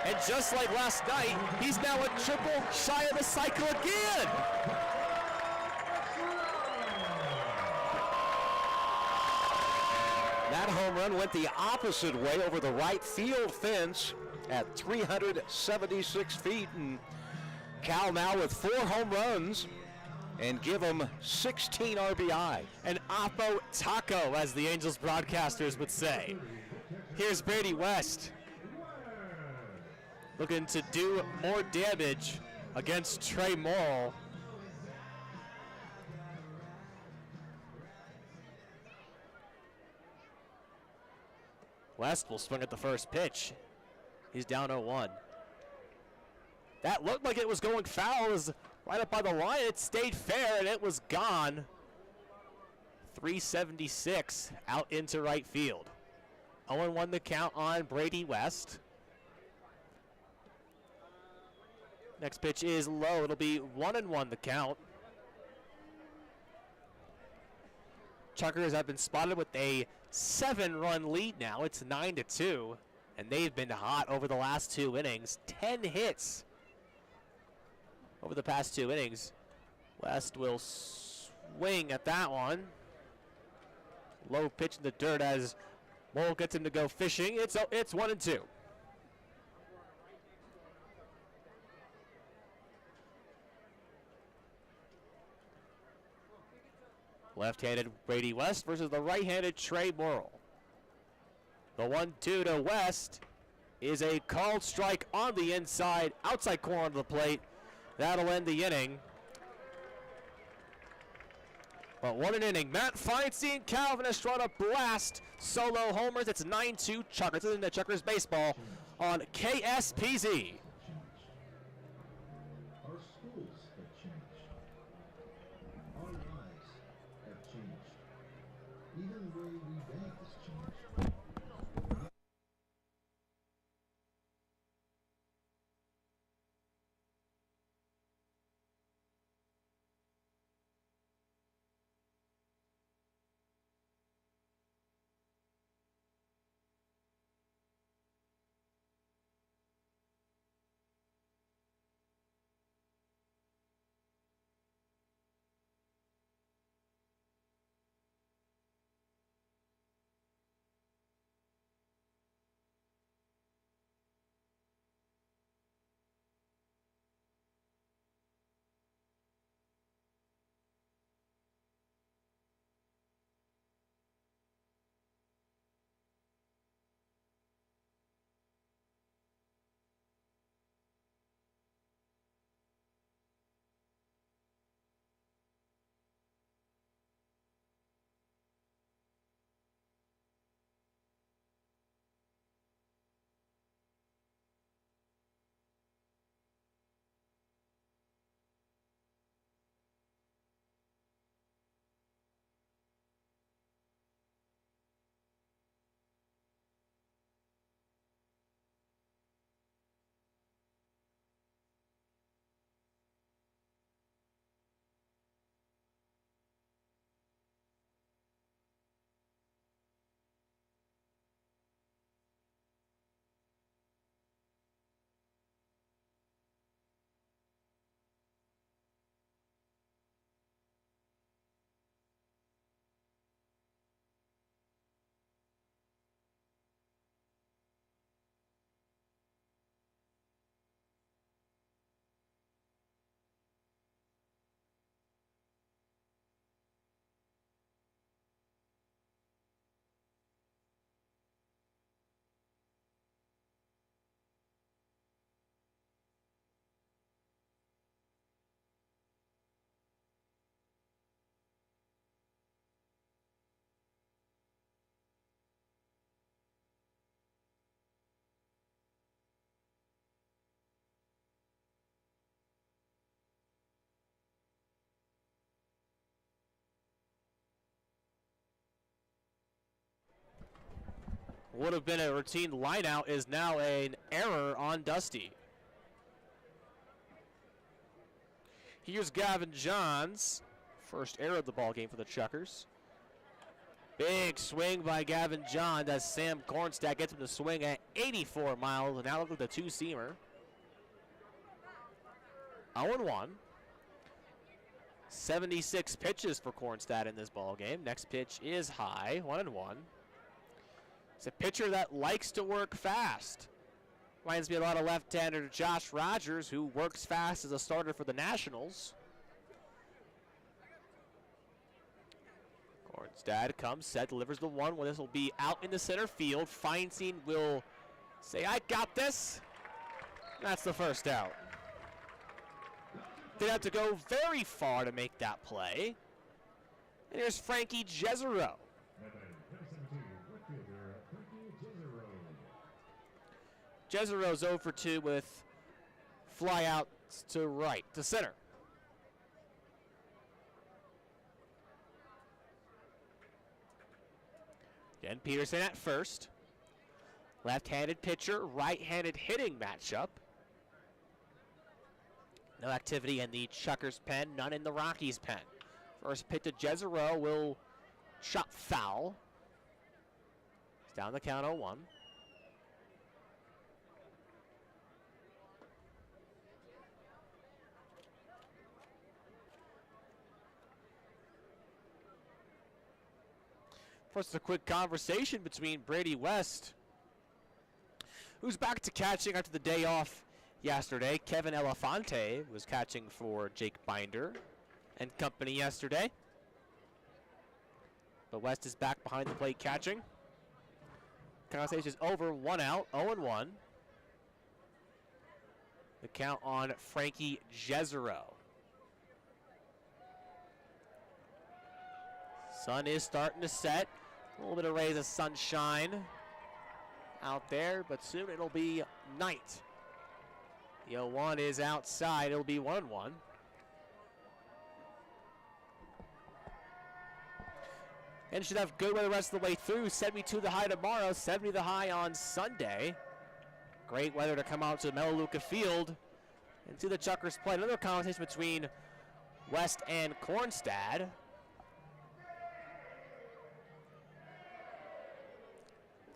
and just like last night, he's now a triple shy of the cycle again. That home run went the opposite way over the right field fence at 376 feet, and Cal now with 4 home runs and give him 16 RBI. An Oppo taco, as the Angels broadcasters would say. Here's Brady West, looking to do more damage against Trey Morrill. West will swing at the first pitch. He's down 0-1. That looked like it was going foul. It was right up by the line. It stayed fair, and it was gone. 376 out into right field. 0-1 the count on Brady West. Next pitch is low. It'll be 1-1 the count. Chukars have been spotted with a 7-run lead now. It's 9-2, and they've been hot over the last 2 innings. 10 hits over the past 2 innings. West will swing at that one. Low pitch in the dirt as Morrill gets him to go fishing. It's 1-2. Left-handed Brady West versus the right-handed Trey Morrill. The 1-2 to West is a called strike on the inside, outside corner of the plate. That'll end the inning. But what an inning. Matt Feinstein, Calvin Estrada blast solo homers. It's 9-2 Chukars. This is the Chukars baseball on KSPZ. Our schools have changed. Our lives have changed. Even the way we bank has changed. would have been a routine lineout is now an error on Dusty. Here's Gavin Johns. First error of the ball game for the Chukars. Big swing by Gavin Johns as Sam Kornstad gets him to swing at 84 miles. And now look at the two-seamer. 0-1. 76 pitches for Kornstad in this ball game. Next pitch is high, 1-1. It's a pitcher that likes to work fast. Reminds me a lot of left-hander Josh Rogers, who works fast as a starter for the Nationals. Kornstad comes, set, delivers the 1. Well, this will be out into center field. Feinstein will say, I got this. That's the first out. Didn't have to go very far to make that play. And here's Frankie Jezero. Jezero's 0 for 2 with flyouts to right, to center. Again, Peterson at first. Left-handed pitcher, right-handed hitting matchup. No activity in the Chukars pen, none in the Rockies pen. First pitch to Jezero will chop foul. It's down the count 0-1. First, a quick conversation between Brady West, who's back to catching after the day off yesterday. Kevin Elefante was catching for Jake Binder and company yesterday. But West is back behind the plate catching. Conversation is over, 1 out, 0-1. The count on Frankie Jezero. Sun is starting to set. A little bit of rays of sunshine out there, but soon it'll be night. The 0-1 is outside. It'll be 1-1. And should have good weather the rest of the way through. 72 the high tomorrow, 70 the high on Sunday. Great weather to come out to Melaleuca Field and see the Chukars play. Another competition between West and Kornstad.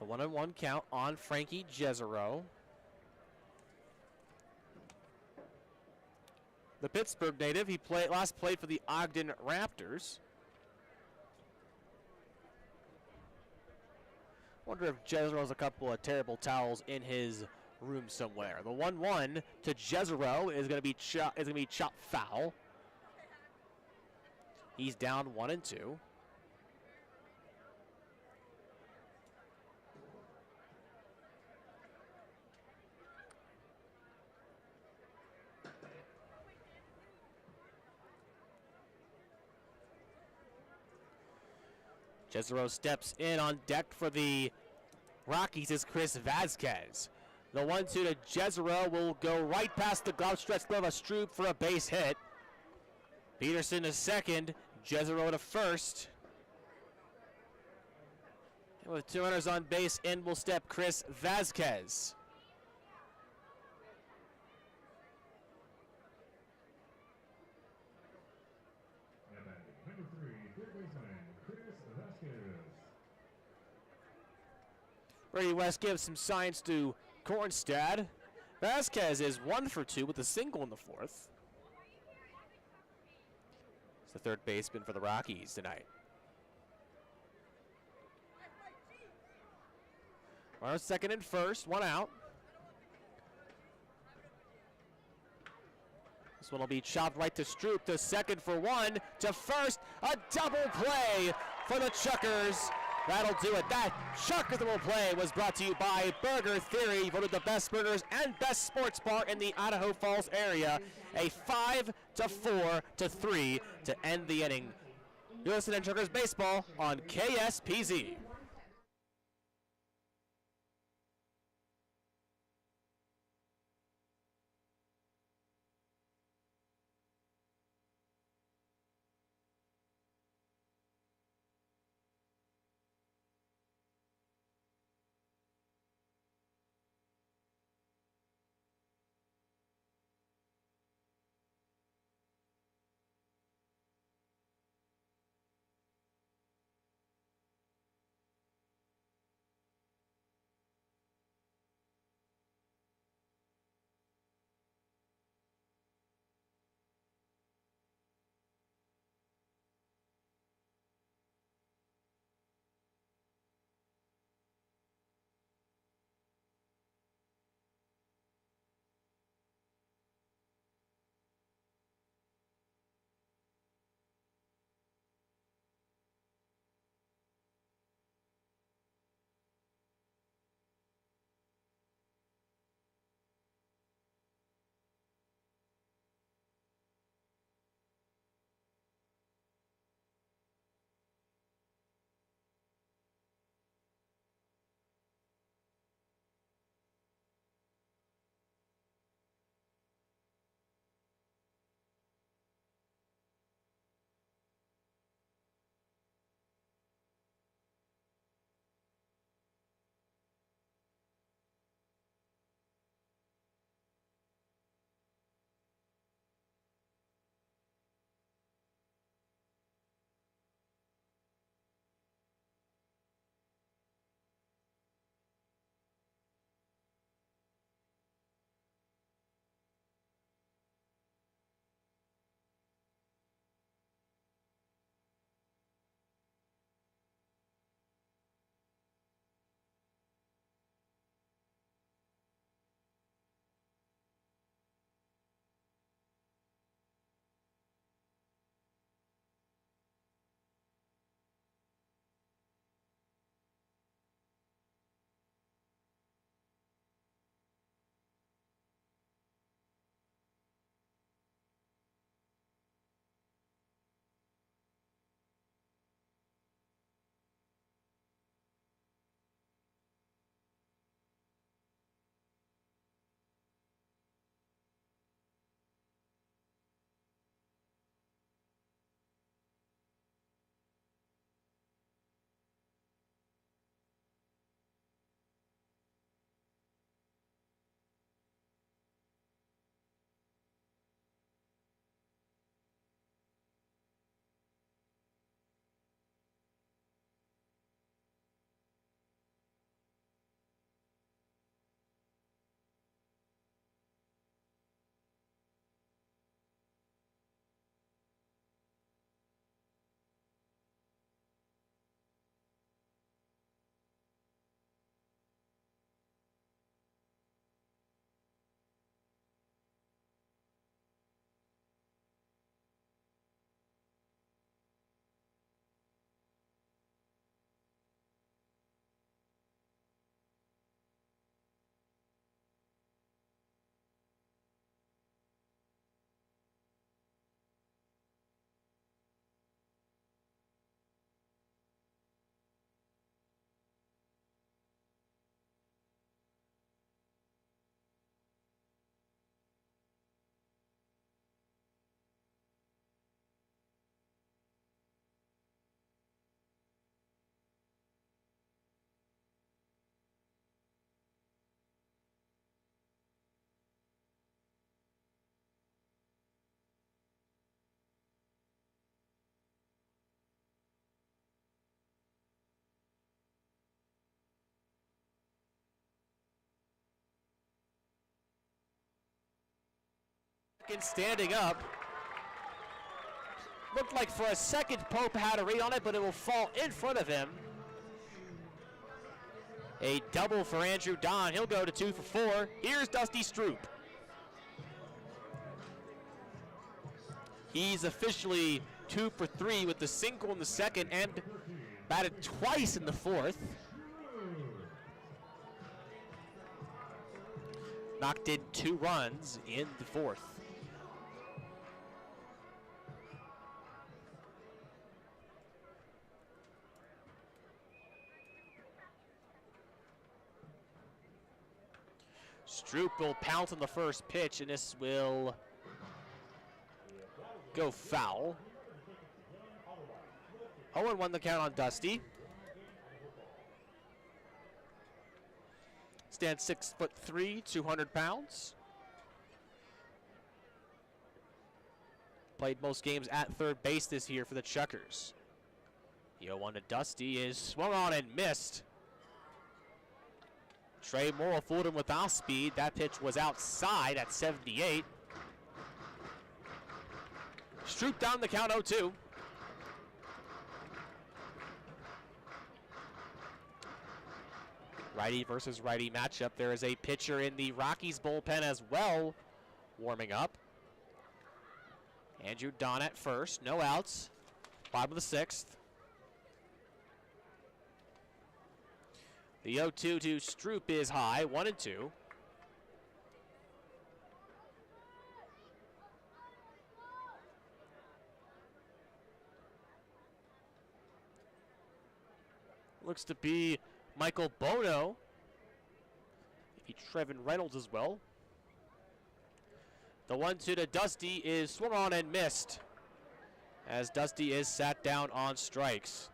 The 1-1 count on Frankie Jezero. The Pittsburgh native, he last played for the Ogden Raptors. Wonder if Jezero has a couple of terrible towels in his room somewhere. The 1-1 to Jezero is going to be chopped foul. He's down 1-2. Jezero steps in on deck for the Rockies is Chris Vasquez. The 1-2 to Jezero will go right past the glove stretch glove of Stroop for a base hit. Peterson to second, Jezero to first. And with 2 runners on base, in will step Chris Vasquez. Brady West gives some signs to Kornstad. Vasquez is 1 for 2 with a single in the 4th. It's the third baseman for the Rockies tonight. Runners second and first, 1 out. This one will be chopped right to Stroop, to second for 1, to first, a double play for the Chukars. That'll do it. That Chukars double play was brought to you by Burger Theory, voted the best burgers and best sports bar in the Idaho Falls area. A 5-4-3 to end the inning. You're listening to Chukars Baseball on KSPZ. Second standing up. Looked like for a second Pope had a read on it, but it will fall in front of him. A double for Andrew Don. He'll go to 2 for 4. Here's Dusty Stroop. He's officially 2 for 3 with the single in the second and batted twice in the fourth. Knocked in 2 runs in the fourth. Stroop will pounce on the first pitch, and this will go foul. 0-1 the count on Dusty. Stands 6'3", 200 pounds. Played most games at third base this year for the Chukars. The 0-1 to Dusty is swung on and missed. Trey Morrill fooled him with off speed. That pitch was outside at 78. Stroop down the count 0-2. Righty versus righty matchup. There is a pitcher in the Rockies bullpen as well, warming up. Andrew Don at first, no outs. Bottom of the 6th. The 0-2 to Stroop is high, 1-2. Looks to be Michael Bono. Maybe Trevin Reynolds as well. The 1-2 to Dusty is swung on and missed, as Dusty is sat down on strikes.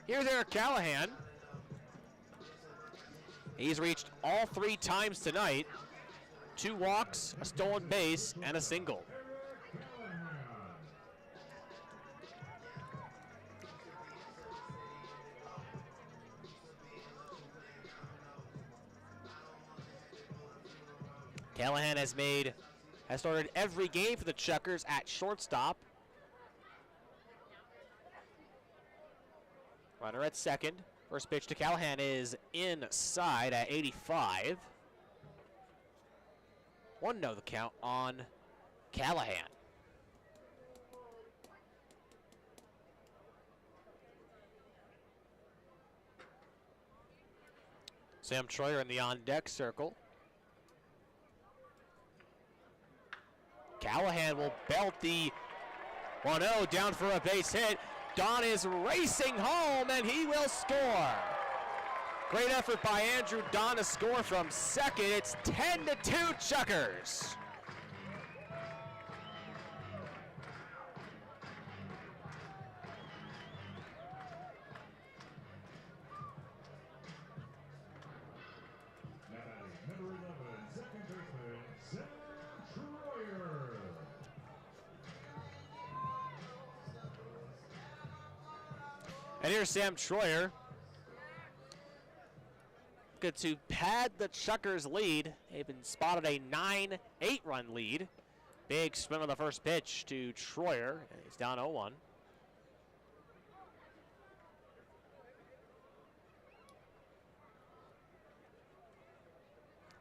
Here's Eric Callahan. He's reached all 3 times tonight. 2 walks, a stolen base, and a single. Callahan has started every game for the Chukars at shortstop. Runner at second. First pitch to Callahan is inside at 85. 1-0 the count on Callahan. Sam Troyer in the on-deck circle. Callahan will belt the 1-0 down for a base hit. Don is racing home, and he will score. Great effort by Andrew Don to score from second. It's 10-2 Chukars. Number 11, second baseman, Sam Troyer. And here's Sam Troyer. Good to pad the Chukars lead. They've been spotted a 9-8 run lead. Big swing on the first pitch to Troyer, and he's down 0-1.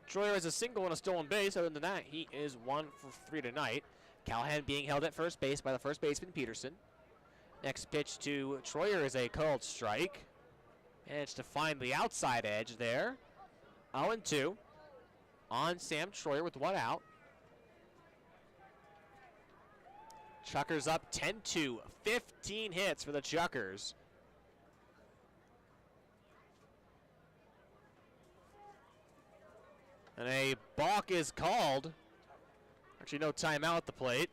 Troyer has a single and a stolen base. Other than that, he is 1 for 3 tonight. Callahan being held at first base by the first baseman, Peterson. Next pitch to Troyer is a called strike. Managed to find the outside edge there. 0-2 on Sam Troyer with 1 out. Chukars up 10-2. 15 hits for the Chukars. And a balk is called. Actually, no timeout at the plate.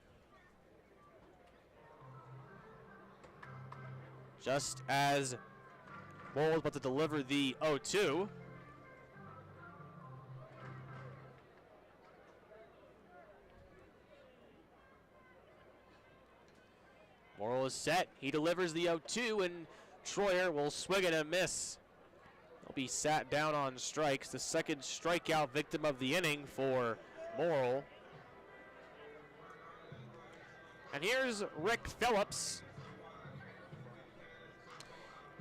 Just as Morrill was about to deliver the 0-2. Morrill is set. He delivers the 0-2, and Troyer will swing and a miss. will be sat down on strikes. The second strikeout victim of the inning for Morrill. And here's Rick Phillips.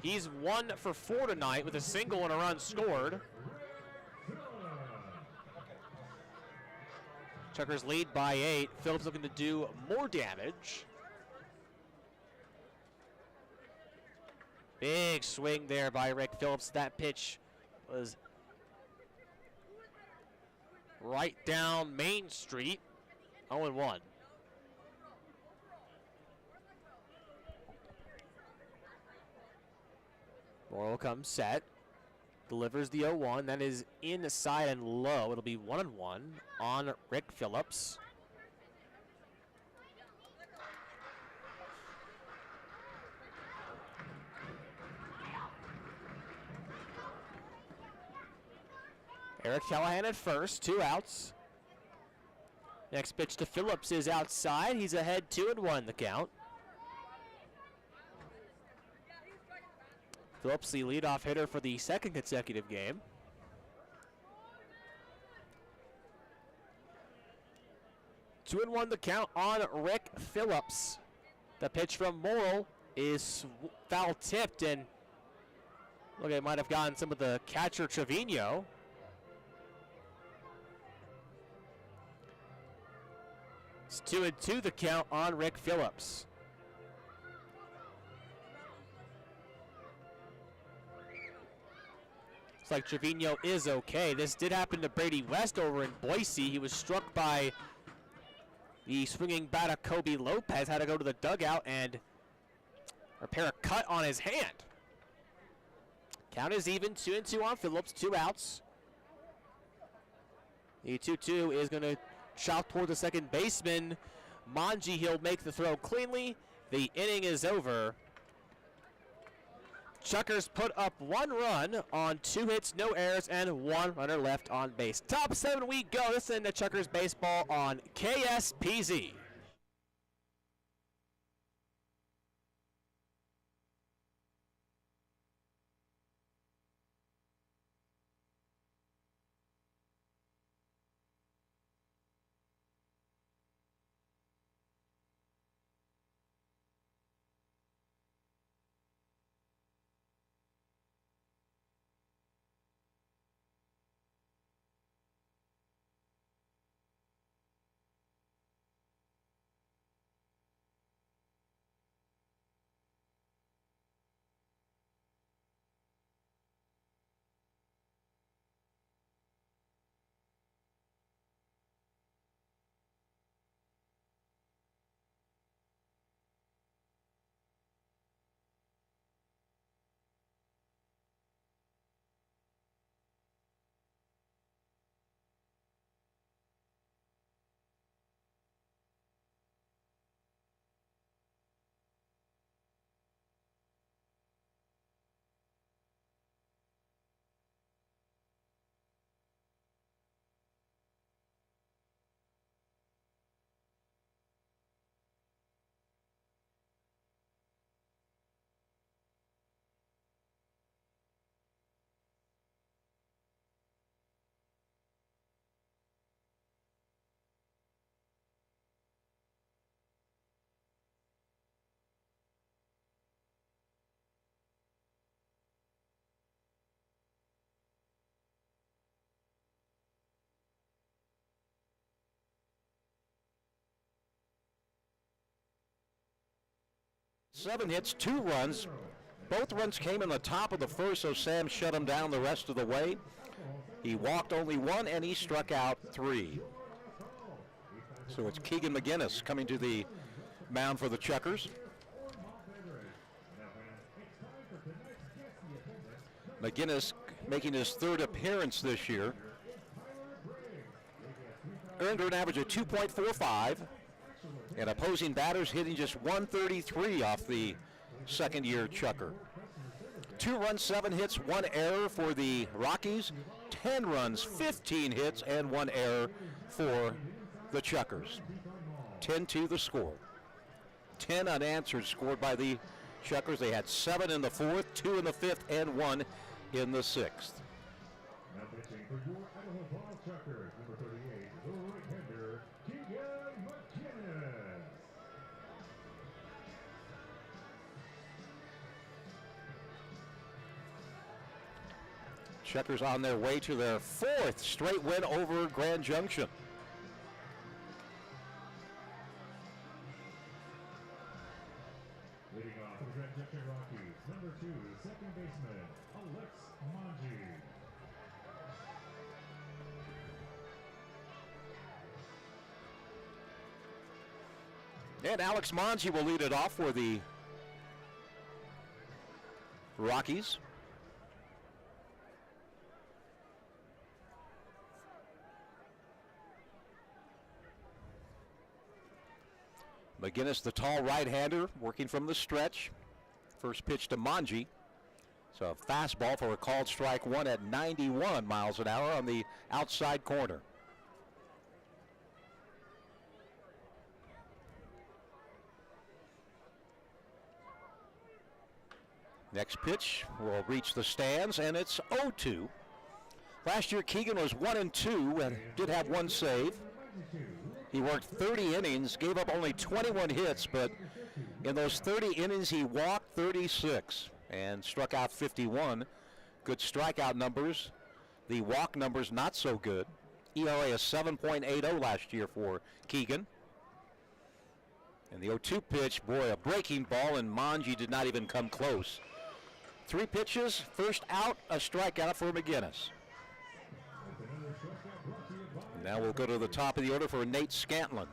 He's 1 for 4 tonight with a single and a run scored. Chukars lead by 8. Phillips looking to do more damage. Big swing there by Rick Phillips. That pitch was right down Main Street. 0-1. Morrill comes set. Delivers the 0-1. That is inside and low. It'll be 1-1 on Rick Phillips. Eric Callahan at first, 2 outs. Next pitch to Phillips is outside. He's ahead 2-1 the count. Phillips, the leadoff hitter for the second consecutive game. Two and 1 the count on Rick Phillips. The pitch from Morrill is foul tipped, and look, it might have gotten some of the catcher Trevino. It's 2-2 the count on Rick Phillips. Looks like Trevino is okay. This did happen to Brady West over in Boise. He was struck by the swinging bat of Kobe Lopez. Had to go to the dugout and repair a cut on his hand. Count is even, 2-2 on Phillips, 2 outs. The 2-2 is going to shot toward the second baseman. Manji, he'll make the throw cleanly. The inning is over. Chukars put up 1 run on 2 hits, no errors, and 1 runner left on base. Top 7 we go. This is the Chukars baseball on KSPZ. Seven hits, 2 runs. Both runs came in the top of the first, so Sam shut him down the rest of the way. He walked only 1, and he struck out 3. So it's Keegan McGinnis coming to the mound for the Chukars. McGinnis making his 3rd appearance this year. Earned an average of 2.45. And opposing batters hitting just 133 off the second-year Chukar. 2 runs, 7 hits, 1 error for the Rockies. 10 runs, 15 hits, and 1 error for the Chukars. 10-2 the score. 10 unanswered scored by the Chukars. They had 7 in the 4th, 2 in the 5th, and 1 in the 6th. Now pitching for your Idaho Ball Chukars, number 38, the right-hander, Keegan McGinnis. Chukars on their way to their 4th straight win over Grand Junction. Leading off for the Grand Junction Rockies, number 2, second baseman, Alex Manji. And Alex Manji will lead it off for the Rockies. McGinnis, the tall right-hander, working from the stretch. First pitch to Manji. So a fastball for a called strike one at 91 miles an hour on the outside corner. Next pitch will reach the stands, and it's 0-2. Last year, Keegan was 1-2 and did have one save. He worked 30 innings, gave up only 21 hits, but in those 30 innings, he walked 36 and struck out 51. Good strikeout numbers. The walk numbers not so good. ERA is 7.80 last year for Keegan. And the 0-2 pitch, boy, a breaking ball, and Manji did not even come close. 3 pitches, first out, a strikeout for McGinnis. Now we'll go to the top of the order for Nate Scantlin.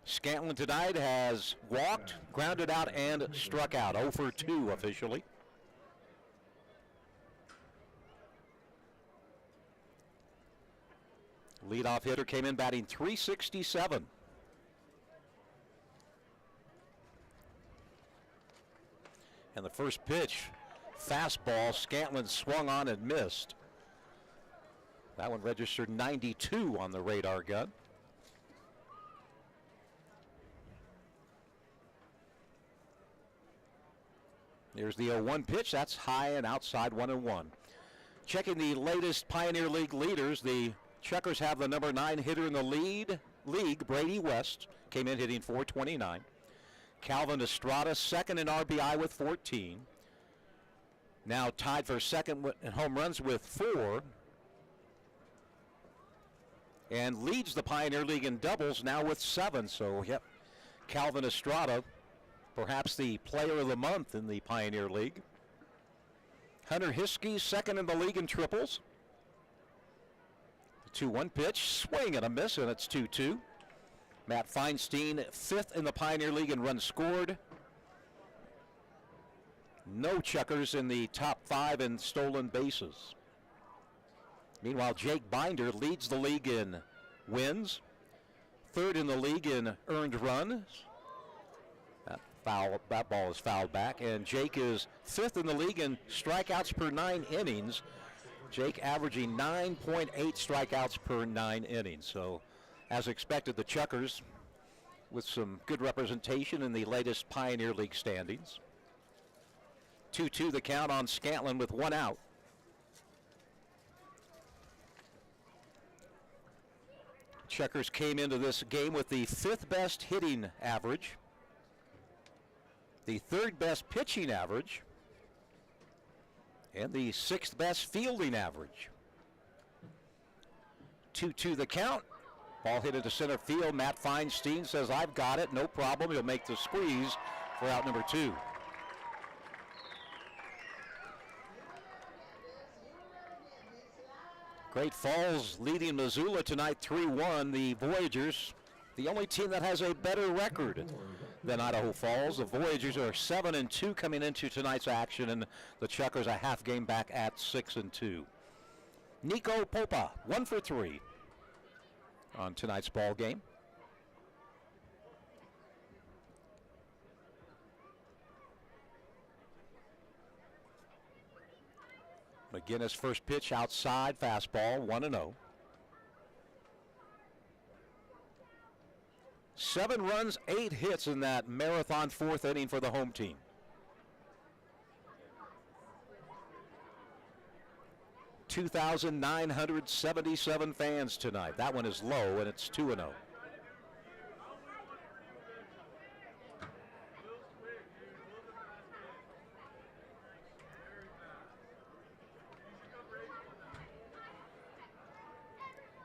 Scantlin tonight has walked, grounded out, and struck out. 0 for 2 officially. Leadoff hitter came in batting .367. And the first pitch, fastball, Scantlin swung on and missed. That one registered 92 on the radar gun. There's the 0-1 pitch. That's high and outside, 1-1. Checking the latest Pioneer League leaders, the Chukars have the number 9 hitter in the league, Brady West, came in hitting .429. Calvin Estrada, second in RBI with 14. Now tied for second in home runs with 4. And leads the Pioneer League in doubles now with 7. So, yep, Calvin Estrada, perhaps the player of the month in the Pioneer League. Hunter Hiskey, second in the league in triples. The 2-1 pitch, swing and a miss, and it's 2-2. Matt Feinstein, 5th in the Pioneer League in runs scored. No Chukars in the top 5 in stolen bases. Meanwhile, Jake Binder leads the league in wins, 3rd in the league in earned runs. That ball is fouled back, and Jake is 5th in the league in strikeouts per 9 innings. Jake averaging 9.8 strikeouts per 9 innings. So, as expected, the Chukars with some good representation in the latest Pioneer League standings. 2-2 the count on Scantlin with 1 out. Chukars came into this game with the 5th best hitting average, the 3rd best pitching average, and the 6th best fielding average. 2-2 the count. Ball hit into center field. Matt Feinstein says, "I've got it, no problem." He'll make the squeeze for out number 2. Great Falls leading Missoula tonight 3-1. The Voyagers, the only team that has a better record than Idaho Falls. The Voyagers are 7-2 coming into tonight's action, and the Chukars a half game back at 6-2. Nico Popa, 1 for 3 on tonight's ball game. McGinnis first pitch outside, fastball, 1-0. 7 runs, 8 hits in that marathon 4th inning for the home team. 2,977 fans tonight. That one is low, and it's 2-0.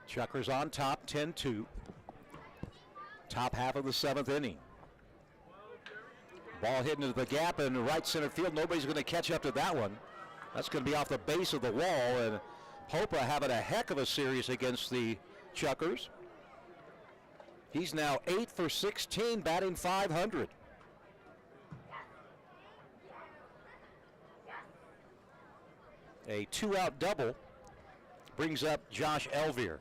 Chukars on top, 10-2. Top half of the 7th inning. Ball hit into the gap in right center field. Nobody's going to catch up to that one. That's going to be off the base of the wall, and Popa having a heck of a series against the Chukars. He's now 8 for 16, batting .500. A 2-out double brings up Josh Elvier.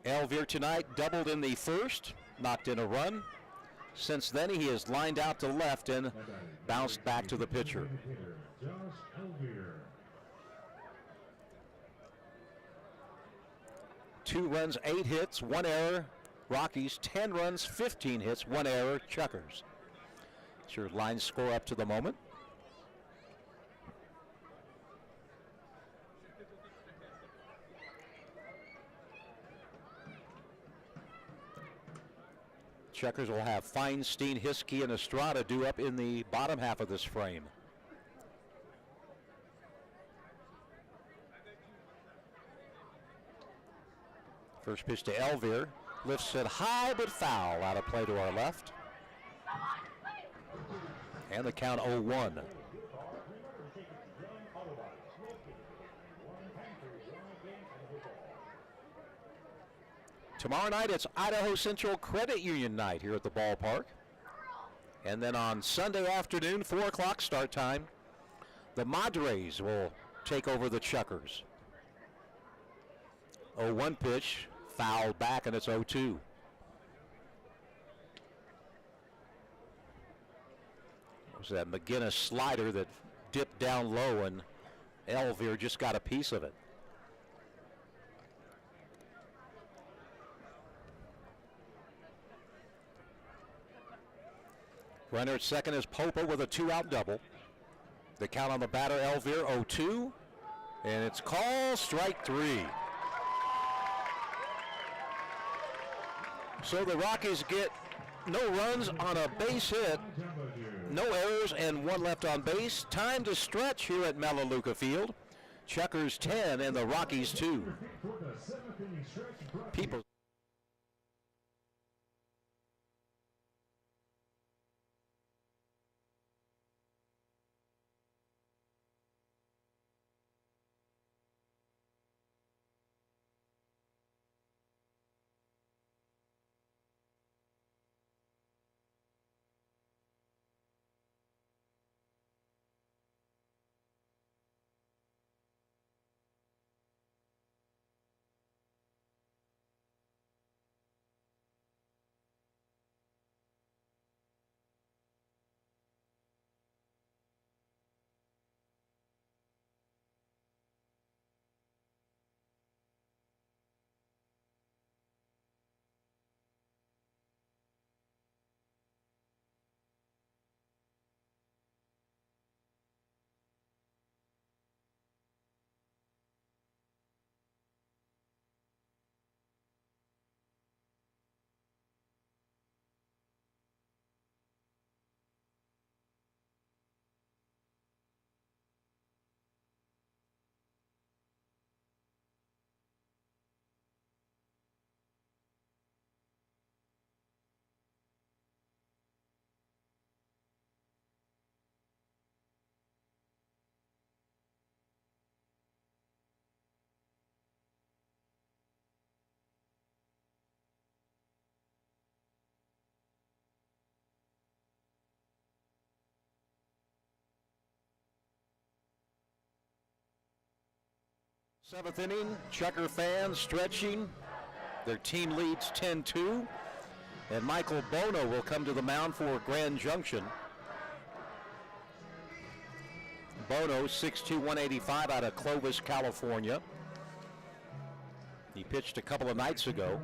Elvier tonight doubled in the first, knocked in a run. Since then, he has lined out to left and bounced back to the pitcher. Josh Elvier. 2 runs, 8 hits, 1 error. Rockies, 10 runs, 15 hits, 1 error. Chukars. It's your line score up to the moment. Chukars will have Feinstein, Hiskey, and Estrada due up in the bottom half of this frame. First pitch to Elvier. Lifts it high but foul. Out of play to our left. And the count 0-1. Tomorrow night, it's Idaho Central Credit Union night here at the ballpark. And then on Sunday afternoon, 4 o'clock start time, the Madres will take over the Chukars. 0-1 pitch, fouled back, and it's 0-2. It was that McGinnis slider that dipped down low, and Elvier just got a piece of it. Runner at second is Popa with a 2-out double. The count on the batter, Elvier, 0-2. And it's called strike 3. So the Rockies get no runs on a base hit, no errors, and 1 left on base. Time to stretch here at Melaleuca Field. Chukars 10 and the Rockies 2. People. Seventh inning, Chukar fans stretching. Their team leads 10-2. And Michael Bono will come to the mound for Grand Junction. Bono, 6'2", 185 out of Clovis, California. He pitched a couple of nights ago.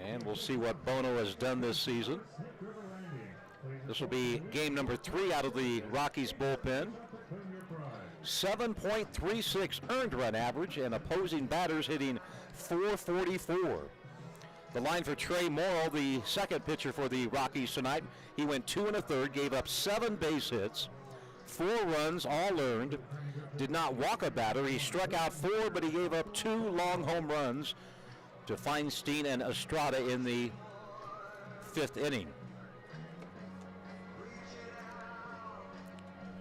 And we'll see what Bono has done this season. This will be game number 3 out of the Rockies bullpen. 7.36 earned run average, and opposing batters hitting .444. The line for Trey Morrill, the second pitcher for the Rockies tonight. He went 2 1/3, gave up 7 base hits, 4 runs, all earned. Did not walk a batter. He struck out 4, but he gave up 2 long home runs to Feinstein and Estrada in the 5th inning.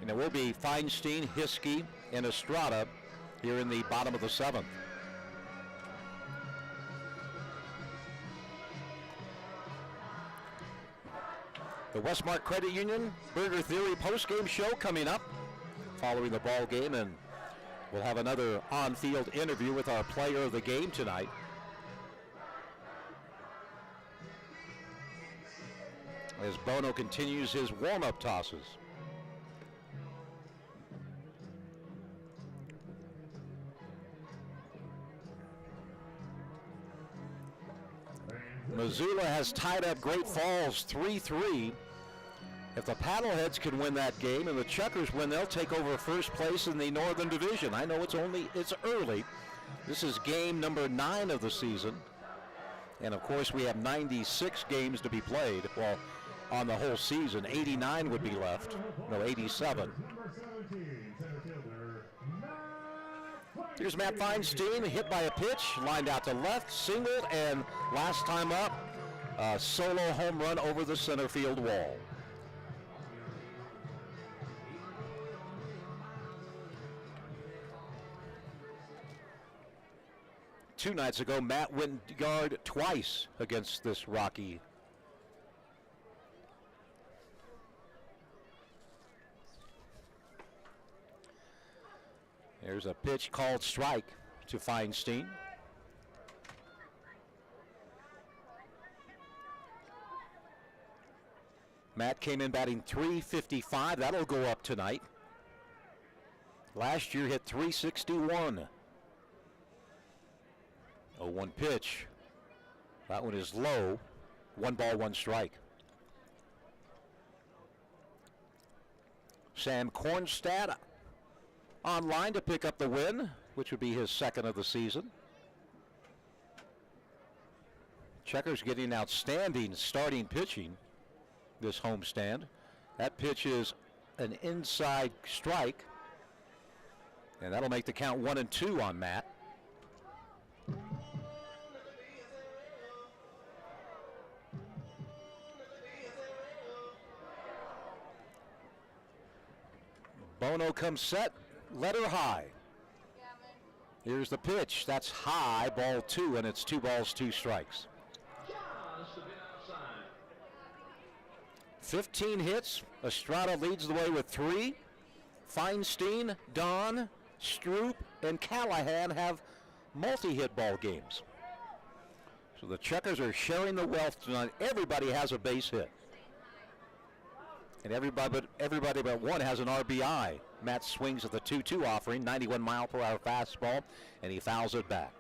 And it will be Feinstein, Hiskey, and Estrada here in the bottom of the 7th. The Westmark Credit Union Burger Theory postgame show coming up following the ball game, and we'll have another on-field interview with our player of the game tonight. As Bono continues his warm-up tosses. Missoula has tied up Great Falls 3-3. If the Paddleheads can win that game and the Chukars win, they'll take over first place in the Northern Division. I know it's early. This is game number 9 of the season. And of course we have 96 games to be played. Well, on the whole season, 89 would be left. No, 87. Here's Matt Feinstein, hit by a pitch, lined out to left, singled, and last time up, a solo home run over the center field wall. Two nights ago, Matt went yard twice against this Rocky. There's a pitch called strike to Feinstein. Matt came in batting .355. That'll go up tonight. Last year hit .361. 0-1 pitch. That one is low. 1 ball, 1 strike. Sam Kornstad online to pick up the win, which would be his 2nd of the season. Chukars getting outstanding starting pitching this homestand. That pitch is an inside strike, and that'll make the count 1-2 on Matt. Bono comes set. Letter high. Here's the pitch. That's high, ball 2, and it's 2 balls, 2 strikes. 15 hits. Estrada leads the way with 3. Feinstein, Don, Stroop, and Callahan have multi-hit ball games. So the Chukars are sharing the wealth tonight. Everybody has a base hit. And everybody but one has an RBI. Matt swings at the 2-2 offering, 91-mile-per-hour fastball, and he fouls it back.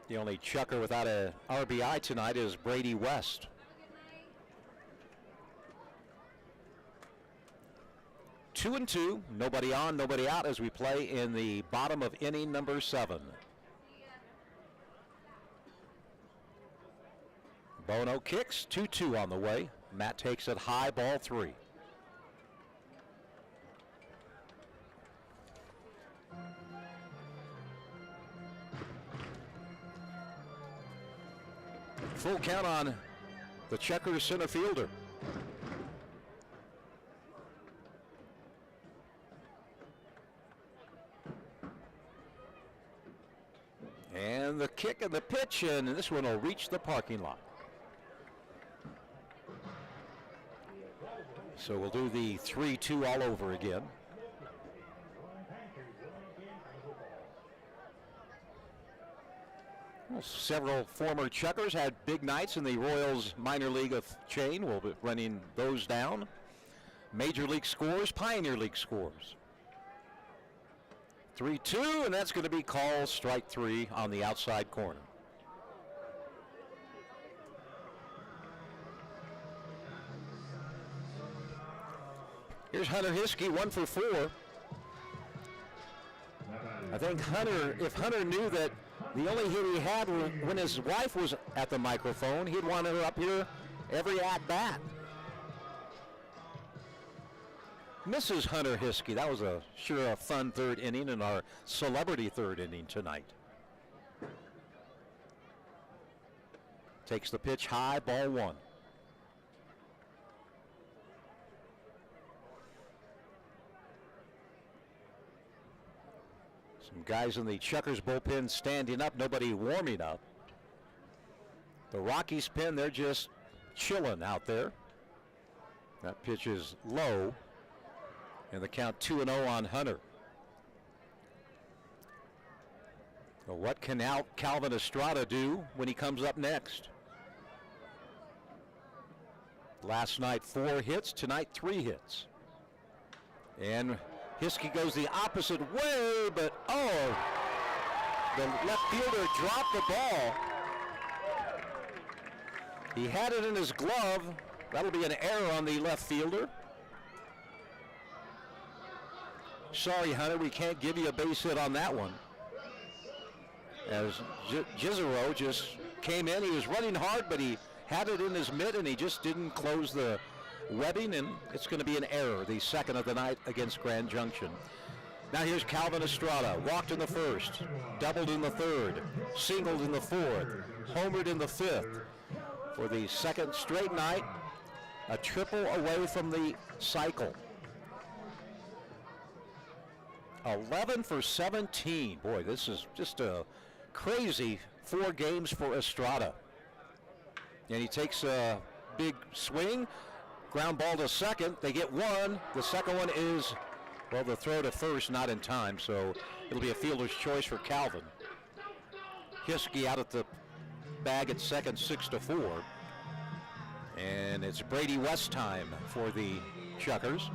The only Chukar without an RBI tonight is Brady West. Two and two, nobody on, nobody out as we play in the bottom of inning number 7. Bono kicks, 2-2 on the way. Matt takes it high, ball 3. Full count on the Chukars center fielder. And the kick and the pitch, and this one will reach the parking lot. So we'll do the 3-2 all over again. Well, several former Chukars had big nights in the Royals minor league chain. We'll be running those down. Major league scores, Pioneer League scores. 3-2, and that's going to be called strike 3 on the outside corner. Here's Hunter Hiskey, 1 for 4. I think Hunter, if Hunter knew that the only hit he had when his wife was at the microphone, he'd want her up here every at-bat. Mrs. Hunter Hiskey, that was sure a fun third inning in our celebrity third inning tonight. Takes the pitch high, ball 1. Some guys in the Chukars bullpen standing up, nobody warming up. The Rockies pen, they're just chilling out there. That pitch is low, and the count 2-0 on Hunter. Well, what can Calvin Estrada do when he comes up next? Last night 4 hits, tonight 3 hits. And Hiskey goes the opposite way, but oh, the left fielder dropped the ball. He had it in his glove. That'll be an error on the left fielder. Sorry, Hunter, we can't give you a base hit on that one. As Gizero just came in, he was running hard, but he had it in his mitt and he just didn't close the webbing, and it's going to be an error, the second of the night against Grand Junction. Now here's Calvin Estrada, walked in the first, doubled in the third, singled in the fourth, homered in the fifth. For the second straight night, a triple away from the cycle. 11 for 17. Boy, this is just a crazy 4 games for Estrada. And he takes a big swing, ground ball to second. They get 1. The second one is, well, the throw to first, not in time, so it'll be a fielder's choice for Calvin. Hiskey out at the bag at second, 6-4. And it's Brady West time for the Chukars.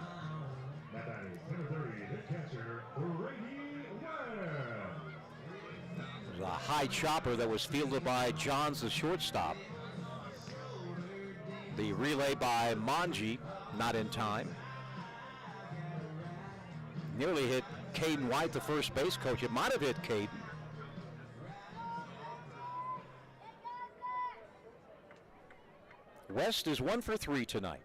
There's a high chopper that was fielded by Johns, the shortstop. The relay by Manji, not in time. Nearly hit Caden White, the first base coach. It might have hit Caden. West is 1 for 3 tonight.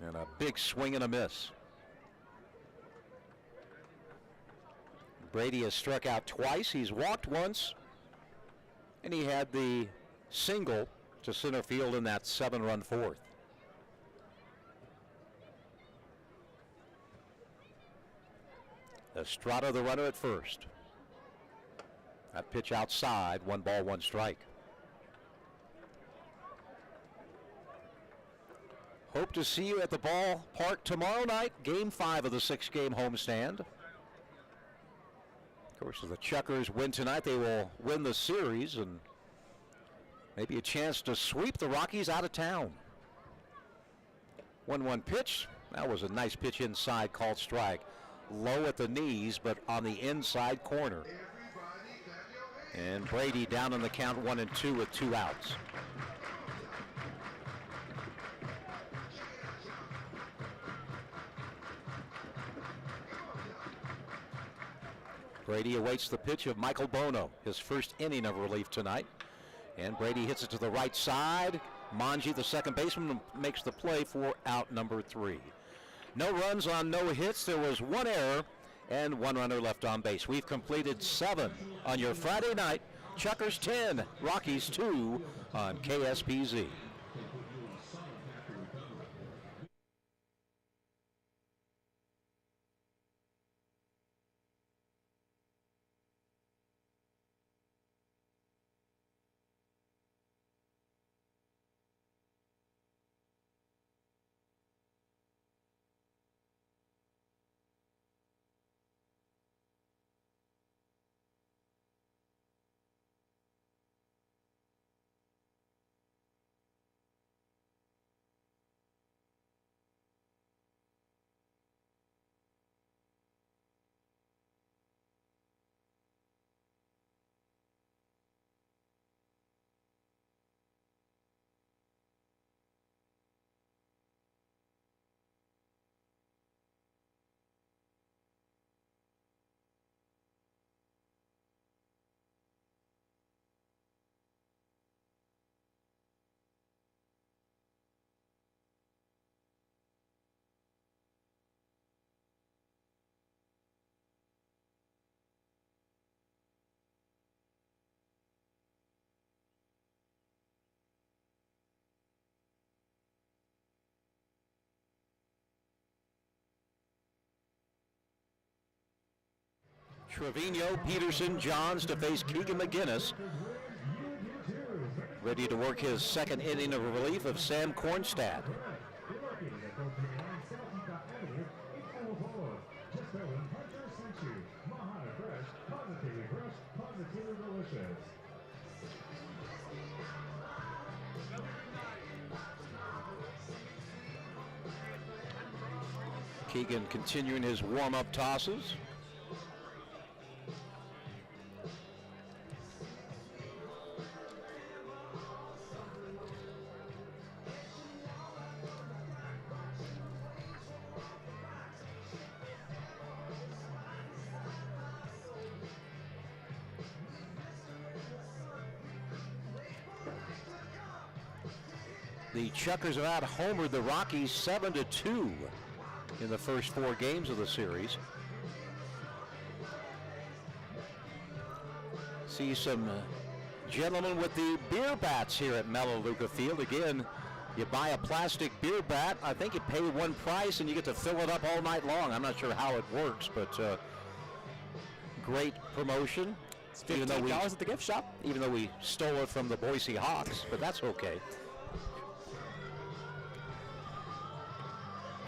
And a big swing and a miss. Brady has struck out twice. He's walked once. And he had the single to center field in that 7-run fourth. Estrada the runner at first. That pitch outside, 1 ball, 1 strike. Hope to see you at the ballpark tomorrow night, Game 5 of the 6-game homestand. Of course, if the Chukars win tonight, they will win the series and maybe a chance to sweep the Rockies out of town. 1-1 pitch. That was a nice pitch inside, called strike. Low at the knees, but on the inside corner. And Brady down on the count 1-2 with 2 outs. Brady awaits the pitch of Michael Bono, his first inning of relief tonight. And Brady hits it to the right side. Manji, the second baseman, makes the play for out number 3. No runs on no hits. There was 1 error and 1 runner left on base. We've completed 7 on your Friday night. Chukars 10, Rockies 2 on KSPZ. Trevino, Peterson, Johns to face Keegan McGinnis. Ready to work his second inning of relief of Sam Kornstad. Keegan continuing his warm-up tosses. The Chukars have out-homered the Rockies 7-2 in the first 4 games of the series. See some gentlemen with the beer bats here at Melaleuca Field. Again, you buy a plastic beer bat. I think you pay one price and you get to fill it up all night long. I'm not sure how it works, but great promotion. It's $15 at the gift shop. Even though we stole it from the Boise Hawks, but that's okay.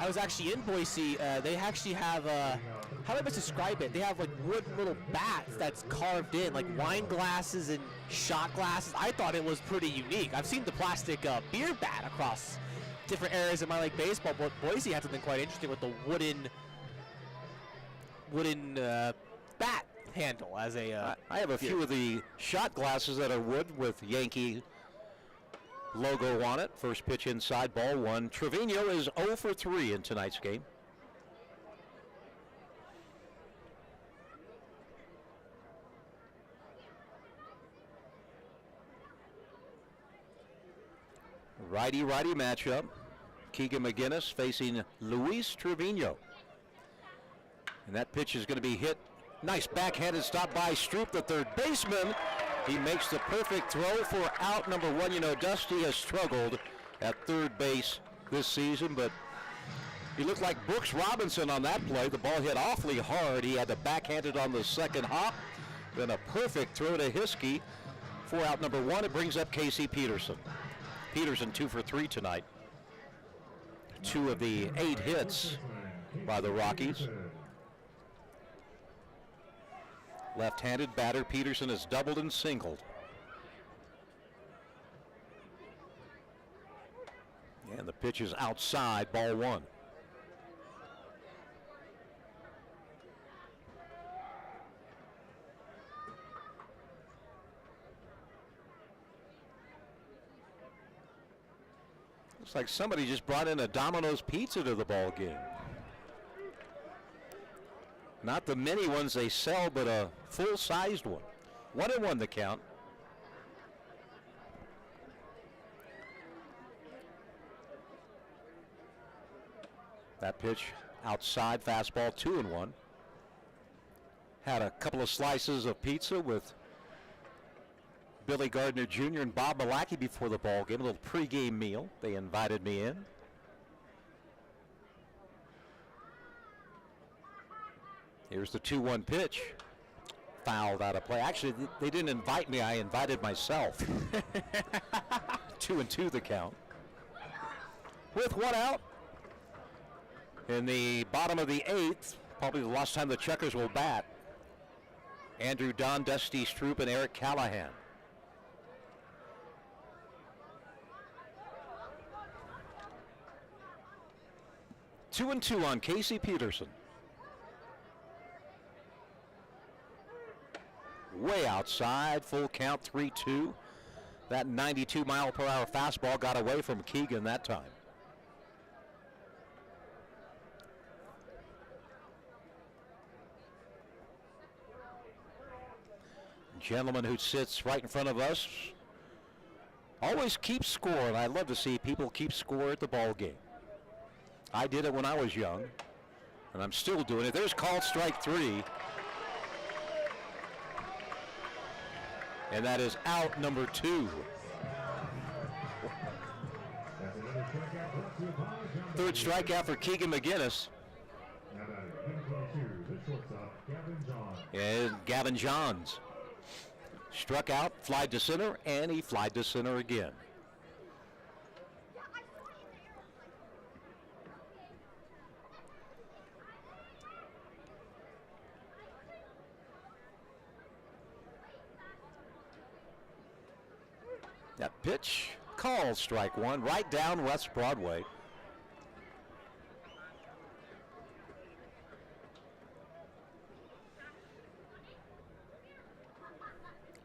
I was actually in Boise. They actually have, how do I best describe it? They have like wood little bats that's carved in, like wine glasses and shot glasses. I thought it was pretty unique. I've seen the plastic beer bat across different areas of my like baseball, but Boise had something quite interesting with the wooden bat handle as a. I have a few of the shot glasses that are wood with Yankee logo on it. First pitch inside, ball 1. Trevino is 0 for 3 in tonight's game. Righty-righty matchup. Keegan McGinnis facing Luis Trevino. And that pitch is going to be hit. Nice backhanded stop by Stroop, the third baseman. He makes the perfect throw for out number 1. You know, Dusty has struggled at third base this season, but he looked like Brooks Robinson on that play. The ball hit awfully hard. He had to backhand it on the second hop. Then a perfect throw to Hiskey for out number 1. It brings up Casey Peterson. Peterson 2 for 3 tonight. 2 of the 8 hits by the Rockies. Left-handed batter, Peterson has doubled and singled. And the pitch is outside, ball 1. Looks like somebody just brought in a Domino's pizza to the ball game. Not the mini ones they sell, but a full-sized one. 1-1 the count. That pitch outside, fastball 2-1. Had a couple of slices of pizza with Billy Gardner Jr. and Bob Malacki before the ball game. A little pregame meal. They invited me in. Here's the 2-1 pitch. Fouled out of play. Actually, they didn't invite me. I invited myself. 2-2 the count. With 1 out. In the bottom of the 8th, probably the last time the Chukars will bat. Andrew Don, Dusty Stroop, and Eric Callahan. Two and 2 on Casey Peterson. Way outside, full count, 3-2. That 92-mile-per-hour fastball got away from Keegan that time. Gentleman who sits right in front of us always keeps score, and I love to see people keep score at the ball game. I did it when I was young, and I'm still doing it. There's called strike 3. And that is out number 2. Third strikeout for Keegan McGinnis. Now batting, number 22, the shortstop, Gavin Johns. And Gavin Johns struck out, flied to center, and he flied to center again. That pitch, called strike one, right down West Broadway.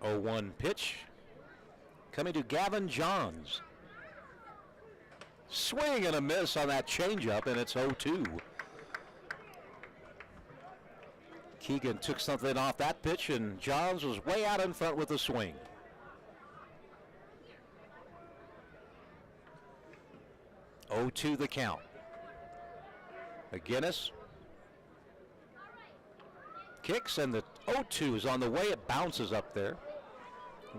Oh, 1 pitch coming to Gavin Johns. Swing and a miss on that changeup, and it's 0-2. Keegan took something off that pitch, and Johns was way out in front with the swing. Oh-2 the count. McGinnis kicks, and the 0-2 is on the way. It bounces up there.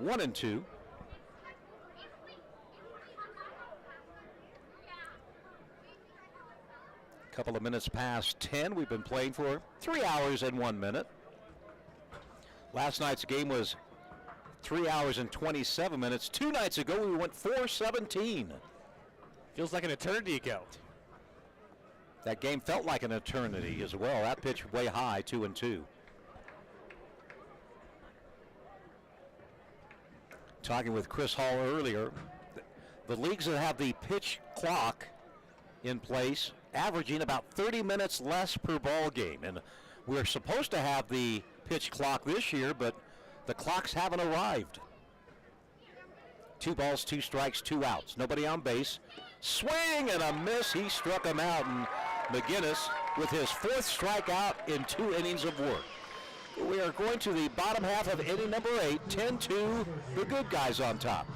1-2. Couple of minutes past 10. We've been playing for 3 hours and 1 minute. Last night's game was 3 hours and 27 minutes. 2 nights ago, we went 4:17. Feels like an eternity ago. That game felt like an eternity as well. That pitch way high, 2-2. Talking with Chris Hall earlier, the leagues that have the pitch clock in place averaging about 30 minutes less per ball game. And we're supposed to have the pitch clock this year, but the clocks haven't arrived. 2 balls, 2 strikes, 2 outs. Nobody on base. Swing and a miss. He struck him out, and McGinnis with his 4th strikeout in 2 innings of work. We are going to the bottom half of inning number 8, 10-2, the good guys on top.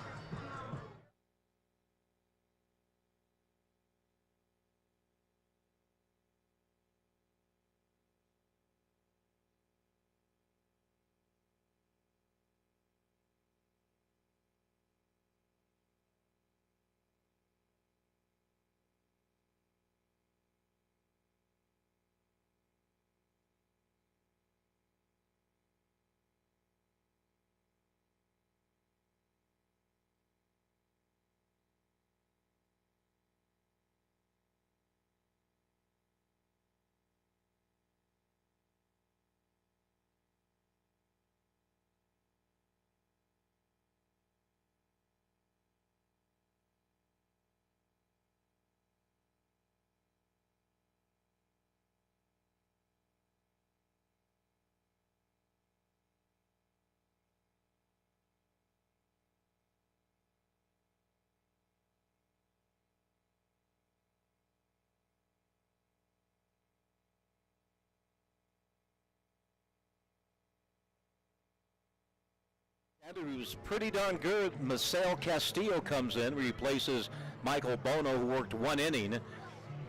Who's pretty darn good. Misael Castillo comes in, replaces Michael Bono, who worked 1 inning,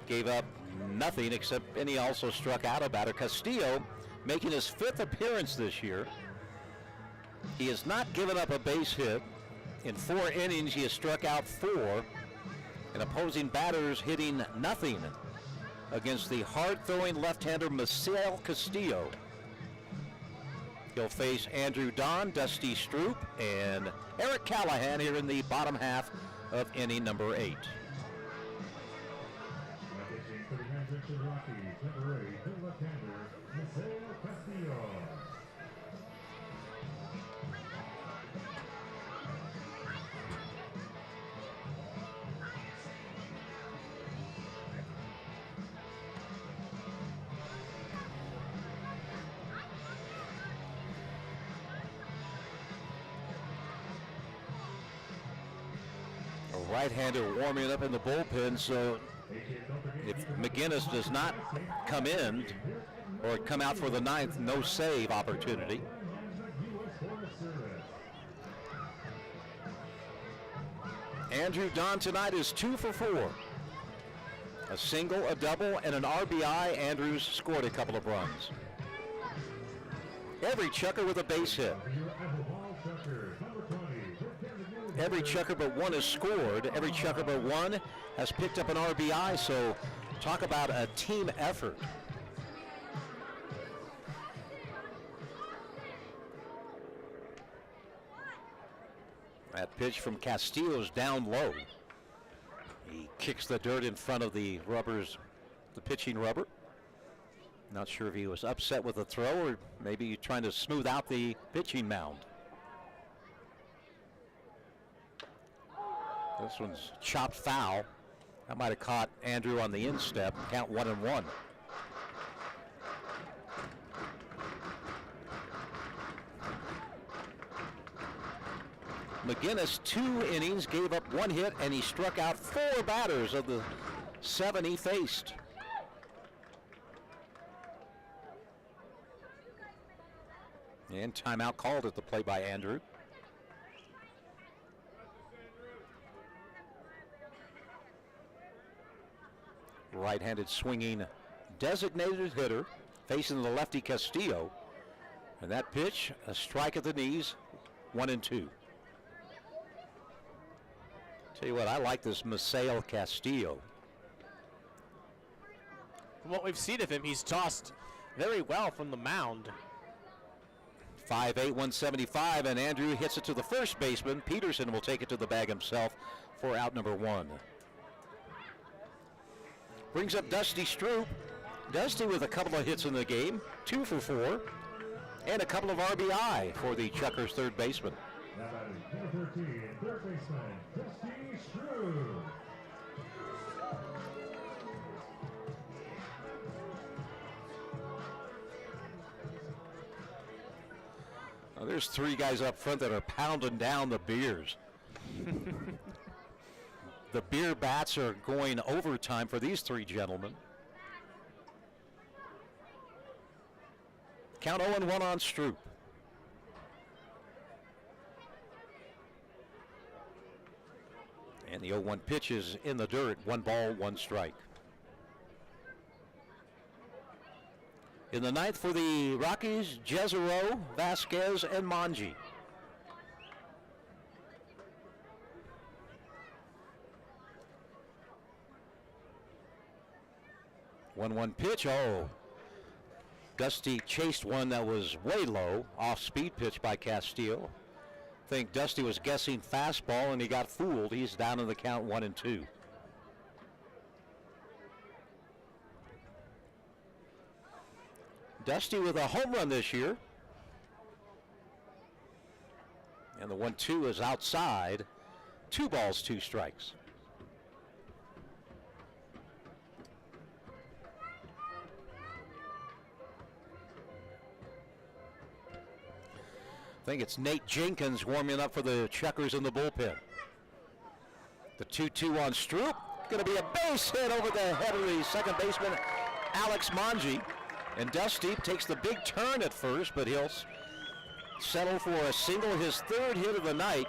gave up nothing except, and he also struck out a batter. Castillo making his 5th appearance this year. He has not given up a base hit. In 4 innings, he has struck out 4, and opposing batters hitting nothing against the hard-throwing left-hander Misael Castillo. He'll face Andrew Don, Dusty Stroop, and Eric Callahan here in the bottom half of inning number 8. Pitching for the Junction Rockies, number 8, the left-hander, Misael Castillo. Right-hander warming up in the bullpen, so if McGinnis does not come in or come out for the 9th, no save opportunity. Andrew Don tonight is 2 for 4. A single, a double, and an RBI. Andrews scored a couple of runs. Every chucker with a base hit. Every chucker but one has scored. Every chucker but one has picked up an RBI, so talk about a team effort. That pitch from Castillo's down low. He kicks the dirt in front of the pitching rubber. Not sure if he was upset with the throw or maybe trying to smooth out the pitching mound. This one's chopped foul. That might have caught Andrew on the instep. Count 1-1. McGinnis, 2 innings, gave up 1 hit, and he struck out 4 batters of the 7 he faced. And timeout called at the plate by Andrew. Right-handed swinging designated hitter facing the lefty Castillo. And that pitch, a strike at the knees, 1-2. Tell you what, I like this Misael Castillo. From what we've seen of him, he's tossed very well from the mound. 5'8", 175, and Andrew hits it to the first baseman. Peterson will take it to the bag himself for out number 1. Brings up Dusty Stroop. Dusty with a couple of hits in the game, 2 for 4, and a couple of RBI for the Chukars third baseman. Now batting number 13, third baseman, Dusty Stroop. Now there's 3 guys up front that are pounding down the beers. The beer bats are going overtime for these 3 gentlemen. Count 0-1 on Stroop. And the 0-1 pitch is in the dirt. 1 ball, 1 strike. In the 9th for the Rockies, Jezero, Vasquez, and Manji. One pitch. Oh, Dusty chased one that was way low, off-speed pitch by Castillo. I think Dusty was guessing fastball and he got fooled. He's down in the count 1-2. Dusty with a home run this year. And the 1-2 is outside. 2 balls, 2 strikes. I think it's Nate Jenkins warming up for the Chukars in the bullpen. The 2-2 on Stroop. Going to be a base hit over the head of the second baseman, Alex Manji. And Dusty takes the big turn at first, but he'll settle for a single, his 3rd hit of the night.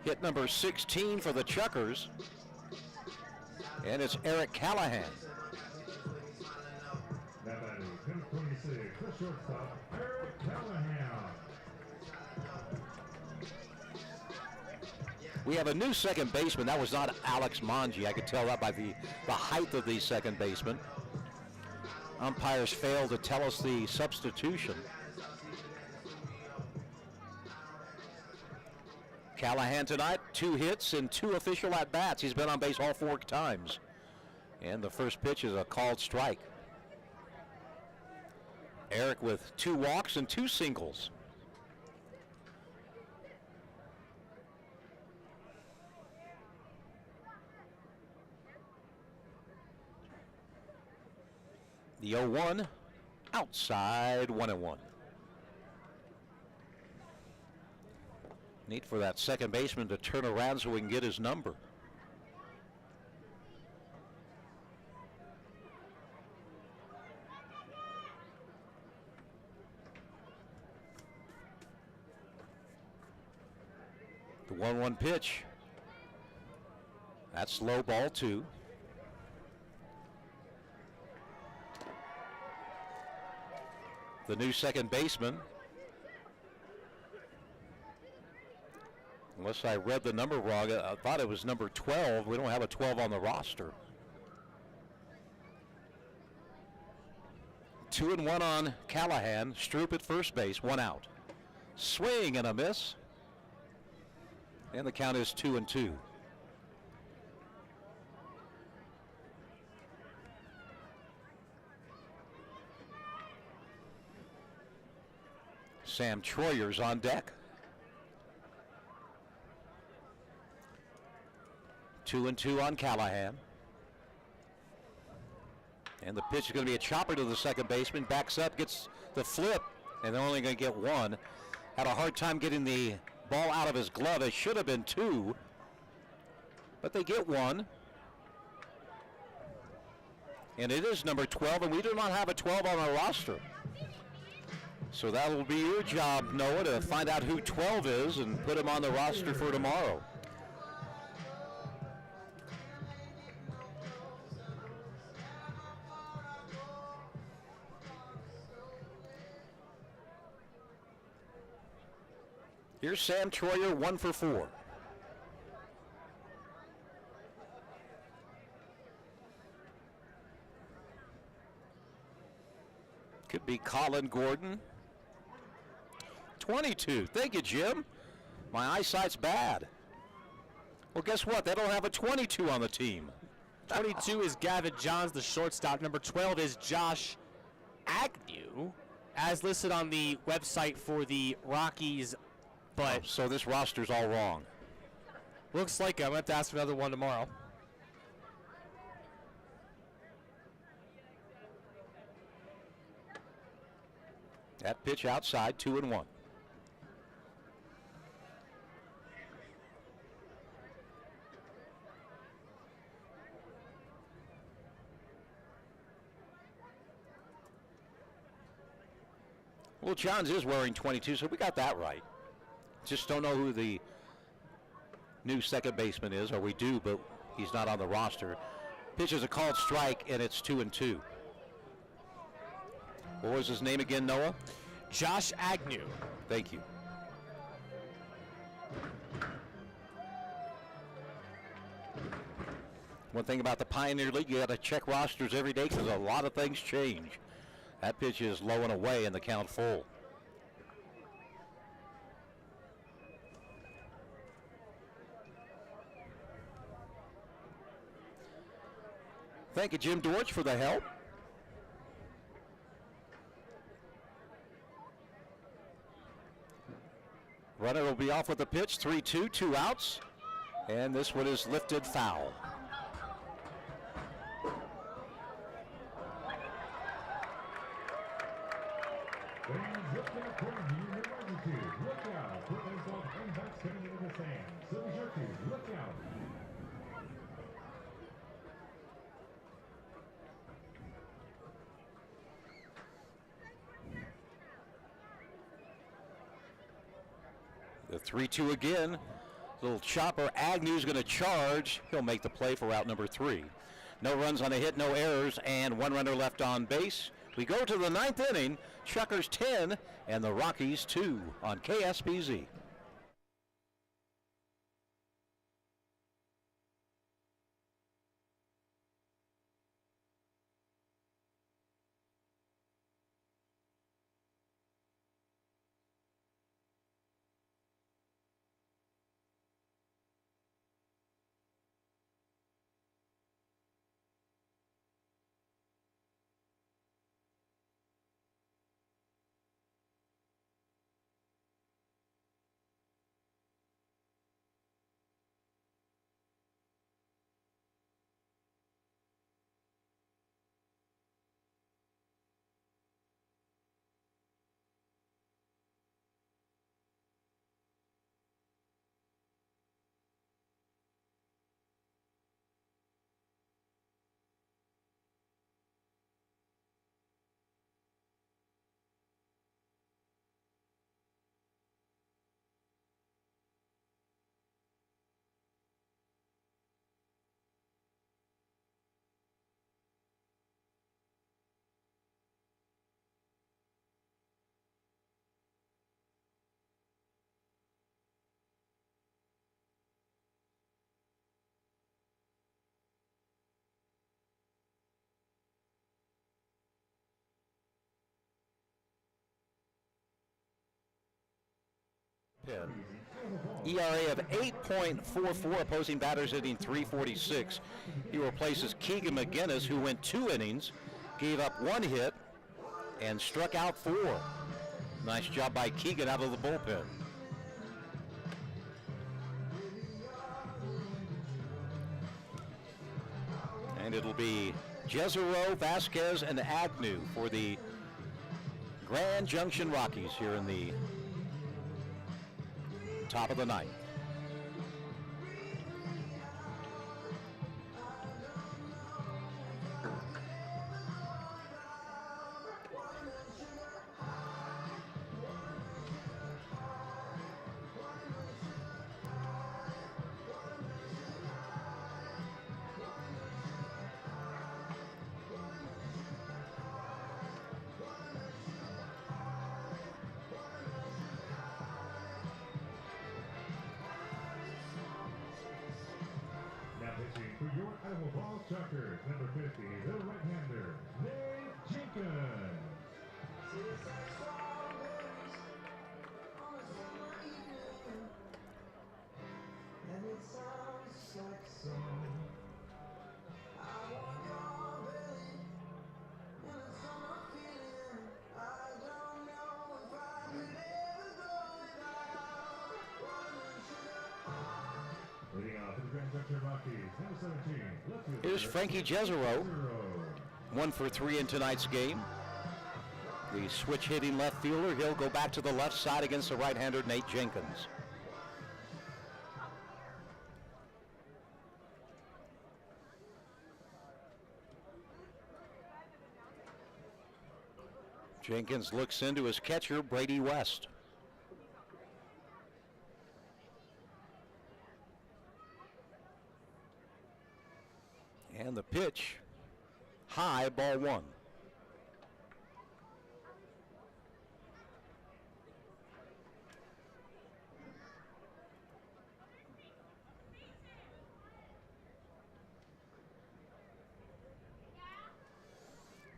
Hit number 16 for the Chukars. And it's Eric Callahan. Now batting number 26, the shortstop, Eric Callahan. We have a new second baseman. That was not Alex Manji. I could tell that by the height of the second baseman. Umpires failed to tell us the substitution. Callahan tonight, 2 hits and 2 official at-bats. He's been on base all 4 times. And the first pitch is a called strike. Eric with 2 walks and 2 singles. The 0-1, outside, 1-1. Need for that second baseman to turn around so we can get his number. The 1-1 pitch. That's low, ball 2. The new second baseman, unless I read the number wrong, I thought it was number 12. We don't have a 12 on the roster. 2-1 on Callahan. Stroop at first base, 1 out. Swing and a miss. And the count is 2-2. Sam Troyer's on deck. 2-2 on Callahan. And the pitch is going to be a chopper to the second baseman. Backs up, gets the flip, and they're only going to get one. Had a hard time getting the ball out of his glove. It should have been two, but they get one. And it is number 12, and we do not have a 12 on our roster. So that will be your job, Noah, to find out who 12 is and put him on the roster for tomorrow. Here's Sam Troyer, 1 for 4. Could be Colin Gordon. 22. Thank you, Jim. My eyesight's bad. Well, guess what? They don't have a 22 on the team. 22 is Gavin Johns, the shortstop. Number 12 is Josh Agnew, as listed on the website for the Rockies. But so this roster's all wrong. Looks like I'm going to have to ask for another one tomorrow. That pitch outside, 2-1. Well, Johns is wearing 22, so we got that right. Just don't know who the new second baseman is, or we do, but he's not on the roster. Pitch is a called strike, and it's 2-2. What was his name again, Noah? Josh Agnew. Thank you. One thing about the Pioneer League, you got to check rosters every day because a lot of things change. That pitch is low and away, and the count full. Thank you, Jim Dortch, for the help. Runner will be off with the pitch. 3-2, 2 outs. And this one is lifted foul. Look out. Put those and backs coming into the stands. So Rockies, look out. The 3-2 again. Little chopper. Agnew's going to charge. He'll make the play for out number 3. No runs on a hit, no errors, and 1 runner left on base. We go to the 9th inning. Chukars 10 and the Rockies 2 on KSBZ. bullpen. ERA of 8.44, opposing batters hitting .346. He replaces Keegan McGinnis, who went 2 innings, gave up 1 hit, and struck out 4. Nice job by Keegan out of the bullpen. And it'll be Jezero, Vasquez, and Agnew for the Grand Junction Rockies here in the top of the ninth. Now pitching for your Idaho Falls Chukars, number 50, the right-hander, Junction. Leading off for the Grand Junction Rockies, number 17, left fielder, Here's Frankie Jezero, 1 for 3 in tonight's game. The switch hitting left fielder, he'll go back to the left side against the right-hander Nate Jenkins. Jenkins looks into his catcher, Brady West. And the pitch, high, ball 1.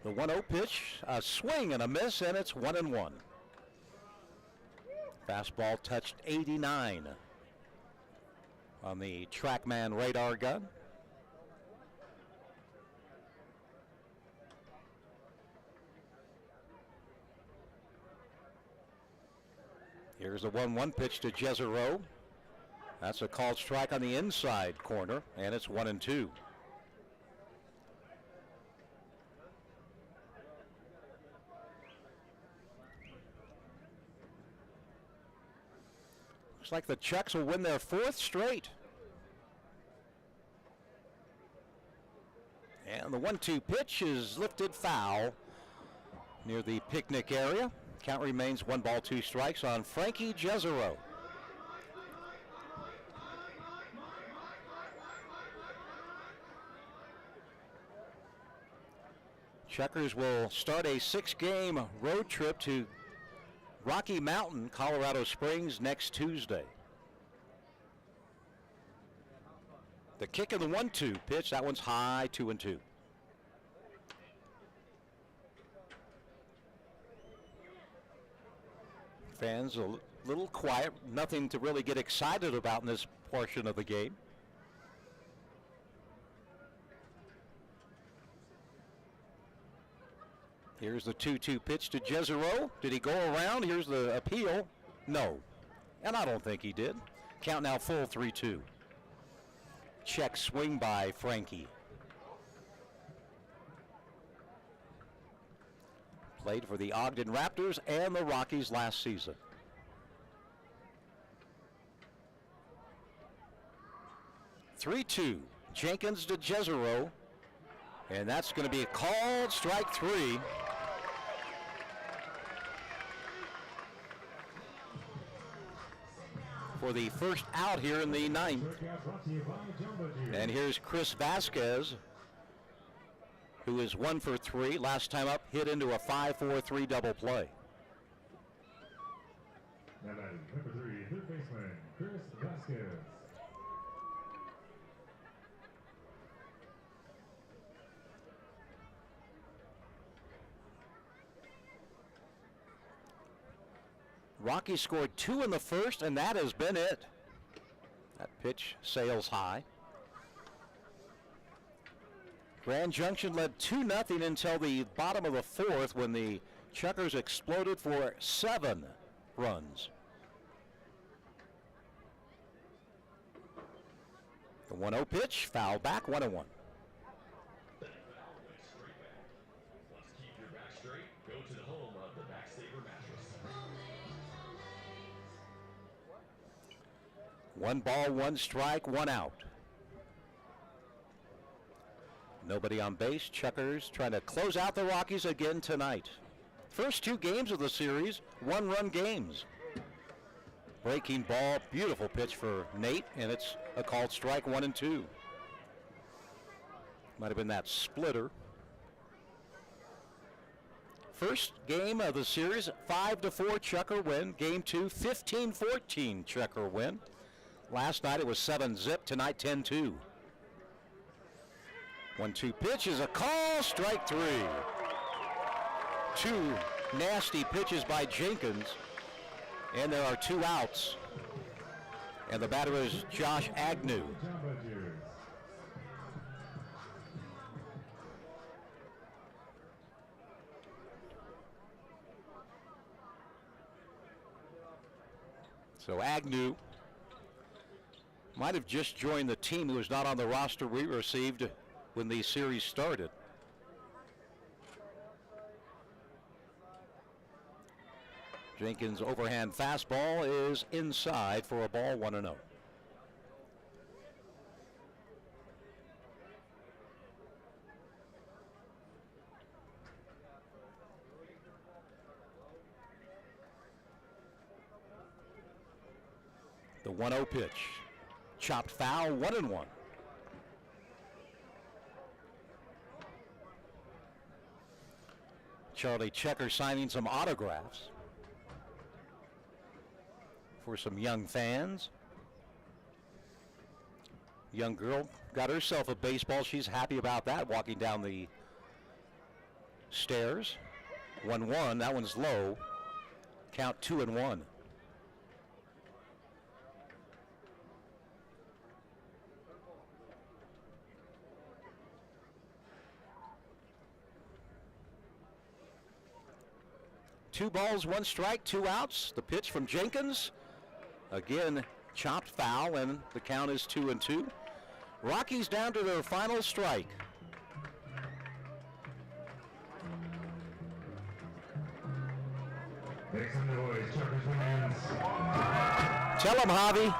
The 1-0 pitch, a swing and a miss, and it's 1-1. Fastball touched 89 on the TrackMan radar gun. Here's the 1-1 pitch to Jezero. That's a called strike on the inside corner, and it's 1-2. Looks like the Chucks will win their 4th straight. And the 1-2 pitch is lifted foul near the picnic area. Count remains 1 ball, 2 strikes on Frankie Jezero. Chukars will start a 6-game road trip to Rocky Mountain, Colorado Springs next Tuesday. The kick of the 1-2 pitch, that one's high, 2-2. Fans a little quiet, nothing to really get excited about in this portion of the game. Here's the 2-2 pitch to Jezero. Did he go around? Here's the appeal. No, and I don't think he did. Count now full, 3-2. Check swing by Frankie. Played for the Ogden Raptors and the Rockies last season. (3-2). Jenkins to Jezero, and that's going to be a called strike 3. For the first out here in the 9th. And here's Chris Vasquez, who is 1 for 3. Last time up, hit into a 5-4-3 double play. Now batting, number 3, third baseman, Chris Vasquez. Rockies scored 2 in the first, and that has been it. That pitch sails high. Grand Junction led 2-0 until the bottom of the fourth when the Chukars exploded for 7 runs. The 1-0 pitch, foul back, 1-1. That foul went straight back. Let's keep your back straight. Go to the home of the Back Saver mattress. 1 ball, 1 strike, 1 out. Nobody on base. Chukars trying to close out the Rockies again tonight. First 2 games of the series, 1-run games. Breaking ball, beautiful pitch for Nate, and it's a called strike, 1-2. Might have been that splitter. First game of the series, 5-4 Chukar win. Game 2, 15-14 Chukar win. Last night it was 7-zip, tonight 10-2. 1-2 pitch is a call, strike 3. 2 nasty pitches by Jenkins, and there are 2 outs. And the batter is Josh Agnew. So Agnew might have just joined the team who was not on the roster we received when the series started. Jenkins' overhand fastball is inside for a ball, 1-0. The 1-0 pitch. Chopped foul, 1-1. Charlie Checker signing some autographs for some young fans. Young girl got herself a baseball. She's happy about that, walking down the stairs. 1-1, that one's low. Count 2-1. Two balls, 1 strike, 2 outs. The pitch from Jenkins. Again, chopped foul, and the count is 2-2. Rockies down to their final strike. Thanks on the boys, Chukars fans. Tell them, Javi.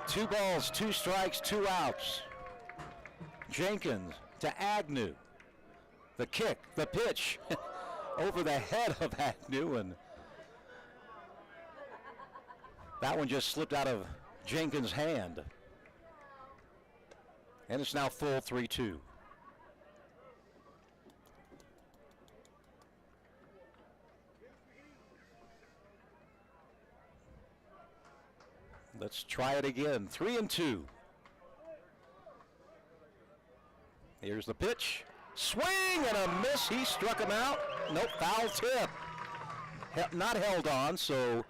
2 balls, 2 strikes, 2 outs. Jenkins to Agnew. The kick, the pitch, over the head of Agnew, and that one just slipped out of Jenkins' hand. And it's now full 3-2. Let's try it again. 3-2. Here's the pitch. Swing and a miss. He struck him out. Nope, foul tip. Not held on, so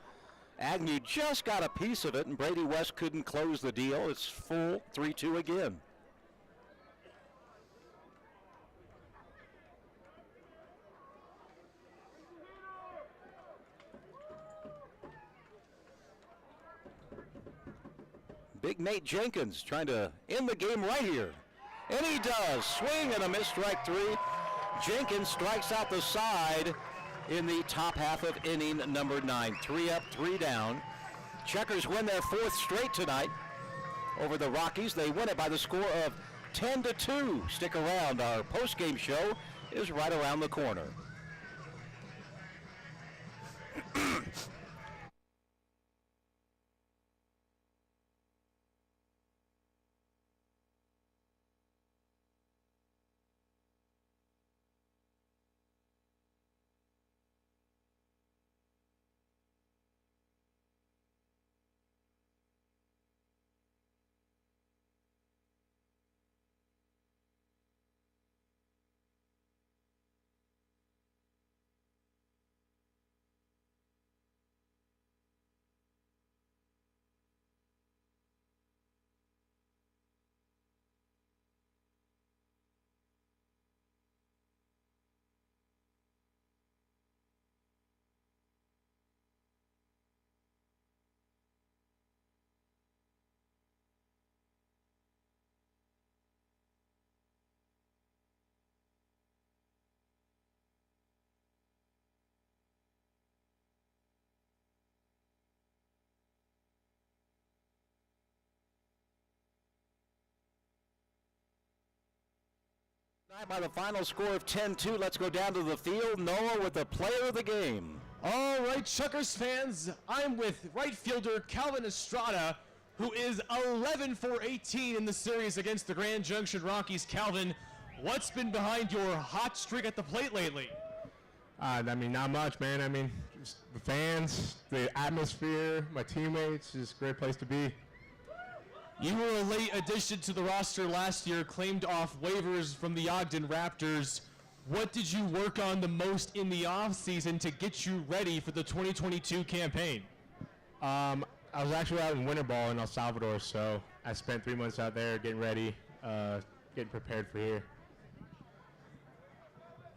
Agnew just got a piece of it, and Brady West couldn't close the deal. It's full 3-2 again. Big Nate Jenkins trying to end the game right here. And he does. Swing and a miss, strike 3. Jenkins strikes out the side in the top half of inning number 9. 3 up, 3 down. Chukars win their 4th straight tonight over the Rockies. They win it by the score of 10-2. Stick around. Our post-game show is right around the corner. By the final score of 10-2, let's go down to the field. Noah with the player of the game. All right, Chukars fans, I'm with right fielder Calvin Estrada, who is 11 for 18 in the series against the Grand Junction Rockies. Calvin, what's been behind your hot streak at the plate lately? Not much, man. Just the fans, the atmosphere, my teammates, just a great place to be. You were a late addition to the roster last year, claimed off waivers from the Ogden Raptors. What did you work on the most in the offseason to get you ready for the 2022 campaign? I was actually out in winter ball in El Salvador, so I spent 3 months out there getting ready, getting prepared for here.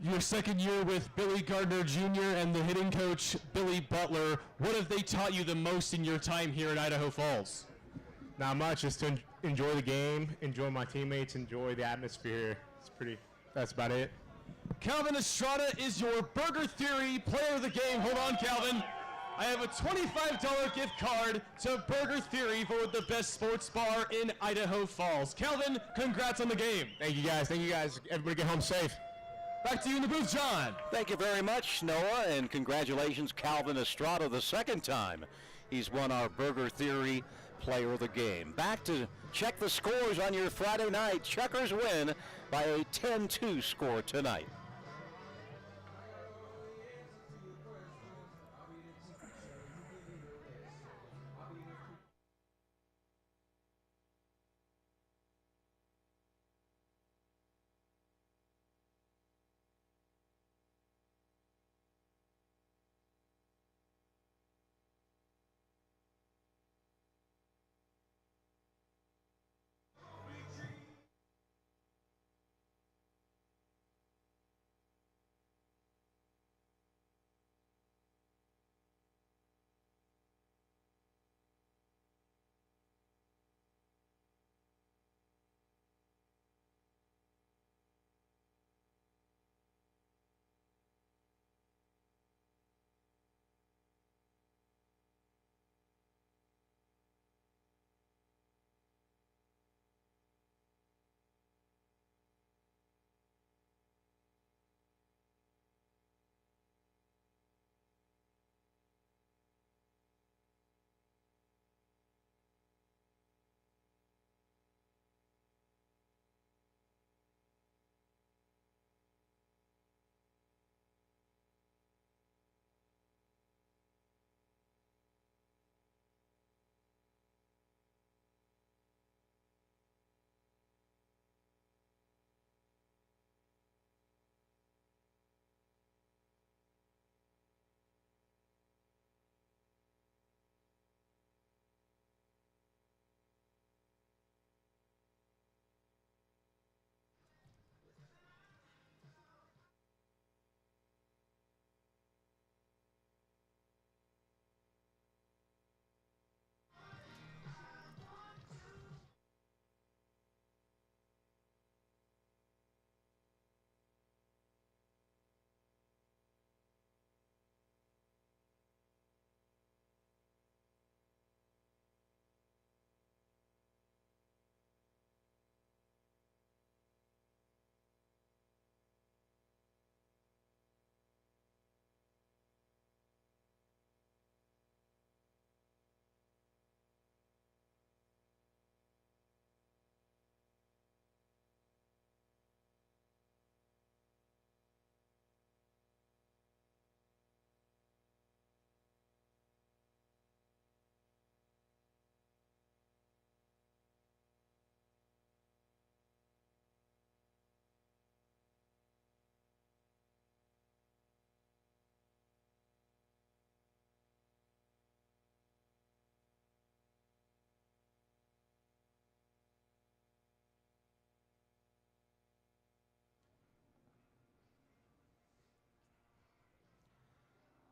Your second year with Billy Gardner Jr. and the hitting coach, Billy Butler. What have they taught you the most in your time here at Idaho Falls? Not much, just to enjoy the game, enjoy my teammates, enjoy the atmosphere. That's about it. Calvin Estrada is your Burger Theory player of the game. Hold on, Calvin. I have a $25 gift card to Burger Theory for the best sports bar in Idaho Falls. Calvin, congrats on the game. Thank you guys. Everybody get home safe. Back to you in the booth, John. Thank you very much, Noah, and congratulations, Calvin Estrada, the second time he's won our Burger Theory player of the game. Back to check the scores on your Friday night. Chukars win by a 10-2 score tonight.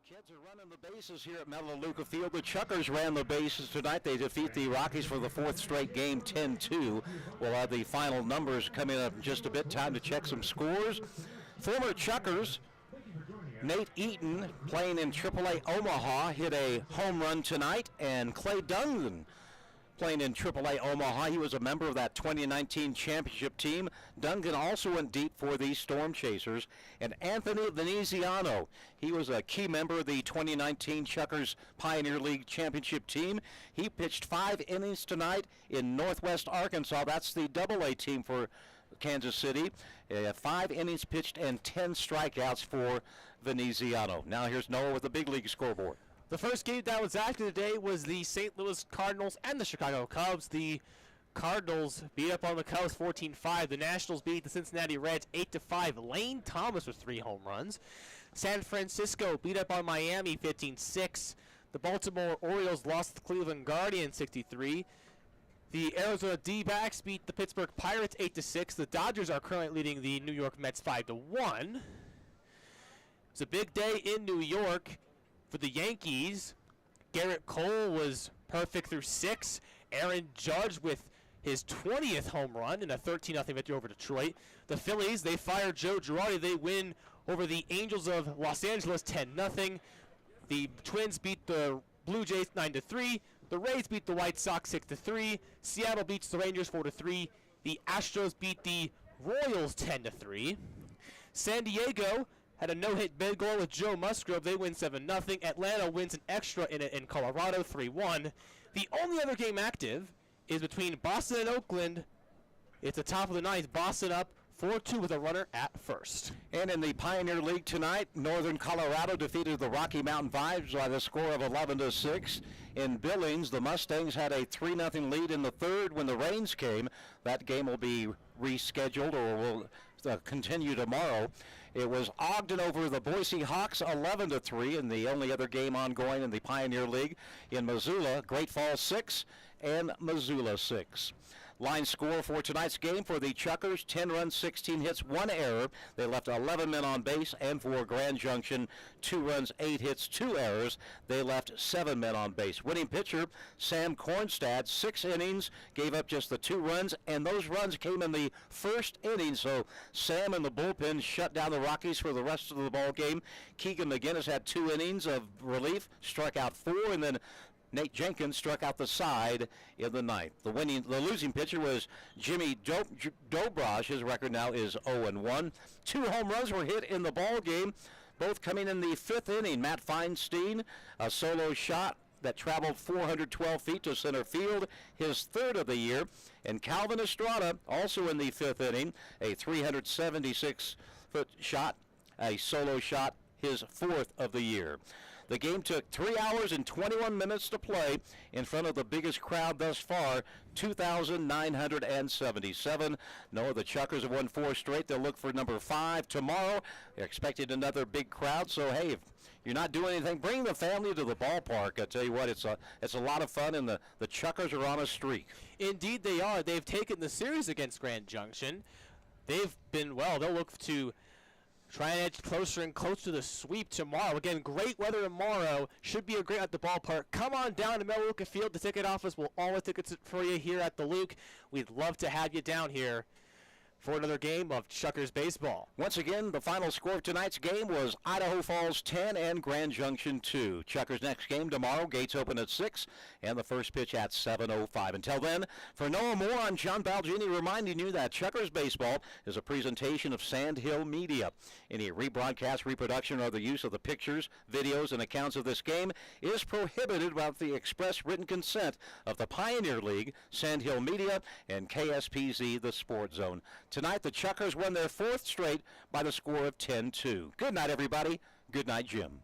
Kids are running the bases here at Melaleuca Field. The Chukars ran the bases tonight. They defeat the Rockies for the fourth straight game, 10-2. We'll have the final numbers coming up in just a bit. Time to check some scores. Former Chukars, Nate Eaton, playing in AAA Omaha, hit a home run tonight, and Clay Dungan Playing in AAA Omaha, he was a member of that 2019 championship team. Duncan also went deep for the Storm Chasers. And Anthony Veneziano, he was a key member of the 2019 Chukars Pioneer League championship team. He pitched 5 innings tonight in Northwest Arkansas. That's the AA team for Kansas City. 5 innings pitched and 10 strikeouts for Veneziano. Now here's Noah with the big league scoreboard. The first game that was active today was the St. Louis Cardinals and the Chicago Cubs. The Cardinals beat up on the Cubs 14-5. The Nationals beat the Cincinnati Reds 8-5. Lane Thomas with 3 home runs. San Francisco beat up on Miami 15-6. The Baltimore Orioles lost to the Cleveland Guardians 63. The Arizona D-backs beat the Pittsburgh Pirates 8-6. The Dodgers are currently leading the New York Mets 5-1. It's a big day in New York. For the Yankees, Garrett Cole was perfect through 6. Aaron Judge with his 20th home run in a 13-0 victory over Detroit. The Phillies, they fire Joe Girardi. They win over the Angels of Los Angeles 10-0. The Twins beat the Blue Jays 9-3. The Rays beat the White Sox 6-3. Seattle beats the Rangers 4-3. The Astros beat the Royals 10-3. San Diego had a no-hit bid goal with Joe Musgrove. They win 7-0. Atlanta wins an extra in Colorado 3-1. The only other game active is between Boston and Oakland. It's the top of the 9th. Boston up 4-2 with a runner at first. And in the Pioneer League tonight, Northern Colorado defeated the Rocky Mountain Vibes by the score of 11-6. In Billings, the Mustangs had a 3-0 lead in the 3rd when the rains came. That game will be rescheduled or will continue tomorrow. It was Ogden over the Boise Hawks 11-3, and the only other game ongoing in the Pioneer League in Missoula, Great Falls 6 and Missoula 6. Line score for tonight's game for the Chukars, 10 runs, 16 hits, 1 error. They left 11 men on base, and for Grand Junction, 2 runs, 8 hits, 2 errors. They left 7 men on base. Winning pitcher, Sam Kornstad, 6 innings, gave up just the 2 runs, and those runs came in the first inning, so Sam and the bullpen shut down the Rockies for the rest of the ball game. Keegan McGinnis had 2 innings of relief, struck out 4, and then Nate Jenkins struck out the side in the 9th. The losing pitcher was Jimmy Dobraj. His record now is 0-1. 2 home runs were hit in the ball game, both coming in the 5th inning. Matt Feinstein, a solo shot that traveled 412 feet to center field, his 3rd of the year. And Calvin Estrada, also in the 5th inning, a 376-foot shot, a solo shot, his 4th of the year. The game took 3 hours and 21 minutes to play in front of the biggest crowd thus far, 2,977. No, the Chukars have won 4 straight. They'll look for number 5 tomorrow. They're expecting another big crowd, so hey, if you're not doing anything, bring the family to the ballpark. I tell you what, it's a lot of fun, and the Chukars are on a streak. Indeed they are. They've taken the series against Grand Junction. They've been well. They'll look to try and edge closer and closer to the sweep tomorrow. Again, great weather tomorrow. Should be a great at the ballpark. Come on down to Mel Luca Field. The ticket office will all the tickets for you here at the Luke. We'd love to have you down here for another game of Chukars baseball. Once again, the final score of tonight's game was Idaho Falls 10 and Grand Junction 2. Chukars' next game tomorrow, gates open at 6, and the first pitch at 7:05. Until then, for Noah Moore, I'm John Balgini reminding you that Chukars baseball is a presentation of Sand Hill Media. Any rebroadcast, reproduction, or the use of the pictures, videos, and accounts of this game is prohibited without the express written consent of the Pioneer League, Sand Hill Media, and KSPZ, the Sports Zone. Tonight, the Chukars won their 4th straight by the score of 10-2. Good night, everybody. Good night, Jim.